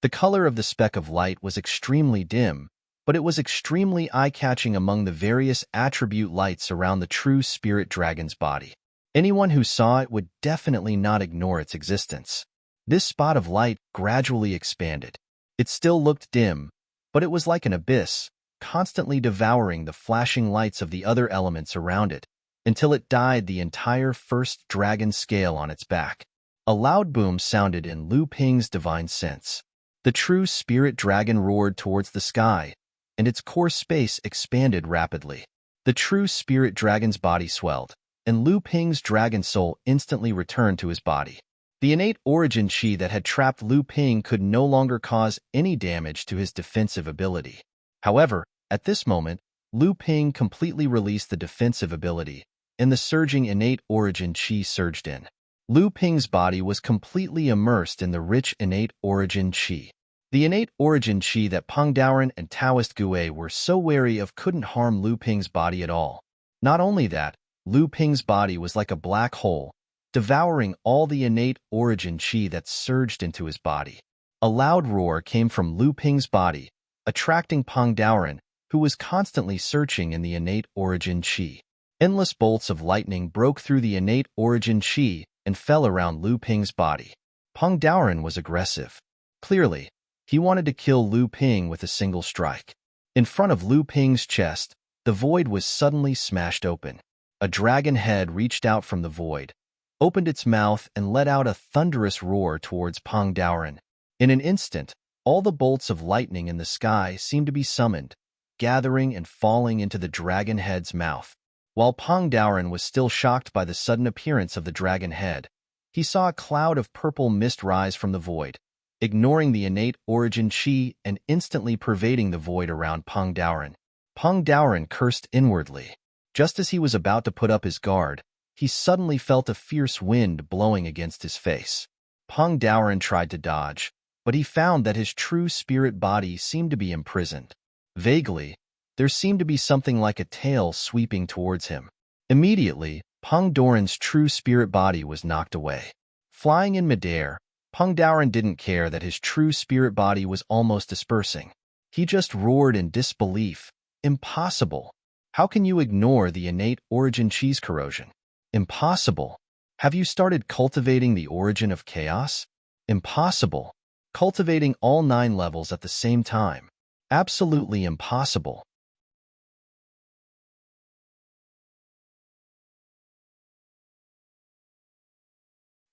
The color of the speck of light was extremely dim, but it was extremely eye-catching among the various attribute lights around the true spirit dragon's body. Anyone who saw it would definitely not ignore its existence. This spot of light gradually expanded. It still looked dim, but it was like an abyss, constantly devouring the flashing lights of the other elements around it, until it dyed the entire first dragon scale on its back. A loud boom sounded in Lu Ping's divine sense. The true spirit dragon roared towards the sky, and its core space expanded rapidly. The true spirit dragon's body swelled, and Lu Ping's dragon soul instantly returned to his body. The innate origin qi that had trapped Lu Ping could no longer cause any damage to his defensive ability. However, at this moment, Lu Ping completely released the defensive ability, and the surging innate origin qi surged in. Lu Ping's body was completely immersed in the rich innate origin qi. The innate origin qi that Peng Daoren and Taoist Gue were so wary of couldn't harm Lu Ping's body at all. Not only that, Lu Ping's body was like a black hole, devouring all the innate origin qi that surged into his body. A loud roar came from Lu Ping's body, attracting Peng Daoren, who was constantly searching in the innate origin qi. Endless bolts of lightning broke through the innate origin qi and fell around Lu Ping's body. Peng Daoren was aggressive. Clearly, he wanted to kill Lu Ping with a single strike. In front of Lu Ping's chest, the void was suddenly smashed open. A dragon head reached out from the void, opened its mouth and let out a thunderous roar towards Peng Daoren. In an instant, all the bolts of lightning in the sky seemed to be summoned, gathering and falling into the dragon head's mouth. While Peng Daoren was still shocked by the sudden appearance of the dragon head, he saw a cloud of purple mist rise from the void, ignoring the innate origin chi and instantly pervading the void around Peng Daoren. Peng Daoren cursed inwardly. Just as he was about to put up his guard, he suddenly felt a fierce wind blowing against his face. Peng Daoren tried to dodge, but he found that his true spirit body seemed to be imprisoned. Vaguely, there seemed to be something like a tail sweeping towards him. Immediately, Peng Daoren's true spirit body was knocked away. Flying in midair, Peng Daoren didn't care that his true spirit body was almost dispersing. He just roared in disbelief. Impossible! How can you ignore the innate origin chi's corrosion? Impossible! Have you started cultivating the origin of chaos? Impossible! Cultivating all 9 levels at the same time. Absolutely impossible.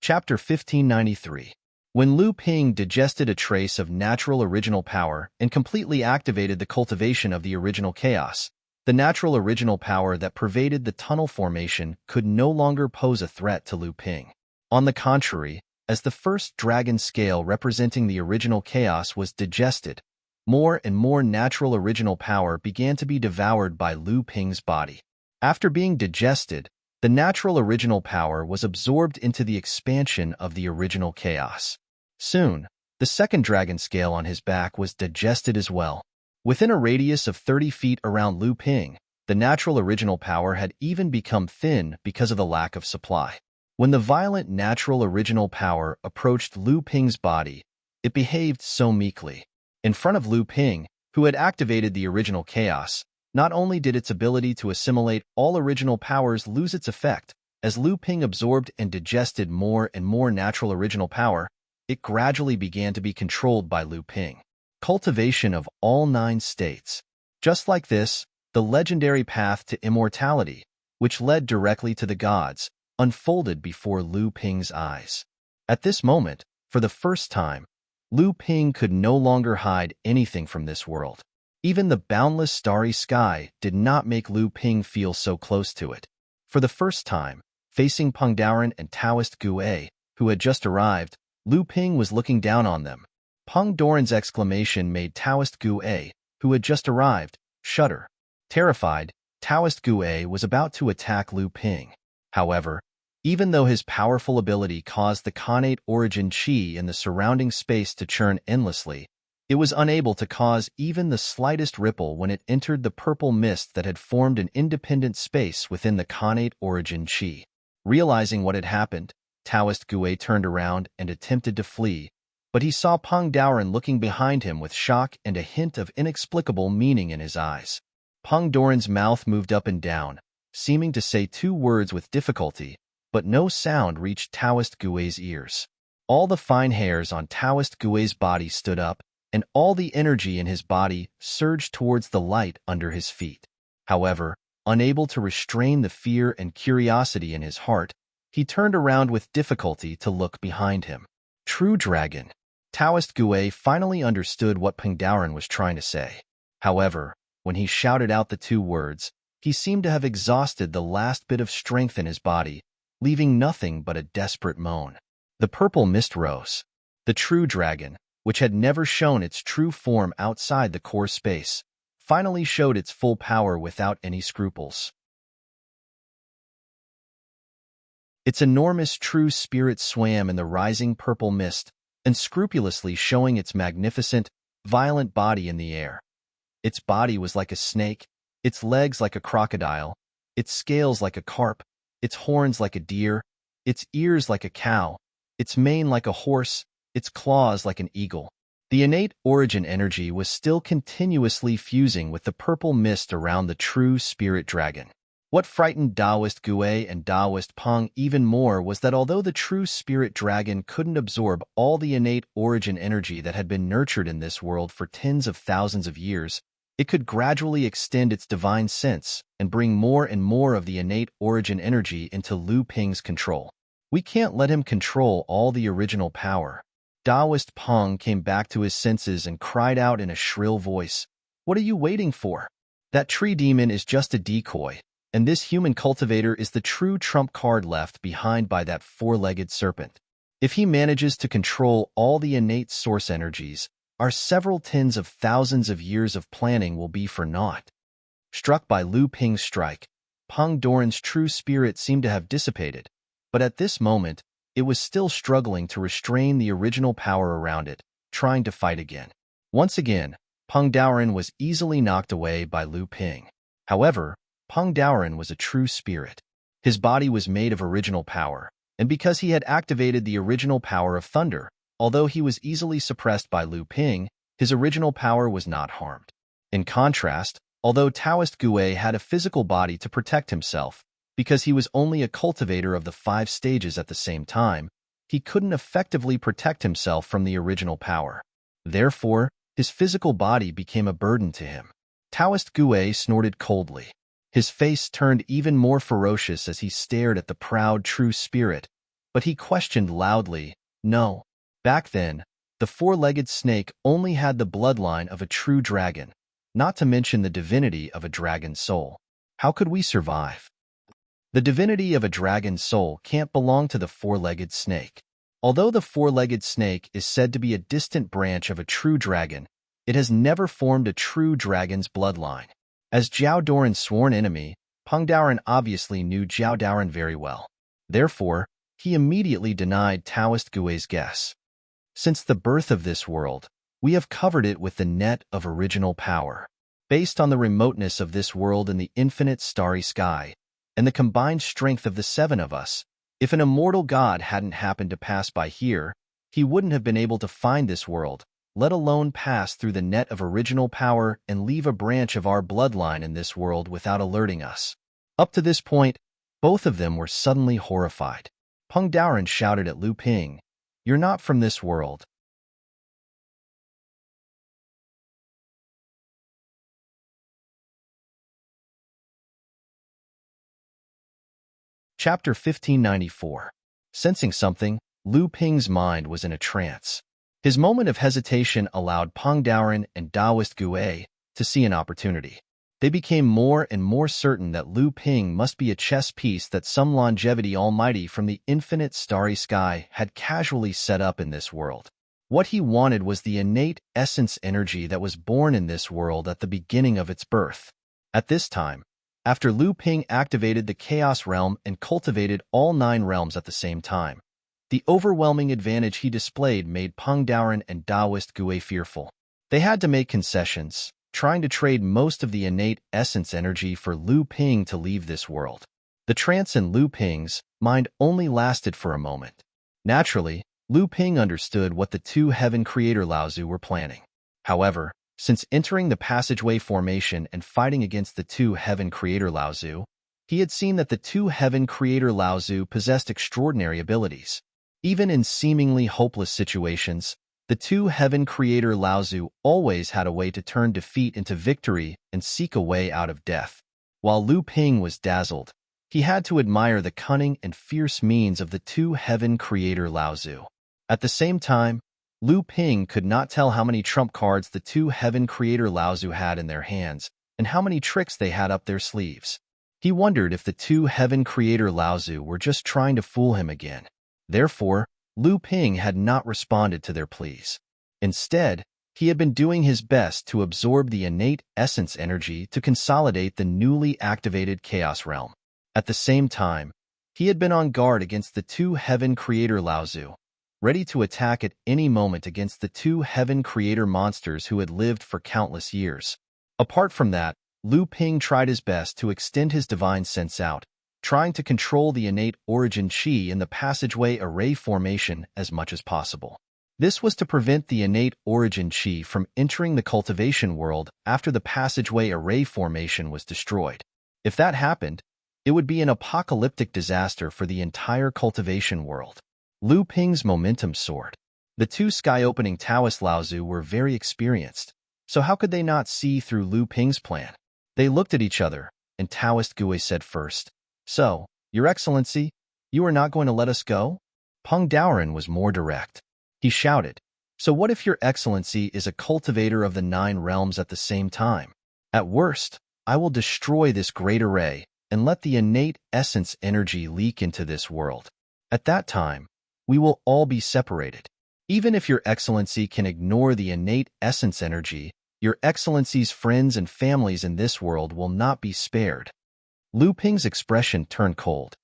Chapter 1593. When Lu Ping digested a trace of natural original power and completely activated the cultivation of the original chaos, the natural original power that pervaded the tunnel formation could no longer pose a threat to Lu Ping. On the contrary, as the first dragon scale representing the original chaos was digested, more and more natural original power began to be devoured by Lu Ping's body. After being digested, the natural original power was absorbed into the expansion of the original chaos. Soon, the second dragon scale on his back was digested as well. Within a radius of 30 feet around Lu Ping, the natural original power had even become thin because of the lack of supply. When the violent natural original power approached Lu Ping's body, it behaved so meekly. In front of Lu Ping, who had activated the original chaos, not only did its ability to assimilate all original powers lose its effect, as Lu Ping absorbed and digested more and more natural original power, it gradually began to be controlled by Lu Ping. Cultivation of all 9 states. Just like this, the legendary path to immortality, which led directly to the gods, unfolded before Lu Ping's eyes. At this moment, for the first time, Lu Ping could no longer hide anything from this world. Even the boundless starry sky did not make Lu Ping feel so close to it. For the first time, facing Peng Daoren and Taoist Gu-ei, who had just arrived, Lu Ping was looking down on them. Peng Daoren's exclamation made Taoist Gu-ei, who had just arrived, shudder. Terrified, Taoist Gu-ei was about to attack Lu Ping. However, even though his powerful ability caused the connate origin chi in the surrounding space to churn endlessly, it was unable to cause even the slightest ripple when it entered the purple mist that had formed an independent space within the connate origin chi. Realizing what had happened, Taoist Gu-ei turned around and attempted to flee, but he saw Peng Daoren looking behind him with shock and a hint of inexplicable meaning in his eyes. Peng Daoren's mouth moved up and down, seeming to say 2 words with difficulty, but no sound reached Taoist Gu-ei's ears. All the fine hairs on Taoist Gu-ei's body stood up, and all the energy in his body surged towards the light under his feet. However, unable to restrain the fear and curiosity in his heart, he turned around with difficulty to look behind him. True dragon. Taoist Gu-ei finally understood what Peng Daoren was trying to say. However, when he shouted out the 2 words, he seemed to have exhausted the last bit of strength in his body, leaving nothing but a desperate moan. The purple mist rose. The true dragon, which had never shown its true form outside the core space, finally showed its full power without any scruples. Its enormous true spirit swam in the rising purple mist, unscrupulously showing its magnificent, violent body in the air. Its body was like a snake, its legs like a crocodile, its scales like a carp, its horns like a deer, its ears like a cow, its mane like a horse, its claws like an eagle. The innate origin energy was still continuously fusing with the purple mist around the true spirit dragon. What frightened Taoist Gu-ei and Taoist Peng even more was that although the true spirit dragon couldn't absorb all the innate origin energy that had been nurtured in this world for tens of thousands of years, it could gradually extend its divine sense and bring more and more of the innate origin energy into Lu Ping's control. We can't let him control all the original power. Taoist Peng came back to his senses and cried out in a shrill voice, "What are you waiting for? That tree demon is just a decoy, and this human cultivator is the true trump card left behind by that four-legged serpent. If he manages to control all the innate source energies, our several tens of thousands of years of planning will be for naught." Struck by Lu Ping's strike, Peng Doran's true spirit seemed to have dissipated, but at this moment, it was still struggling to restrain the original power around it, trying to fight again. Once again, Peng Daoran was easily knocked away by Lu Ping. However, Peng Daoran was a true spirit. His body was made of original power, and because he had activated the original power of thunder, although he was easily suppressed by Lu Ping, his original power was not harmed. In contrast, although Taoist Gue had a physical body to protect himself, because he was only a cultivator of the 5 stages at the same time, he couldn't effectively protect himself from the original power. Therefore, his physical body became a burden to him. Taoist Gue snorted coldly. His face turned even more ferocious as he stared at the proud true spirit, but he questioned loudly, "No." Back then, the four-legged snake only had the bloodline of a true dragon, not to mention the divinity of a dragon's soul. How could we survive? The divinity of a dragon's soul can't belong to the four-legged snake. Although the four-legged snake is said to be a distant branch of a true dragon, it has never formed a true dragon's bloodline. As Zhao Doran's sworn enemy, Peng Daoran obviously knew Zhao Daoran very well. Therefore, he immediately denied Taoist Gue's guess. Since the birth of this world, we have covered it with the net of original power. Based on the remoteness of this world and the infinite starry sky, and the combined strength of the 7 of us, if an immortal god hadn't happened to pass by here, he wouldn't have been able to find this world, let alone pass through the net of original power and leave a branch of our bloodline in this world without alerting us. Up to this point, both of them were suddenly horrified. Peng Daoran shouted at Lu Ping, "You're not from this world." Chapter 1594. Sensing something, Lu Ping's mind was in a trance. His moment of hesitation allowed Peng Daoran and Taoist Gue to see an opportunity. They became more and more certain that Lu Ping must be a chess piece that some longevity almighty from the infinite starry sky had casually set up in this world. What he wanted was the innate essence energy that was born in this world at the beginning of its birth. At this time, after Lu Ping activated the Chaos Realm and cultivated all 9 realms at the same time, the overwhelming advantage he displayed made Peng Daoran and Taoist Gue fearful. They had to make concessions, trying to trade most of the innate essence energy for Lu Ping to leave this world. The trance in Lu Ping's mind only lasted for a moment. Naturally, Lu Ping understood what the 2 Heaven Creator Laozu were planning. However, since entering the passageway formation and fighting against the 2 Heaven Creator Laozu, he had seen that the 2 Heaven Creator Laozu possessed extraordinary abilities. Even in seemingly hopeless situations, the 2 Heaven Creator Laozu always had a way to turn defeat into victory and seek a way out of death. While Lu Ping was dazzled, he had to admire the cunning and fierce means of the 2 Heaven Creator Laozu. At the same time, Lu Ping could not tell how many trump cards the 2 Heaven Creator Laozu had in their hands and how many tricks they had up their sleeves. He wondered if the 2 Heaven Creator Laozu were just trying to fool him again. Therefore, Lu Ping had not responded to their pleas. Instead, he had been doing his best to absorb the innate essence energy to consolidate the newly activated Chaos Realm. At the same time, he had been on guard against the 2 Heaven Creator Laozu, ready to attack at any moment against the 2 Heaven Creator monsters who had lived for countless years. Apart from that, Lu Ping tried his best to extend his divine sense out, trying to control the innate origin qi in the passageway array formation as much as possible. This was to prevent the innate origin qi from entering the cultivation world after the passageway array formation was destroyed. If that happened, it would be an apocalyptic disaster for the entire cultivation world. Lu Ping's momentum soared. The 2 sky-opening Taoist Laozu were very experienced, so how could they not see through Lu Ping's plan? They looked at each other, and Taoist Gue said first, "So, Your Excellency, You are not going to let us go? Peng Daoren was more direct. He shouted, so what if your excellency is a cultivator of the 9 realms at the same time? At worst, I will destroy this great array and let the innate essence energy leak into this world. At that time, we will all be separated. Even if your excellency can ignore the innate essence energy, your excellency's friends and families in this world will not be spared. Lu Ping's expression turned cold.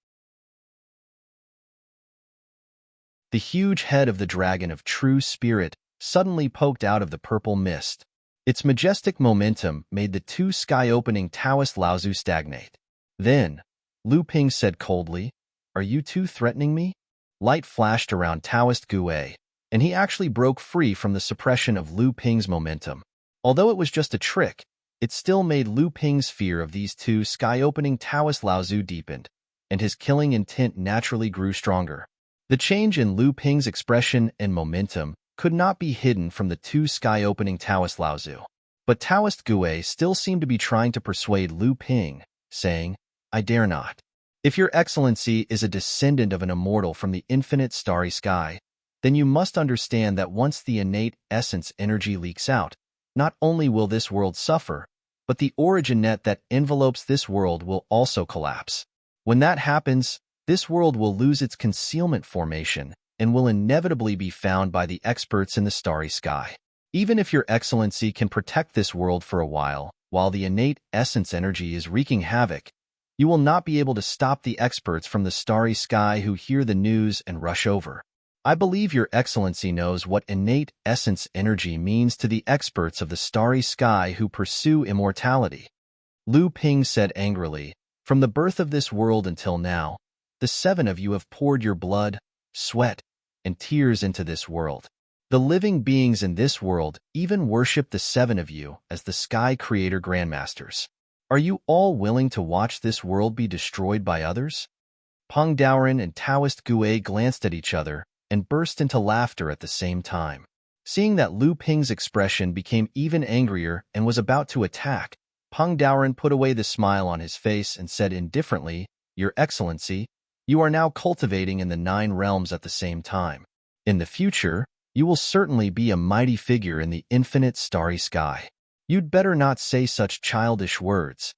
The huge head of the dragon of true spirit suddenly poked out of the purple mist. Its majestic momentum made the 2 sky-opening Taoist Laozu stagnate. Then, Lu Ping said coldly, "Are you 2 threatening me?" Light flashed around Taoist Gue, and he actually broke free from the suppression of Lu Ping's momentum. Although it was just a trick, it still made Lu Ping's fear of these 2 sky-opening Taoist Laozu deepened, and his killing intent naturally grew stronger. The change in Lu Ping's expression and momentum could not be hidden from the 2 sky-opening Taoist Laozu. But Taoist Gue still seemed to be trying to persuade Lu Ping, saying, "I dare not. If your excellency is a descendant of an immortal from the infinite starry sky, then you must understand that once the innate essence energy leaks out, not only will this world suffer, but the origin net that envelopes this world will also collapse. When that happens, this world will lose its concealment formation and will inevitably be found by the experts in the starry sky. Even if your excellency can protect this world for a while the innate essence energy is wreaking havoc, you will not be able to stop the experts from the starry sky who hear the news and rush over. I believe your excellency knows what innate essence energy means to the experts of the starry sky who pursue immortality." Lu Ping said angrily, "From the birth of this world until now, the 7 of you have poured your blood, sweat, and tears into this world. The living beings in this world even worship the 7 of you as the Sky Creator Grandmasters. Are you all willing to watch this world be destroyed by others?" Peng Daoren and Taoist Gue glanced at each other and burst into laughter at the same time. Seeing that Lu Ping's expression became even angrier and was about to attack, Peng Daoren put away the smile on his face and said indifferently, "Your Excellency, you are now cultivating in the 9 realms at the same time. In the future, you will certainly be a mighty figure in the infinite starry sky. You'd better not say such childish words."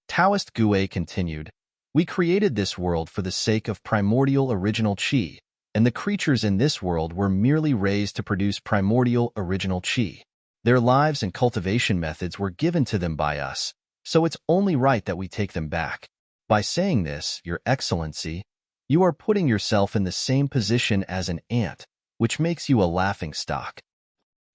Taoist Gue continued, "We created this world for the sake of primordial original qi, and the creatures in this world were merely raised to produce primordial original qi. Their lives and cultivation methods were given to them by us, so it's only right that we take them back. By saying this, Your Excellency, you are putting yourself in the same position as an ant, which makes you a laughingstock."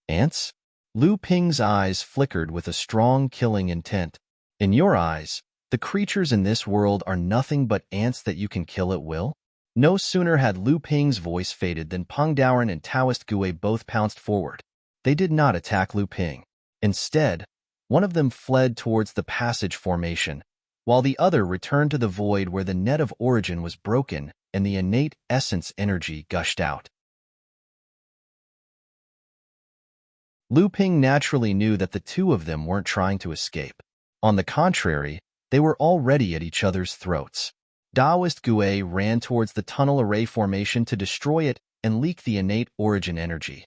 "Ants?" Lu Ping's eyes flickered with a strong killing intent. "In your eyes, the creatures in this world are nothing but ants that you can kill at will?" No sooner had Lu Ping's voice faded than Peng Daoren and Taoist Gue both pounced forward. They did not attack Lu Ping. Instead, one of them fled towards the passage formation, while the other returned to the void where the net of origin was broken and the innate essence energy gushed out. Lu Ping naturally knew that the 2 of them weren't trying to escape. On the contrary, they were already at each other's throats. Taoist Gue ran towards the tunnel array formation to destroy it and leak the innate origin energy.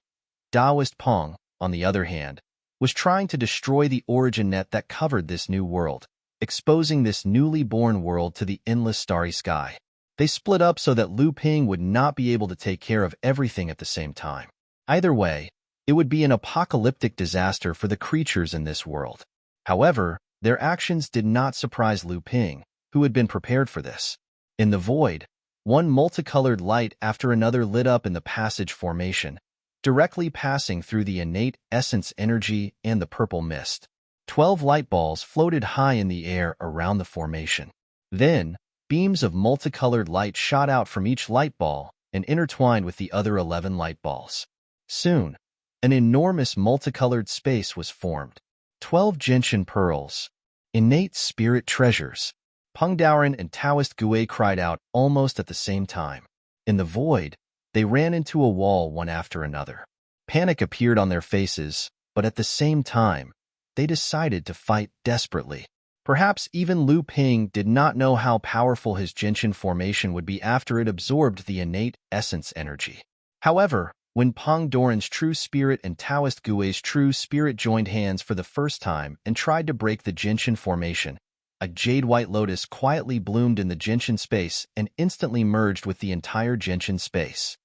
Taoist Peng, on the other hand, was trying to destroy the origin net that covered this new world, exposing this newly born world to the endless starry sky. They split up so that Lu Ping would not be able to take care of everything at the same time. Either way, it would be an apocalyptic disaster for the creatures in this world. However, their actions did not surprise Lu Ping, who had been prepared for this. In the void, one multicolored light after another lit up in the passage formation, directly passing through the innate essence energy and the purple mist. 12 light balls floated high in the air around the formation. Then, beams of multicolored light shot out from each light ball and intertwined with the other 11 light balls. Soon, an enormous multicolored space was formed. 12 gentian pearls, innate spirit treasures. Peng Daoren and Taoist Gue cried out almost at the same time. In the void, they ran into a wall one after another. Panic appeared on their faces, but at the same time, they decided to fight desperately. Perhaps even Lu Ping did not know how powerful his Genshin formation would be after it absorbed the innate essence energy. However, when Peng Doran's true spirit and Taoist Gui's true spirit joined hands for the first time and tried to break the Genshin formation, a jade-white lotus quietly bloomed in the Genshin space and instantly merged with the entire Genshin space.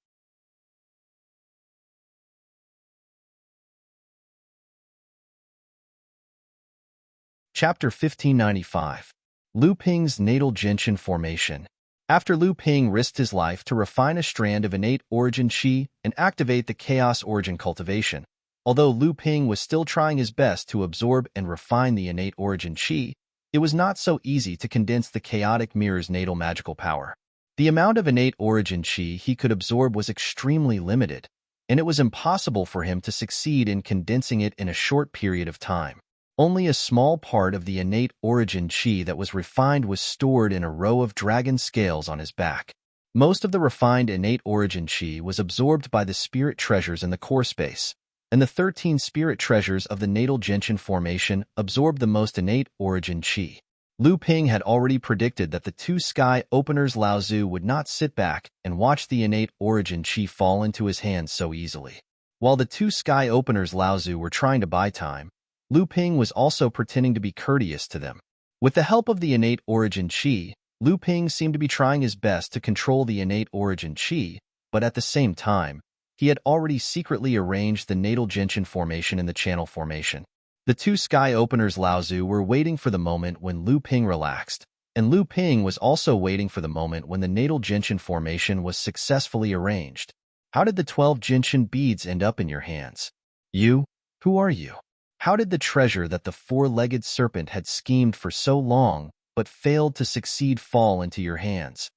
Chapter 1595. Lu Ping's Natal Genshin Formation. After Lu Ping risked his life to refine a strand of innate origin qi and activate the chaos origin cultivation, although Lu Ping was still trying his best to absorb and refine the innate origin qi, it was not so easy to condense the chaotic mirror's natal magical power. The amount of innate origin qi he could absorb was extremely limited, and it was impossible for him to succeed in condensing it in a short period of time. Only a small part of the innate origin qi that was refined was stored in a row of dragon scales on his back. Most of the refined innate origin qi was absorbed by the spirit treasures in the core space, and the 13 spirit treasures of the natal Genshin formation absorbed the most innate origin qi. Lu Ping had already predicted that the two sky openers Lao Zu would not sit back and watch the innate origin qi fall into his hands so easily. While the two sky openers Lao Zu were trying to buy time, Lu Ping was also pretending to be courteous to them. With the help of the innate origin qi, Lu Ping seemed to be trying his best to control the innate origin qi, but at the same time, he had already secretly arranged the natal Genshin formation in the channel formation. The two sky openers Lao Zu were waiting for the moment when Lu Ping relaxed, and Lu Ping was also waiting for the moment when the natal Genshin formation was successfully arranged. How did the 12 Genshin beads end up in your hands? You? Who are you? How did the treasure that the four-legged serpent had schemed for so long but failed to succeed fall into your hands?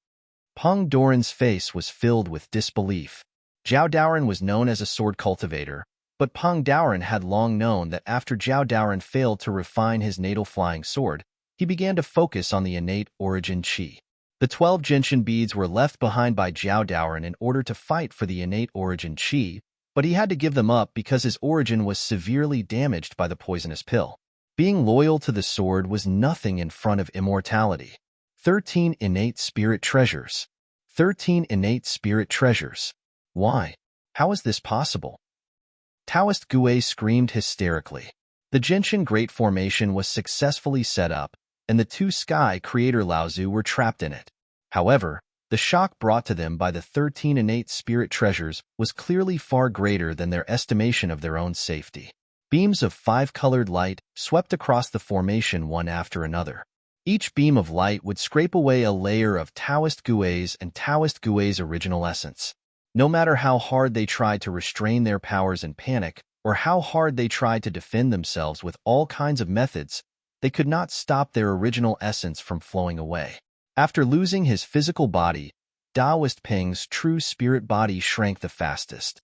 Peng Doran's face was filled with disbelief. Zhao Daoran was known as a sword cultivator, but Peng Doran had long known that after Zhao Daoran failed to refine his natal flying sword, he began to focus on the innate origin qi. The 12 Genshin beads were left behind by Zhao Daoran in order to fight for the innate origin qi, but he had to give them up because his origin was severely damaged by the poisonous pill. Being loyal to the sword was nothing in front of immortality. 13 innate spirit treasures. 13 innate spirit treasures. Why? How is this possible? Taoist Gui screamed hysterically. The Genshin Great Formation was successfully set up, and the two Sky Creator Lao Zu were trapped in it. However, the shock brought to them by the 13 innate spirit treasures was clearly far greater than their estimation of their own safety. Beams of five-colored light swept across the formation one after another. Each beam of light would scrape away a layer of Taoist Gui's and Taoist Gui's original essence. No matter how hard they tried to restrain their powers and panic, or how hard they tried to defend themselves with all kinds of methods, they could not stop their original essence from flowing away. After losing his physical body, Taoist Ping's true spirit body shrank the fastest.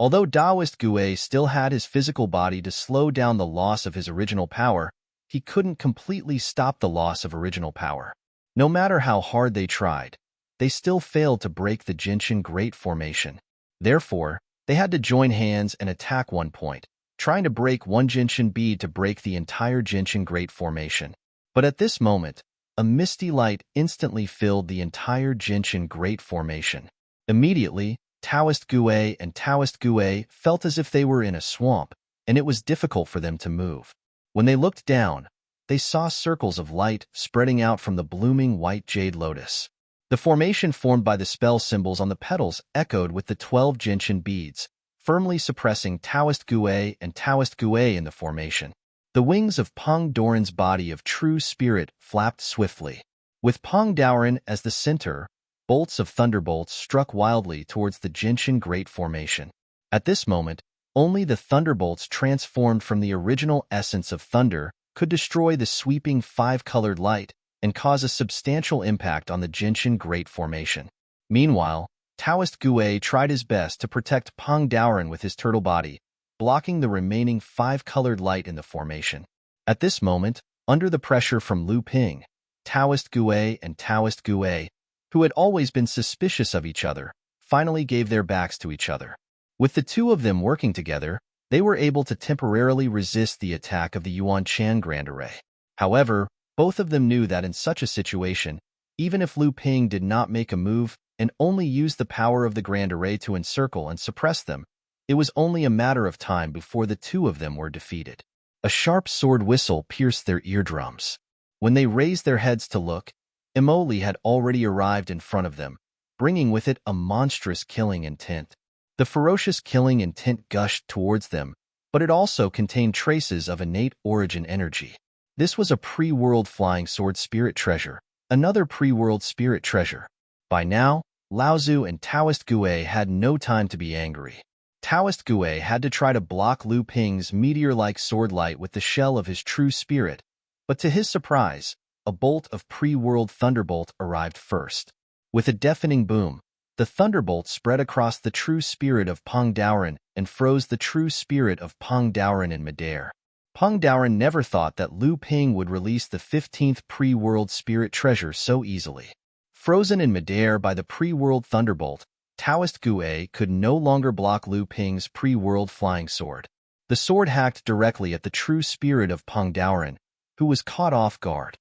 Although Taoist Gui still had his physical body to slow down the loss of his original power, he couldn't completely stop the loss of original power. No matter how hard they tried, they still failed to break the Genshin Great Formation. Therefore, they had to join hands and attack one point, trying to break one Genshin bead to break the entire Genshin Great Formation. But at this moment, a misty light instantly filled the entire Genshin Great Formation. Immediately, Taoist Gui and Taoist Gui felt as if they were in a swamp, and it was difficult for them to move. When they looked down, they saw circles of light spreading out from the blooming white jade lotus. The formation formed by the spell symbols on the petals echoed with the 12 Genshin beads, firmly suppressing Taoist Gui and Taoist Gui in the formation. The wings of Peng Doran's body of true spirit flapped swiftly. With Peng Doran as the center, bolts of thunderbolts struck wildly towards the Genshin Great Formation. At this moment, only the thunderbolts transformed from the original essence of thunder could destroy the sweeping five-colored light and cause a substantial impact on the Genshin Great Formation. Meanwhile, Taoist Gui tried his best to protect Peng Doran with his turtle body, blocking the remaining five-colored light in the formation. At this moment, under the pressure from Lu Ping, Taoist Gui and Taoist Gui, who had always been suspicious of each other, finally gave their backs to each other. With the two of them working together, They were able to temporarily resist the attack of the Yuan Chan Grand Array. However, both of them knew that in such a situation, even if Lu Ping did not make a move and only used the power of the Grand Array to encircle and suppress them, it was only a matter of time before the two of them were defeated. A sharp sword whistle pierced their eardrums. When they raised their heads to look, Emoli had already arrived in front of them, bringing with it a monstrous killing intent. The ferocious killing intent gushed towards them, but it also contained traces of innate origin energy. This was a pre-world flying sword spirit treasure, another pre-world spirit treasure. By now, Laozu and Taoist Gue had no time to be angry. Taoist Gue had to try to block Lu Ping's meteor-like sword light with the shell of his true spirit, but to his surprise, a bolt of pre-world thunderbolt arrived first. With a deafening boom, the thunderbolt spread across the true spirit of Peng Daoren and froze the true spirit of Peng Daoren in midair. Peng Daoren never thought that Lu Ping would release the 15th pre-world spirit treasure so easily. Frozen in midair by the pre-world thunderbolt, Taoist Gue could no longer block Lu Ping's pre-world flying sword. The sword hacked directly at the true spirit of Peng Daoren, who was caught off guard.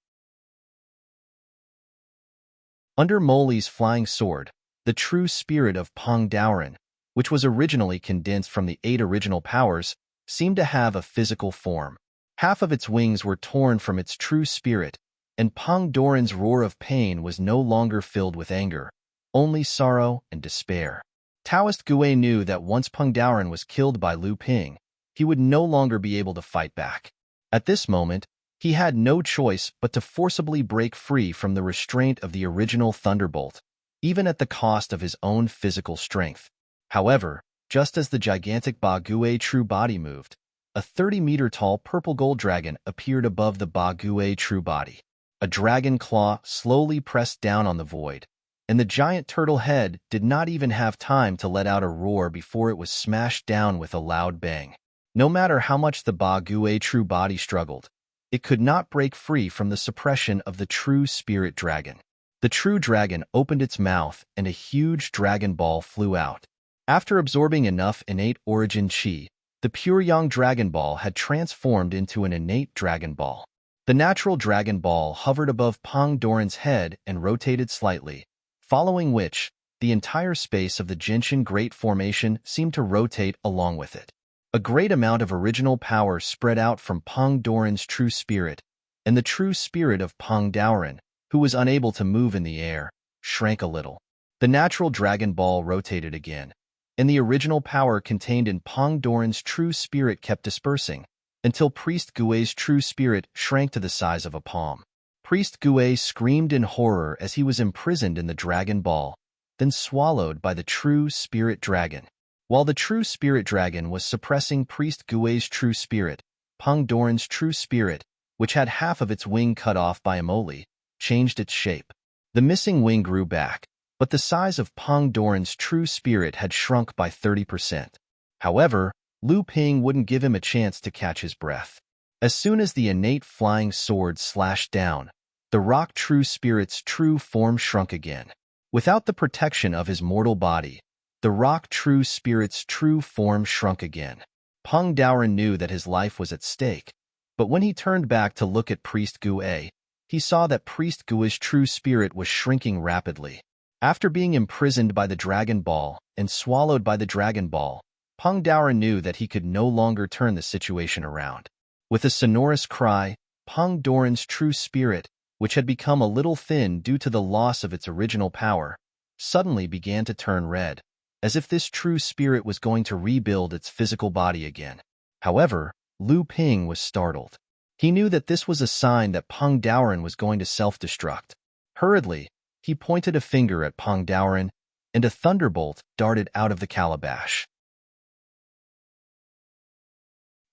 Under Moli's flying sword, the true spirit of Peng Daoren, which was originally condensed from the 8 original powers, seemed to have a physical form. Half of its wings were torn from its true spirit, and Peng Daoren's roar of pain was no longer filled with anger, only sorrow and despair. Taoist Gue knew that once Peng Daoren was killed by Lu Ping, he would no longer be able to fight back. At this moment, he had no choice but to forcibly break free from the restraint of the original thunderbolt, even at the cost of his own physical strength. However, just as the gigantic Ba Gue true body moved, a 30-meter-tall purple gold dragon appeared above the Ba Gue true body. A dragon claw slowly pressed down on the void, and the giant turtle head did not even have time to let out a roar before it was smashed down with a loud bang. No matter how much the Ba Gue true body struggled, it could not break free from the suppression of the true spirit dragon. The true dragon opened its mouth and a huge dragon ball flew out. After absorbing enough innate origin chi, the pure yang dragon ball had transformed into an innate dragon ball. The natural dragon ball hovered above Peng Daoren's head and rotated slightly, following which, the entire space of the Genshin Great Formation seemed to rotate along with it. A great amount of original power spread out from Peng Daoren's true spirit, and the true spirit of Peng Daoren, who was unable to move in the air, shrank a little. The natural dragon ball rotated again, and the original power contained in Peng Daoren's true spirit kept dispersing, until Priest Gue's true spirit shrank to the size of a palm. Priest Gue screamed in horror as he was imprisoned in the dragon ball, then swallowed by the true spirit dragon. While the true spirit dragon was suppressing Priest Gue's true spirit, Peng Daoren's true spirit, which had half of its wing cut off by Emoli, changed its shape. The missing wing grew back, but the size of Peng Daoren's true spirit had shrunk by 30%. However, Lu Ping wouldn't give him a chance to catch his breath. As soon as the innate flying sword slashed down, the rock true spirit's true form shrunk again. Without the protection of his mortal body, the rock true spirit's true form shrunk again. Peng Daoren knew that his life was at stake, but when he turned back to look at Priest Gue, he saw that Priest Gue's true spirit was shrinking rapidly. After being imprisoned by the Dragon Ball and swallowed by the Dragon Ball, Peng Daoren knew that he could no longer turn the situation around. With a sonorous cry, Peng Daoren's true spirit, which had become a little thin due to the loss of its original power, suddenly began to turn red, as if this true spirit was going to rebuild its physical body again. However, Lu Ping was startled. He knew that this was a sign that Peng Daoren was going to self-destruct. Hurriedly, he pointed a finger at Peng Daoren, and a thunderbolt darted out of the calabash.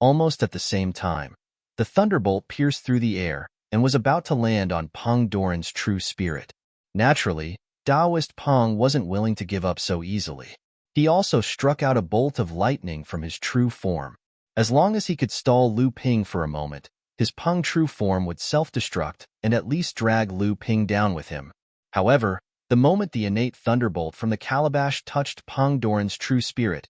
Almost at the same time, the thunderbolt pierced through the air and was about to land on Peng Daoren's true spirit. Naturally, Taoist Peng wasn't willing to give up so easily. He also struck out a bolt of lightning from his true form. As long as he could stall Lu Ping for a moment, his Peng true form would self-destruct and at least drag Lu Ping down with him. However, the moment the innate thunderbolt from the calabash touched Peng Daoren's true spirit,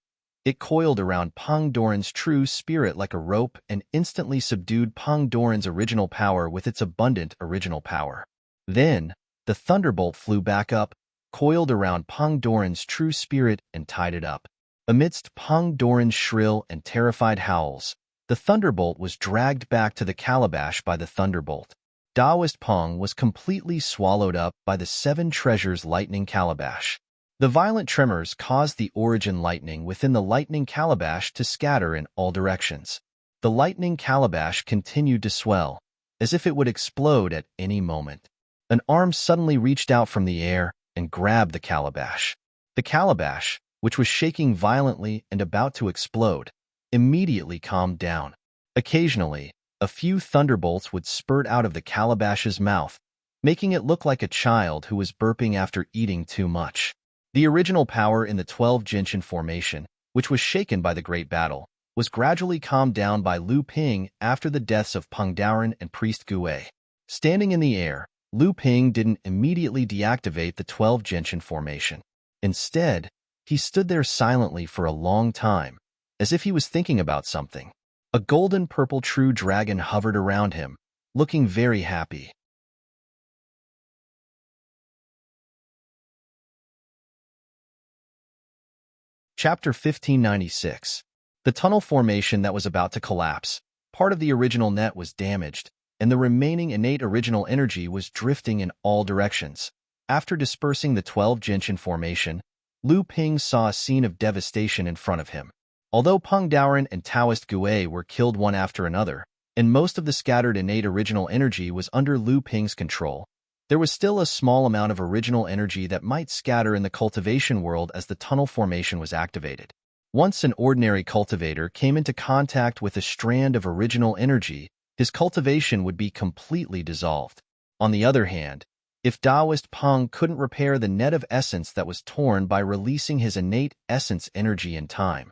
It coiled around Peng Doran's true spirit like a rope and instantly subdued Peng Doran's original power with its abundant original power. Then, the thunderbolt flew back up, coiled around Peng Doran's true spirit and tied it up. Amidst Peng Doran's shrill and terrified howls, the thunderbolt was dragged back to the calabash by the thunderbolt. Taoist Peng was completely swallowed up by the 7 treasures lightning calabash. The violent tremors caused the origin lightning within the lightning calabash to scatter in all directions. The lightning calabash continued to swell, as if it would explode at any moment. An arm suddenly reached out from the air and grabbed the calabash. The calabash, which was shaking violently and about to explode, immediately calmed down. Occasionally, a few thunderbolts would spurt out of the calabash's mouth, making it look like a child who was burping after eating too much. The original power in the 12 Gentian formation, which was shaken by the Great Battle, was gradually calmed down by Lu Ping after the deaths of Peng Daoren and Priest Gui. Standing in the air, Lu Ping didn't immediately deactivate the 12 Gentian formation. Instead, he stood there silently for a long time, as if he was thinking about something. A golden-purple true dragon hovered around him, looking very happy. Chapter 1596. The tunnel formation that was about to collapse. Part of the original net was damaged, and the remaining innate original energy was drifting in all directions. After dispersing the 12 Gentian formation, Lu Ping saw a scene of devastation in front of him. Although Peng Daoren and Taoist Gui were killed one after another, and most of the scattered innate original energy was under Lu Ping's control, there was still a small amount of original energy that might scatter in the cultivation world as the tunnel formation was activated. Once an ordinary cultivator came into contact with a strand of original energy, his cultivation would be completely dissolved. On the other hand, if Taoist Peng couldn't repair the net of essence that was torn by releasing his innate essence energy in time,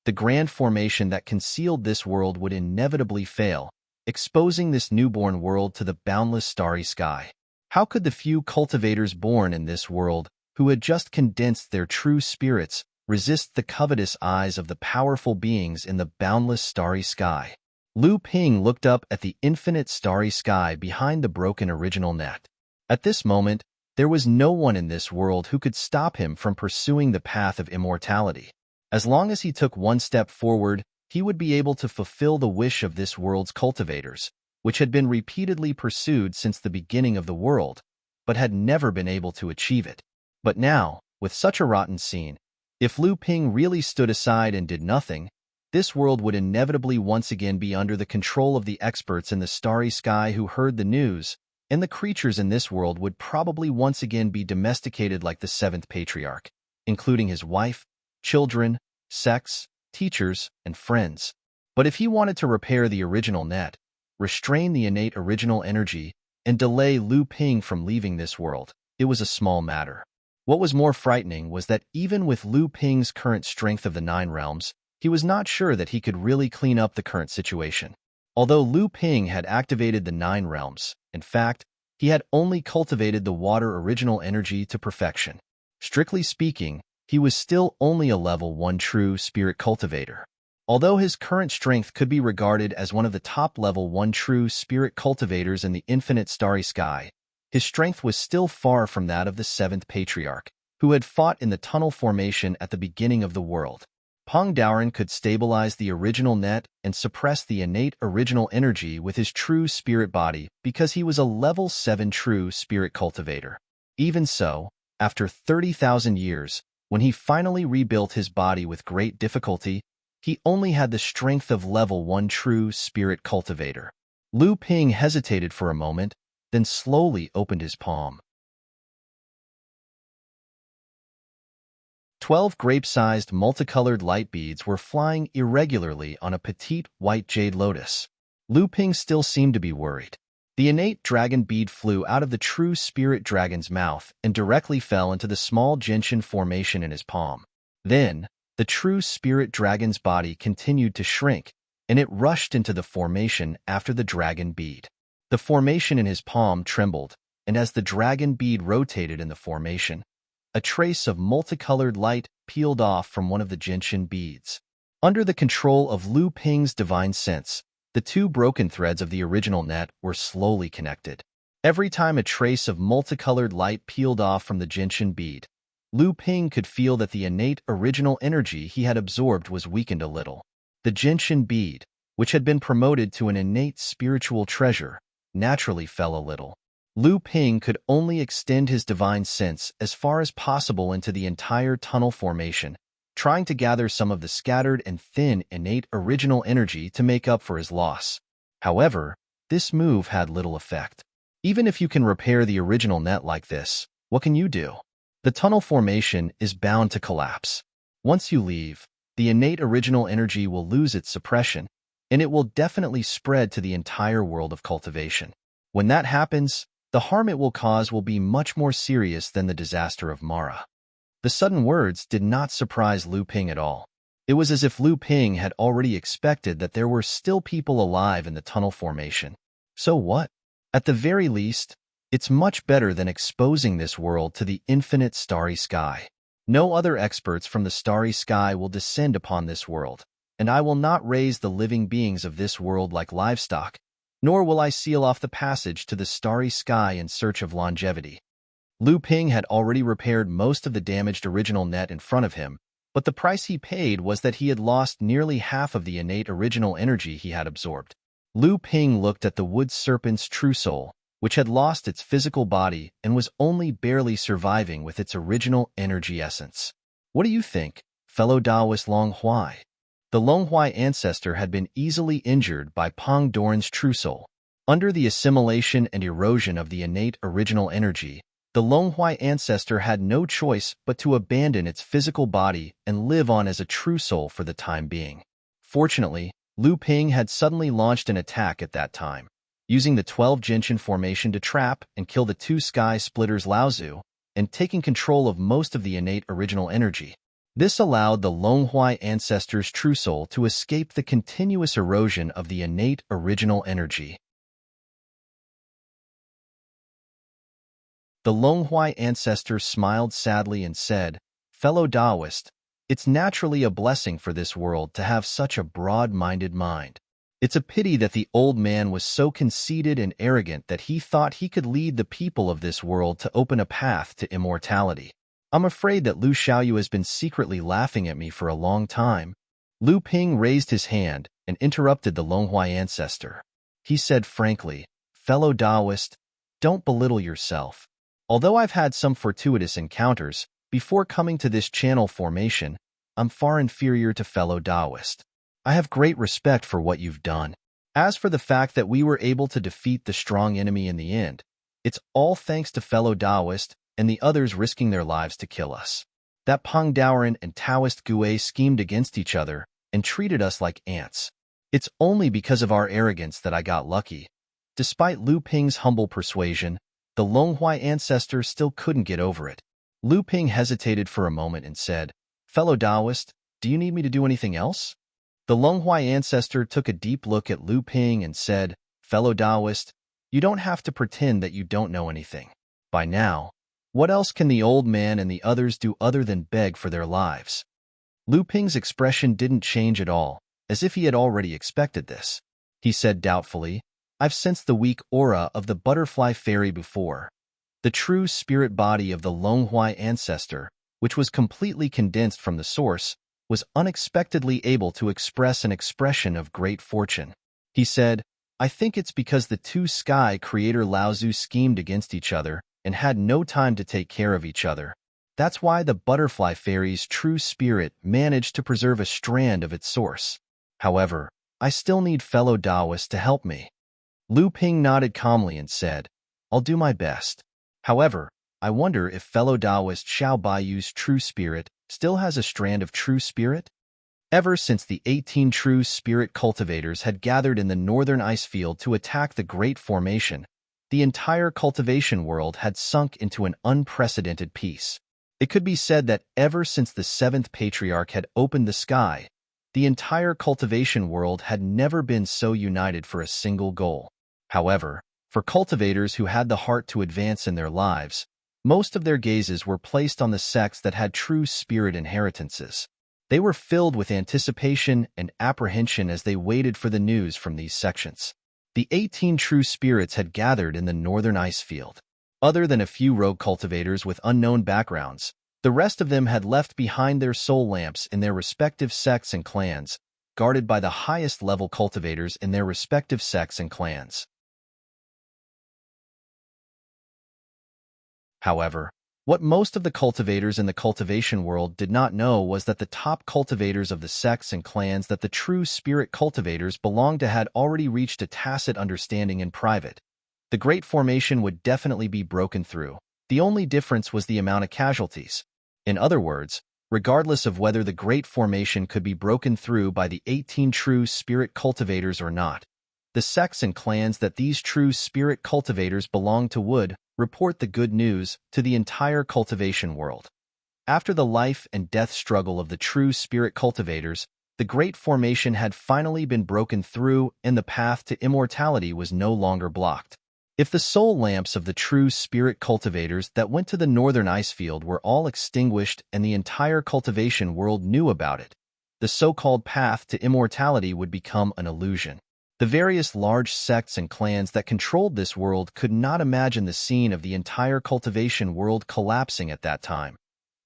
the grand formation that concealed this world would inevitably fail, exposing this newborn world to the boundless starry sky. How could the few cultivators born in this world, who had just condensed their true spirits, resist the covetous eyes of the powerful beings in the boundless starry sky? Lu Ping looked up at the infinite starry sky behind the broken original net. At this moment, there was no one in this world who could stop him from pursuing the path of immortality. As long as he took one step forward, he would be able to fulfill the wish of this world's cultivators, which had been repeatedly pursued since the beginning of the world, but had never been able to achieve it. But now, with such a rotten scene, if Lu Ping really stood aside and did nothing, this world would inevitably once again be under the control of the experts in the starry sky who heard the news, and the creatures in this world would probably once again be domesticated like the 7th patriarch, including his wife, children, sex, teachers, and friends. But if he wanted to repair the original net, restrain the innate original energy, and delay Lu Ping from leaving this world, it was a small matter. What was more frightening was that even with Lu Ping's current strength of the 9 realms, he was not sure that he could really clean up the current situation. Although Lu Ping had activated the 9 realms, in fact, he had only cultivated the water original energy to perfection. Strictly speaking, he was still only a level 1 true spirit cultivator. Although his current strength could be regarded as one of the top level 1 true spirit cultivators in the infinite starry sky, his strength was still far from that of the 7th patriarch, who had fought in the tunnel formation at the beginning of the world. Peng Daoren could stabilize the original net and suppress the innate original energy with his true spirit body because he was a level 7 true spirit cultivator. Even so, after 30,000 years, when he finally rebuilt his body with great difficulty, he only had the strength of level 1 true spirit cultivator. Lu Ping hesitated for a moment, then slowly opened his palm. 12 grape-sized multicolored light beads were flying irregularly on a petite white jade lotus. Lu Ping still seemed to be worried. The innate dragon bead flew out of the true spirit dragon's mouth and directly fell into the small gentian formation in his palm. Then, the true spirit dragon's body continued to shrink, and it rushed into the formation after the dragon bead. The formation in his palm trembled, and as the dragon bead rotated in the formation, a trace of multicolored light peeled off from one of the gentian beads. Under the control of Lu Ping's divine sense, the two broken threads of the original net were slowly connected. Every time a trace of multicolored light peeled off from the gentian bead, Lu Ping could feel that the innate original energy he had absorbed was weakened a little. The gentian bead, which had been promoted to an innate spiritual treasure, naturally fell a little. Lu Ping could only extend his divine sense as far as possible into the entire tunnel formation, trying to gather some of the scattered and thin innate original energy to make up for his loss. However, this move had little effect. Even if you can repair the original net like this, what can you do? The tunnel formation is bound to collapse. Once you leave, the innate original energy will lose its suppression, and it will definitely spread to the entire world of cultivation. When that happens, the harm it will cause will be much more serious than the disaster of Mara. The sudden words did not surprise Lu Ping at all. It was as if Lu Ping had already expected that there were still people alive in the tunnel formation. So what? At the very least, it's much better than exposing this world to the infinite starry sky. No other experts from the starry sky will descend upon this world, and I will not raise the living beings of this world like livestock, nor will I seal off the passage to the starry sky in search of longevity. Lu Ping had already repaired most of the damaged original net in front of him, but the price he paid was that he had lost nearly half of the innate original energy he had absorbed. Lu Ping looked at the wood serpent's true soul, which had lost its physical body and was only barely surviving with its original energy essence. What do you think, fellow Taoist Long Huai? The Long Huai ancestor had been easily injured by Pong Doran's true soul. Under the assimilation and erosion of the innate original energy, the Long Huai ancestor had no choice but to abandon its physical body and live on as a true soul for the time being. Fortunately, Lu Ping had suddenly launched an attack at that time, using the 12 Gentian formation to trap and kill the two sky splitters Laozu, and taking control of most of the innate original energy. This allowed the Long Huai ancestor's true soul to escape the continuous erosion of the innate original energy. The Long Huai ancestor smiled sadly and said, "Fellow Taoist, it's naturally a blessing for this world to have such a broad-minded mind. It's a pity that the old man was so conceited and arrogant that he thought he could lead the people of this world to open a path to immortality. I'm afraid that Lu Xiaoyu has been secretly laughing at me for a long time." Lu Ping raised his hand and interrupted the Long Huai ancestor. He said frankly, "Fellow Taoist, don't belittle yourself. Although I've had some fortuitous encounters before coming to this channel formation, I'm far inferior to fellow Taoist. I have great respect for what you've done. As for the fact that we were able to defeat the strong enemy in the end, it's all thanks to fellow Taoist and the others risking their lives to kill us. That Peng Daoran and Taoist Gue schemed against each other and treated us like ants. It's only because of our arrogance that I got lucky." Despite Lu Ping's humble persuasion, the Long Huai ancestor still couldn't get over it. Lu Ping hesitated for a moment and said, "Fellow Taoist, do you need me to do anything else?" The Long Huai ancestor took a deep look at Lu Ping and said, "Fellow Taoist, you don't have to pretend that you don't know anything. By now, what else can the old man and the others do other than beg for their lives?" Lu Ping's expression didn't change at all, as if he had already expected this. He said doubtfully, "I've sensed the weak aura of the butterfly fairy before." The true spirit body of the Long Huai ancestor, which was completely condensed from the source, was unexpectedly able to express an expression of great fortune. He said, "I think it's because the two sky creator Laozu schemed against each other and had no time to take care of each other. That's why the butterfly fairy's true spirit managed to preserve a strand of its source. However, I still need fellow Taoists to help me." Lu Ping nodded calmly and said, "I'll do my best. However, I wonder if fellow Taoist Xiao Baiyu's true spirit still has a strand of true spirit?" Ever since the 18 true spirit cultivators had gathered in the northern ice field to attack the Great Formation, the entire cultivation world had sunk into an unprecedented peace. It could be said that ever since the 7th Patriarch had opened the sky, the entire cultivation world had never been so united for a single goal. However, for cultivators who had the heart to advance in their lives, Most of their gazes were placed on the sects that had true spirit inheritances. They were filled with anticipation and apprehension as they waited for the news from these sections. The 18 true spirits had gathered in the northern ice field. Other than a few rogue cultivators with unknown backgrounds, the rest of them had left behind their soul lamps in their respective sects and clans, guarded by the highest-level cultivators in their respective sects and clans. However, what most of the cultivators in the cultivation world did not know was that the top cultivators of the sects and clans that the true spirit cultivators belonged to had already reached a tacit understanding in private. The Great Formation would definitely be broken through. The only difference was the amount of casualties. In other words, regardless of whether the Great Formation could be broken through by the 18 true spirit cultivators or not, the sects and clans that these true spirit cultivators belonged to would report the good news to the entire cultivation world. After the life and death struggle of the true spirit cultivators, the Great Formation had finally been broken through and the path to immortality was no longer blocked. If the soul lamps of the true spirit cultivators that went to the northern ice field were all extinguished and the entire cultivation world knew about it, the so-called path to immortality would become an illusion. The various large sects and clans that controlled this world could not imagine the scene of the entire cultivation world collapsing at that time,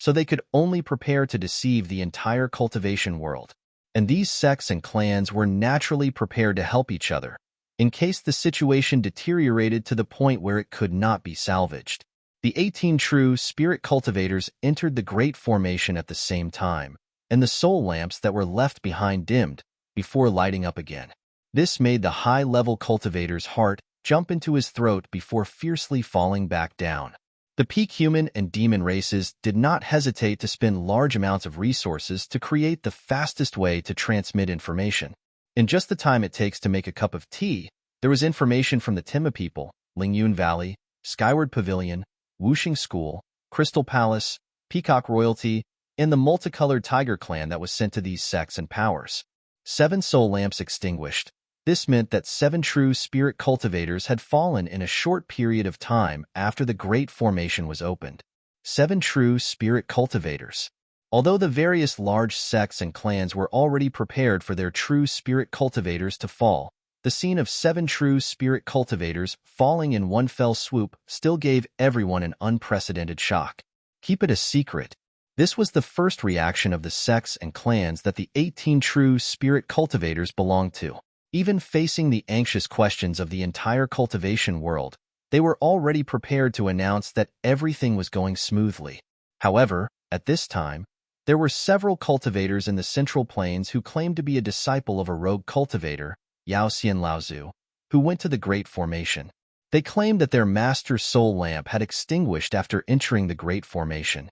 so they could only prepare to deceive the entire cultivation world. And these sects and clans were naturally prepared to help each other, in case the situation deteriorated to the point where it could not be salvaged. The 18 true spirit cultivators entered the Great Formation at the same time, and the soul lamps that were left behind dimmed before lighting up again. This made the high-level cultivator's heart jump into his throat before fiercely falling back down. The peak human and demon races did not hesitate to spend large amounts of resources to create the fastest way to transmit information. In just the time it takes to make a cup of tea, there was information from the Tima people, Lingyun Valley, Skyward Pavilion, Wuxing School, Crystal Palace, Peacock Royalty, and the multicolored Tiger Clan that was sent to these sects and powers. 7 soul lamps extinguished. This meant that 7 true spirit cultivators had fallen in a short period of time after the Great Formation was opened. 7 true spirit cultivators. Although the various large sects and clans were already prepared for their true spirit cultivators to fall, the scene of 7 true spirit cultivators falling in one fell swoop still gave everyone an unprecedented shock. Keep it a secret. This was the first reaction of the sects and clans that the 18 true spirit cultivators belonged to. Even facing the anxious questions of the entire cultivation world, they were already prepared to announce that everything was going smoothly. However, at this time, there were several cultivators in the Central Plains who claimed to be a disciple of a rogue cultivator, Yao Xian Laozu, who went to the Great Formation. They claimed that their master soul lamp had extinguished after entering the Great Formation.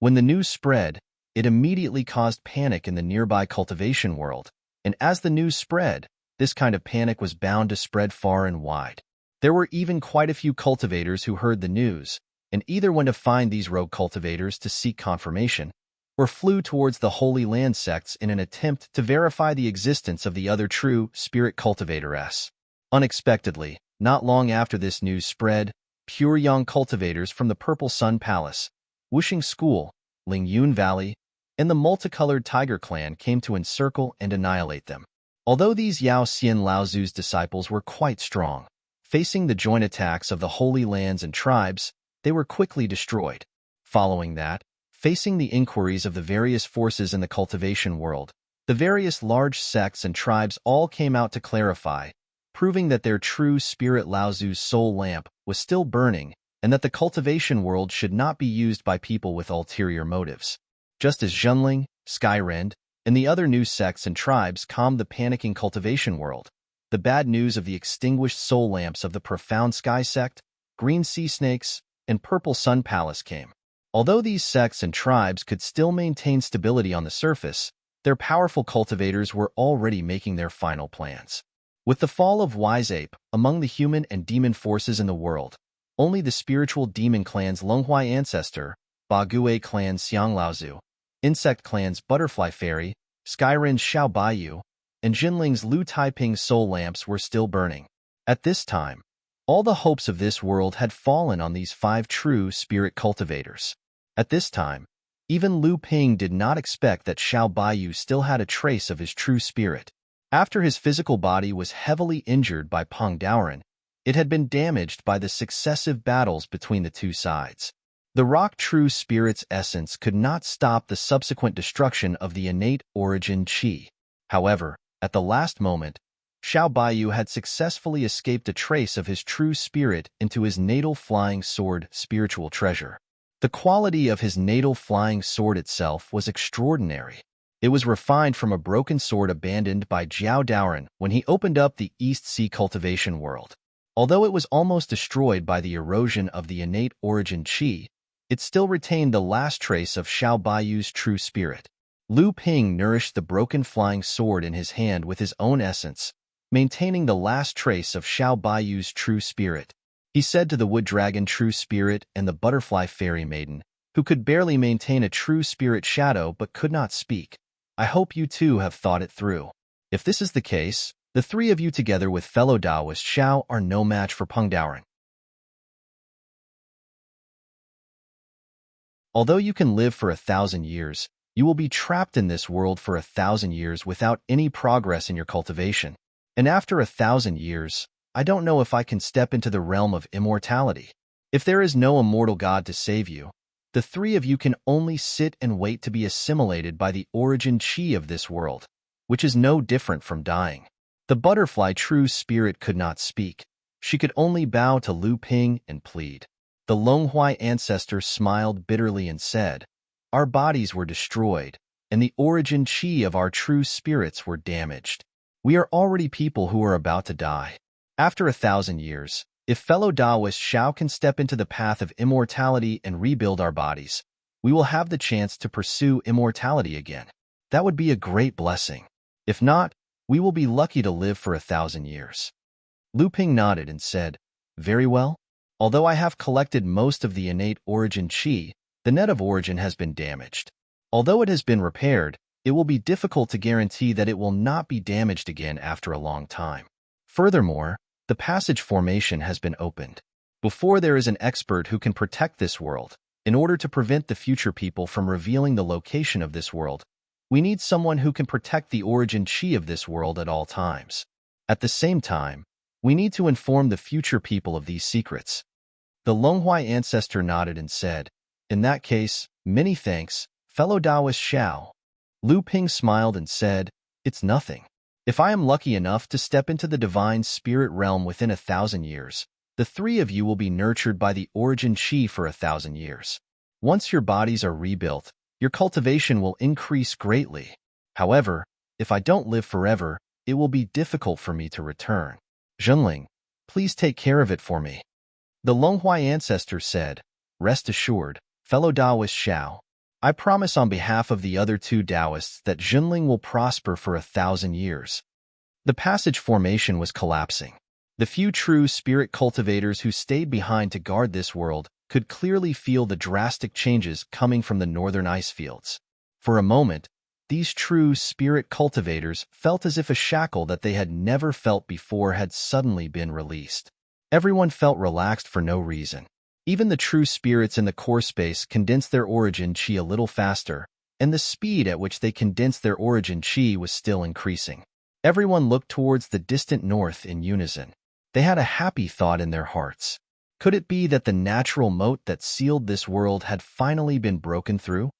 When the news spread, it immediately caused panic in the nearby cultivation world, and as the news spread, this kind of panic was bound to spread far and wide. There were even quite a few cultivators who heard the news, and either went to find these rogue cultivators to seek confirmation, or flew towards the Holy Land sects in an attempt to verify the existence of the other true spirit cultivators. Unexpectedly, not long after this news spread, pure young cultivators from the Purple Sun Palace, Wuxing School, Lingyun Valley, and the multicolored Tiger Clan came to encircle and annihilate them. Although these Yao Xian Laozu's disciples were quite strong, facing the joint attacks of the Holy Lands and tribes, they were quickly destroyed. Following that, facing the inquiries of the various forces in the cultivation world, the various large sects and tribes all came out to clarify, proving that their true spirit Laozu's soul lamp was still burning and that the cultivation world should not be used by people with ulterior motives. Just as Zhenling, Skyrend, and the other new sects and tribes calmed the panicking cultivation world, the bad news of the extinguished soul lamps of the Profound Sky sect, Green Sea Snakes, and Purple Sun Palace came. Although these sects and tribes could still maintain stability on the surface, their powerful cultivators were already making their final plans. With the fall of Wise Ape among the human and demon forces in the world, only the spiritual demon clans Longhuai Ancestor, Bagui clan Xiang Laozu, insect clans Butterfly Fairy, Skyren's Xiao Baiyu, and Jinling's Lu Taiping soul lamps were still burning. At this time, All the hopes of this world had fallen on these 5 true spirit cultivators. At this time, even Lu Ping did not expect that Xiao Baiyu still had a trace of his true spirit. After his physical body was heavily injured by Peng Daoren, it had been damaged by the successive battles between the two sides. The rock true spirit's essence could not stop the subsequent destruction of the innate origin qi. However, at the last moment, Xiao Baiyu had successfully escaped a trace of his true spirit into his natal flying sword spiritual treasure. The quality of his natal flying sword itself was extraordinary. It was refined from a broken sword abandoned by Jiao Daoren when he opened up the East Sea cultivation world. Although it was almost destroyed by the erosion of the innate origin qi, it still retained the last trace of Xiao Baiyu's true spirit. Lu Ping nourished the broken flying sword in his hand with his own essence, maintaining the last trace of Xiao Baiyu's true spirit. He said to the wood dragon true spirit and the butterfly fairy maiden, who could barely maintain a true spirit shadow but could not speak, "I hope you too have thought it through. If this is the case, the 3 of you together with fellow Taoist Xiao are no match for Peng Daoren. Although you can live for 1,000 years, you will be trapped in this world for 1,000 years without any progress in your cultivation. And after 1,000 years, I don't know if I can step into the realm of immortality. If there is no immortal God to save you, the 3 of you can only sit and wait to be assimilated by the origin qi of this world, which is no different from dying." The butterfly true spirit could not speak. She could only bow to Lu Ping and plead. The Longhuai ancestor smiled bitterly and said, "Our bodies were destroyed, and the origin qi of our true spirits were damaged. We are already people who are about to die. After 1,000 years, if fellow Taoist Xiao can step into the path of immortality and rebuild our bodies, we will have the chance to pursue immortality again. That would be a great blessing. If not, we will be lucky to live for 1,000 years." Lu Ping nodded and said, "Very well. Although I have collected most of the innate origin qi, the net of origin has been damaged. Although it has been repaired, it will be difficult to guarantee that it will not be damaged again after a long time. Furthermore, the passage formation has been opened. Before there is an expert who can protect this world, in order to prevent the future people from revealing the location of this world, we need someone who can protect the origin qi of this world at all times. At the same time, we need to inform the future people of these secrets." The Longhuai ancestor nodded and said, "In that case, many thanks, fellow Taoist Xiao." Lu Ping smiled and said, "It's nothing. If I am lucky enough to step into the divine spirit realm within 1,000 years, the 3 of you will be nurtured by the origin qi for 1,000 years. Once your bodies are rebuilt, your cultivation will increase greatly. However, if I don't live forever, it will be difficult for me to return. Zhenling, please take care of it for me." The Longhuai ancestor said, "Rest assured, fellow Taoist Xiao. I promise on behalf of the other 2 Taoists that Zhenling will prosper for 1,000 years." The passage formation was collapsing. The few true spirit cultivators who stayed behind to guard this world could clearly feel the drastic changes coming from the northern ice fields. For a moment, these true spirit cultivators felt as if a shackle that they had never felt before had suddenly been released. Everyone felt relaxed for no reason. Even the true spirits in the core space condensed their origin qi a little faster, and the speed at which they condensed their origin qi was still increasing. Everyone looked towards the distant north in unison. They had a happy thought in their hearts. Could it be that the natural moat that sealed this world had finally been broken through?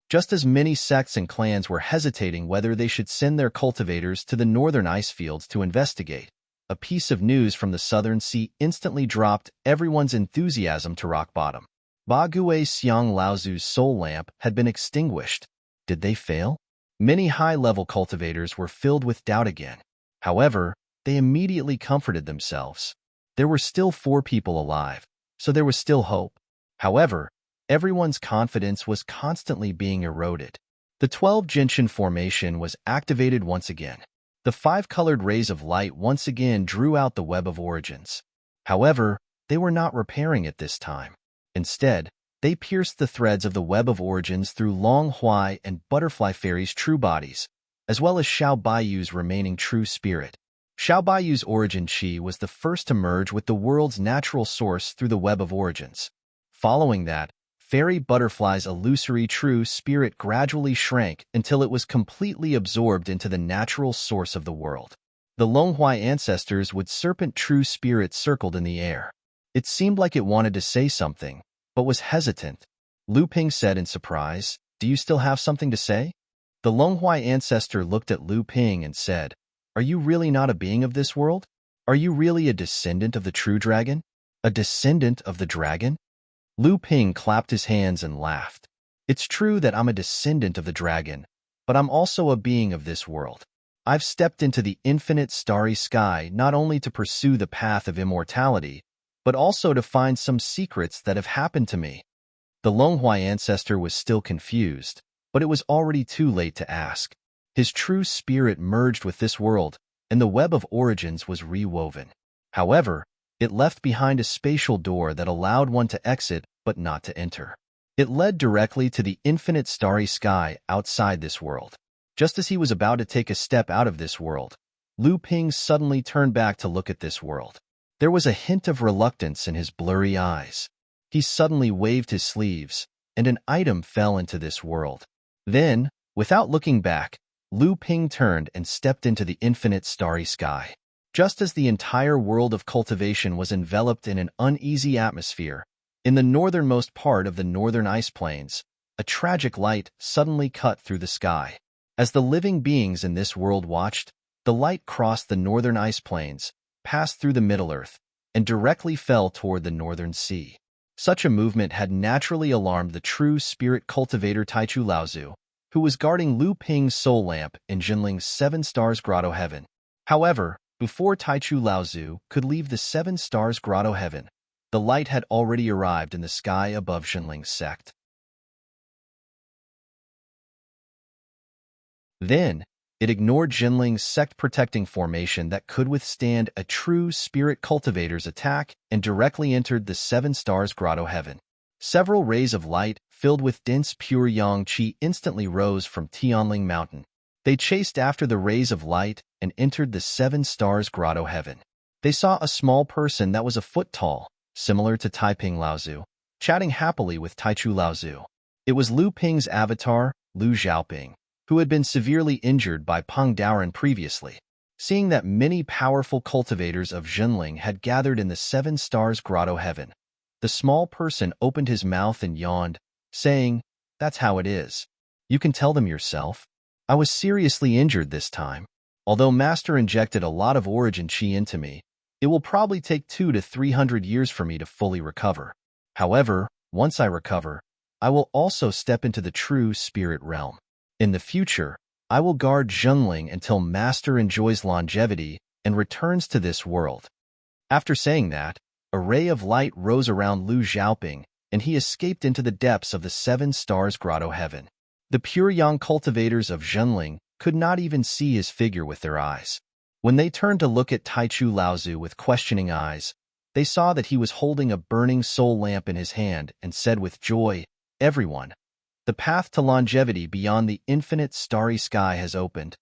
Just as many sects and clans were hesitating whether they should send their cultivators to the northern ice fields to investigate, a piece of news from the southern sea instantly dropped everyone's enthusiasm to rock bottom. Ba Gue Xiang Laozu's soul lamp had been extinguished. Did they fail? Many high-level cultivators were filled with doubt again. However, they immediately comforted themselves. There were still 4 people alive, so there was still hope. However, everyone's confidence was constantly being eroded. The 12 Gentian formation was activated once again. The 5-colored rays of light once again drew out the web of origins. However, they were not repairing it this time. Instead, they pierced the threads of the web of origins through Long Huai and Butterfly Fairy's true bodies, as well as Xiao Baiyu's remaining true spirit. Xiao Baiyu's origin chi was the first to merge with the world's natural source through the web of origins. Following that, Fairy Butterfly's illusory true spirit gradually shrank until it was completely absorbed into the natural source of the world. The Longhuai ancestors with serpent true spirit circled in the air. It seemed like it wanted to say something, but was hesitant. Lu Ping said in surprise, "Do you still have something to say?" The Longhuai ancestor looked at Lu Ping and said, "Are you really not a being of this world? Are you really a descendant of the true dragon? A descendant of the dragon?" Lu Ping clapped his hands and laughed. "It's true that I'm a descendant of the dragon, but I'm also a being of this world. I've stepped into the infinite starry sky not only to pursue the path of immortality, but also to find some secrets that have happened to me." The Longhuai ancestor was still confused, but it was already too late to ask. His true spirit merged with this world, and the web of origins was rewoven. However, it left behind a spatial door that allowed one to exit but not to enter. It led directly to the infinite starry sky outside this world. Just as he was about to take a step out of this world, Lu Ping suddenly turned back to look at this world. There was a hint of reluctance in his blurry eyes. He suddenly waved his sleeves, and an item fell into this world. Then, without looking back, Lu Ping turned and stepped into the infinite starry sky. Just as the entire world of cultivation was enveloped in an uneasy atmosphere, in the northernmost part of the northern ice plains, a tragic light suddenly cut through the sky. As the living beings in this world watched, the light crossed the northern ice plains, passed through the Middle-earth, and directly fell toward the northern sea. Such a movement had naturally alarmed the true spirit cultivator Taichu Laozu, who was guarding Lu Ping's soul lamp in Jinling's Seven Stars Grotto Heaven. However, before Taichu Laozu could leave the Seven Stars Grotto Heaven, the light had already arrived in the sky above Jinling's sect. Then, it ignored Jinling's sect-protecting formation that could withstand a true spirit cultivator's attack and directly entered the Seven Stars Grotto Heaven. Several rays of light, filled with dense pure yang qi, instantly rose from Tianling Mountain. They chased after the rays of light and entered the Seven Stars Grotto Heaven. They saw a small person that was a foot tall, similar to Taiping Laozu, chatting happily with Taichu Laozu. It was Lu Ping's avatar, Lu Xiaoping, who had been severely injured by Peng Daoren previously. Seeing that many powerful cultivators of Jinling had gathered in the Seven Stars Grotto Heaven, the small person opened his mouth and yawned, saying, "That's how it is. You can tell them yourself. I was seriously injured this time. Although Master injected a lot of origin chi into me, it will probably take 200 to 300 years for me to fully recover. However, once I recover, I will also step into the true spirit realm. In the future, I will guard Jinling until Master enjoys longevity and returns to this world." After saying that, a ray of light rose around Lu Xiaoping, and he escaped into the depths of the Seven Stars Grotto Heaven. The pure yang cultivators of Jinling could not even see his figure with their eyes. When they turned to look at Taichu Laozu with questioning eyes, they saw that he was holding a burning soul lamp in his hand and said with joy, "Everyone, the path to longevity beyond the infinite starry sky has opened."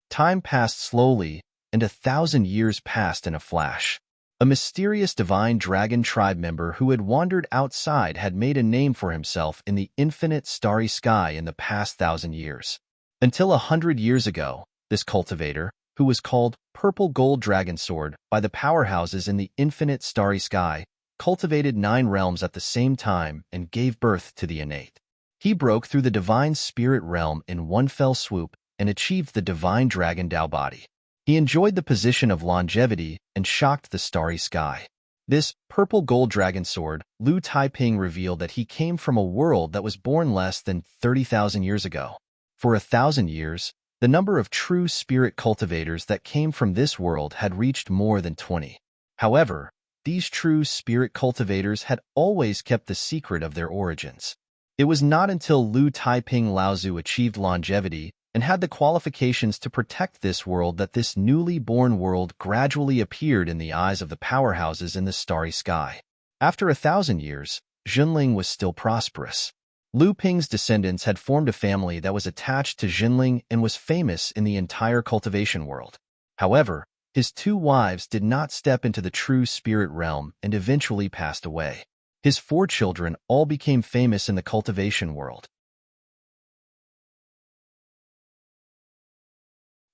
Time passed slowly, and 1,000 years passed in a flash. A mysterious divine dragon tribe member who had wandered outside had made a name for himself in the infinite starry sky in the past 1,000 years. Until 100 years ago, this cultivator, who was called Purple Gold Dragon Sword by the powerhouses in the infinite starry sky, cultivated 9 realms at the same time and gave birth to the innate. He broke through the divine spirit realm in one fell swoop and achieved the divine dragon Dao body. He enjoyed the position of longevity and shocked the starry sky. This purple gold dragon sword, Lu Taiping revealed that he came from a world that was born less than 30,000 years ago. For 1,000 years, the number of true spirit cultivators that came from this world had reached more than 20. However, these true spirit cultivators had always kept the secret of their origins. It was not until Lu Taiping Laozu achieved longevity and had the qualifications to protect this world that this newly born world gradually appeared in the eyes of the powerhouses in the starry sky. After 1,000 years, Jinling was still prosperous. Lu Ping's descendants had formed a family that was attached to Jinling and was famous in the entire cultivation world. However, his two wives did not step into the true spirit realm and eventually passed away. His four children all became famous in the cultivation world.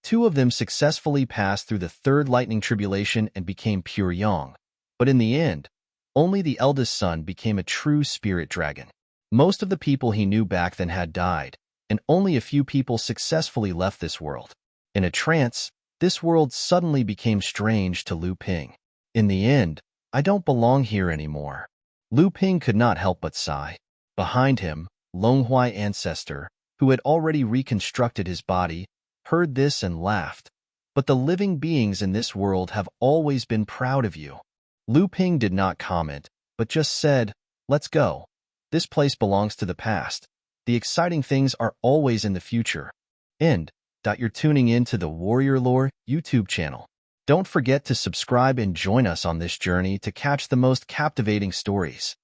Two of them successfully passed through the third lightning tribulation and became pure yang. But in the end, only the eldest son became a true spirit dragon. Most of the people he knew back then had died, and only a few people successfully left this world. In a trance, this world suddenly became strange to Lu Ping. In the end, I don't belong here anymore. Lu Ping could not help but sigh. Behind him, Longhuai ancestor, who had already reconstructed his body, heard this and laughed. But the living beings in this world have always been proud of you. Lu Ping did not comment, but just said, "Let's go. This place belongs to the past. The exciting things are always in the future." End. You're tuning in to the Warrior Lore YouTube channel. Don't forget to subscribe and join us on this journey to catch the most captivating stories.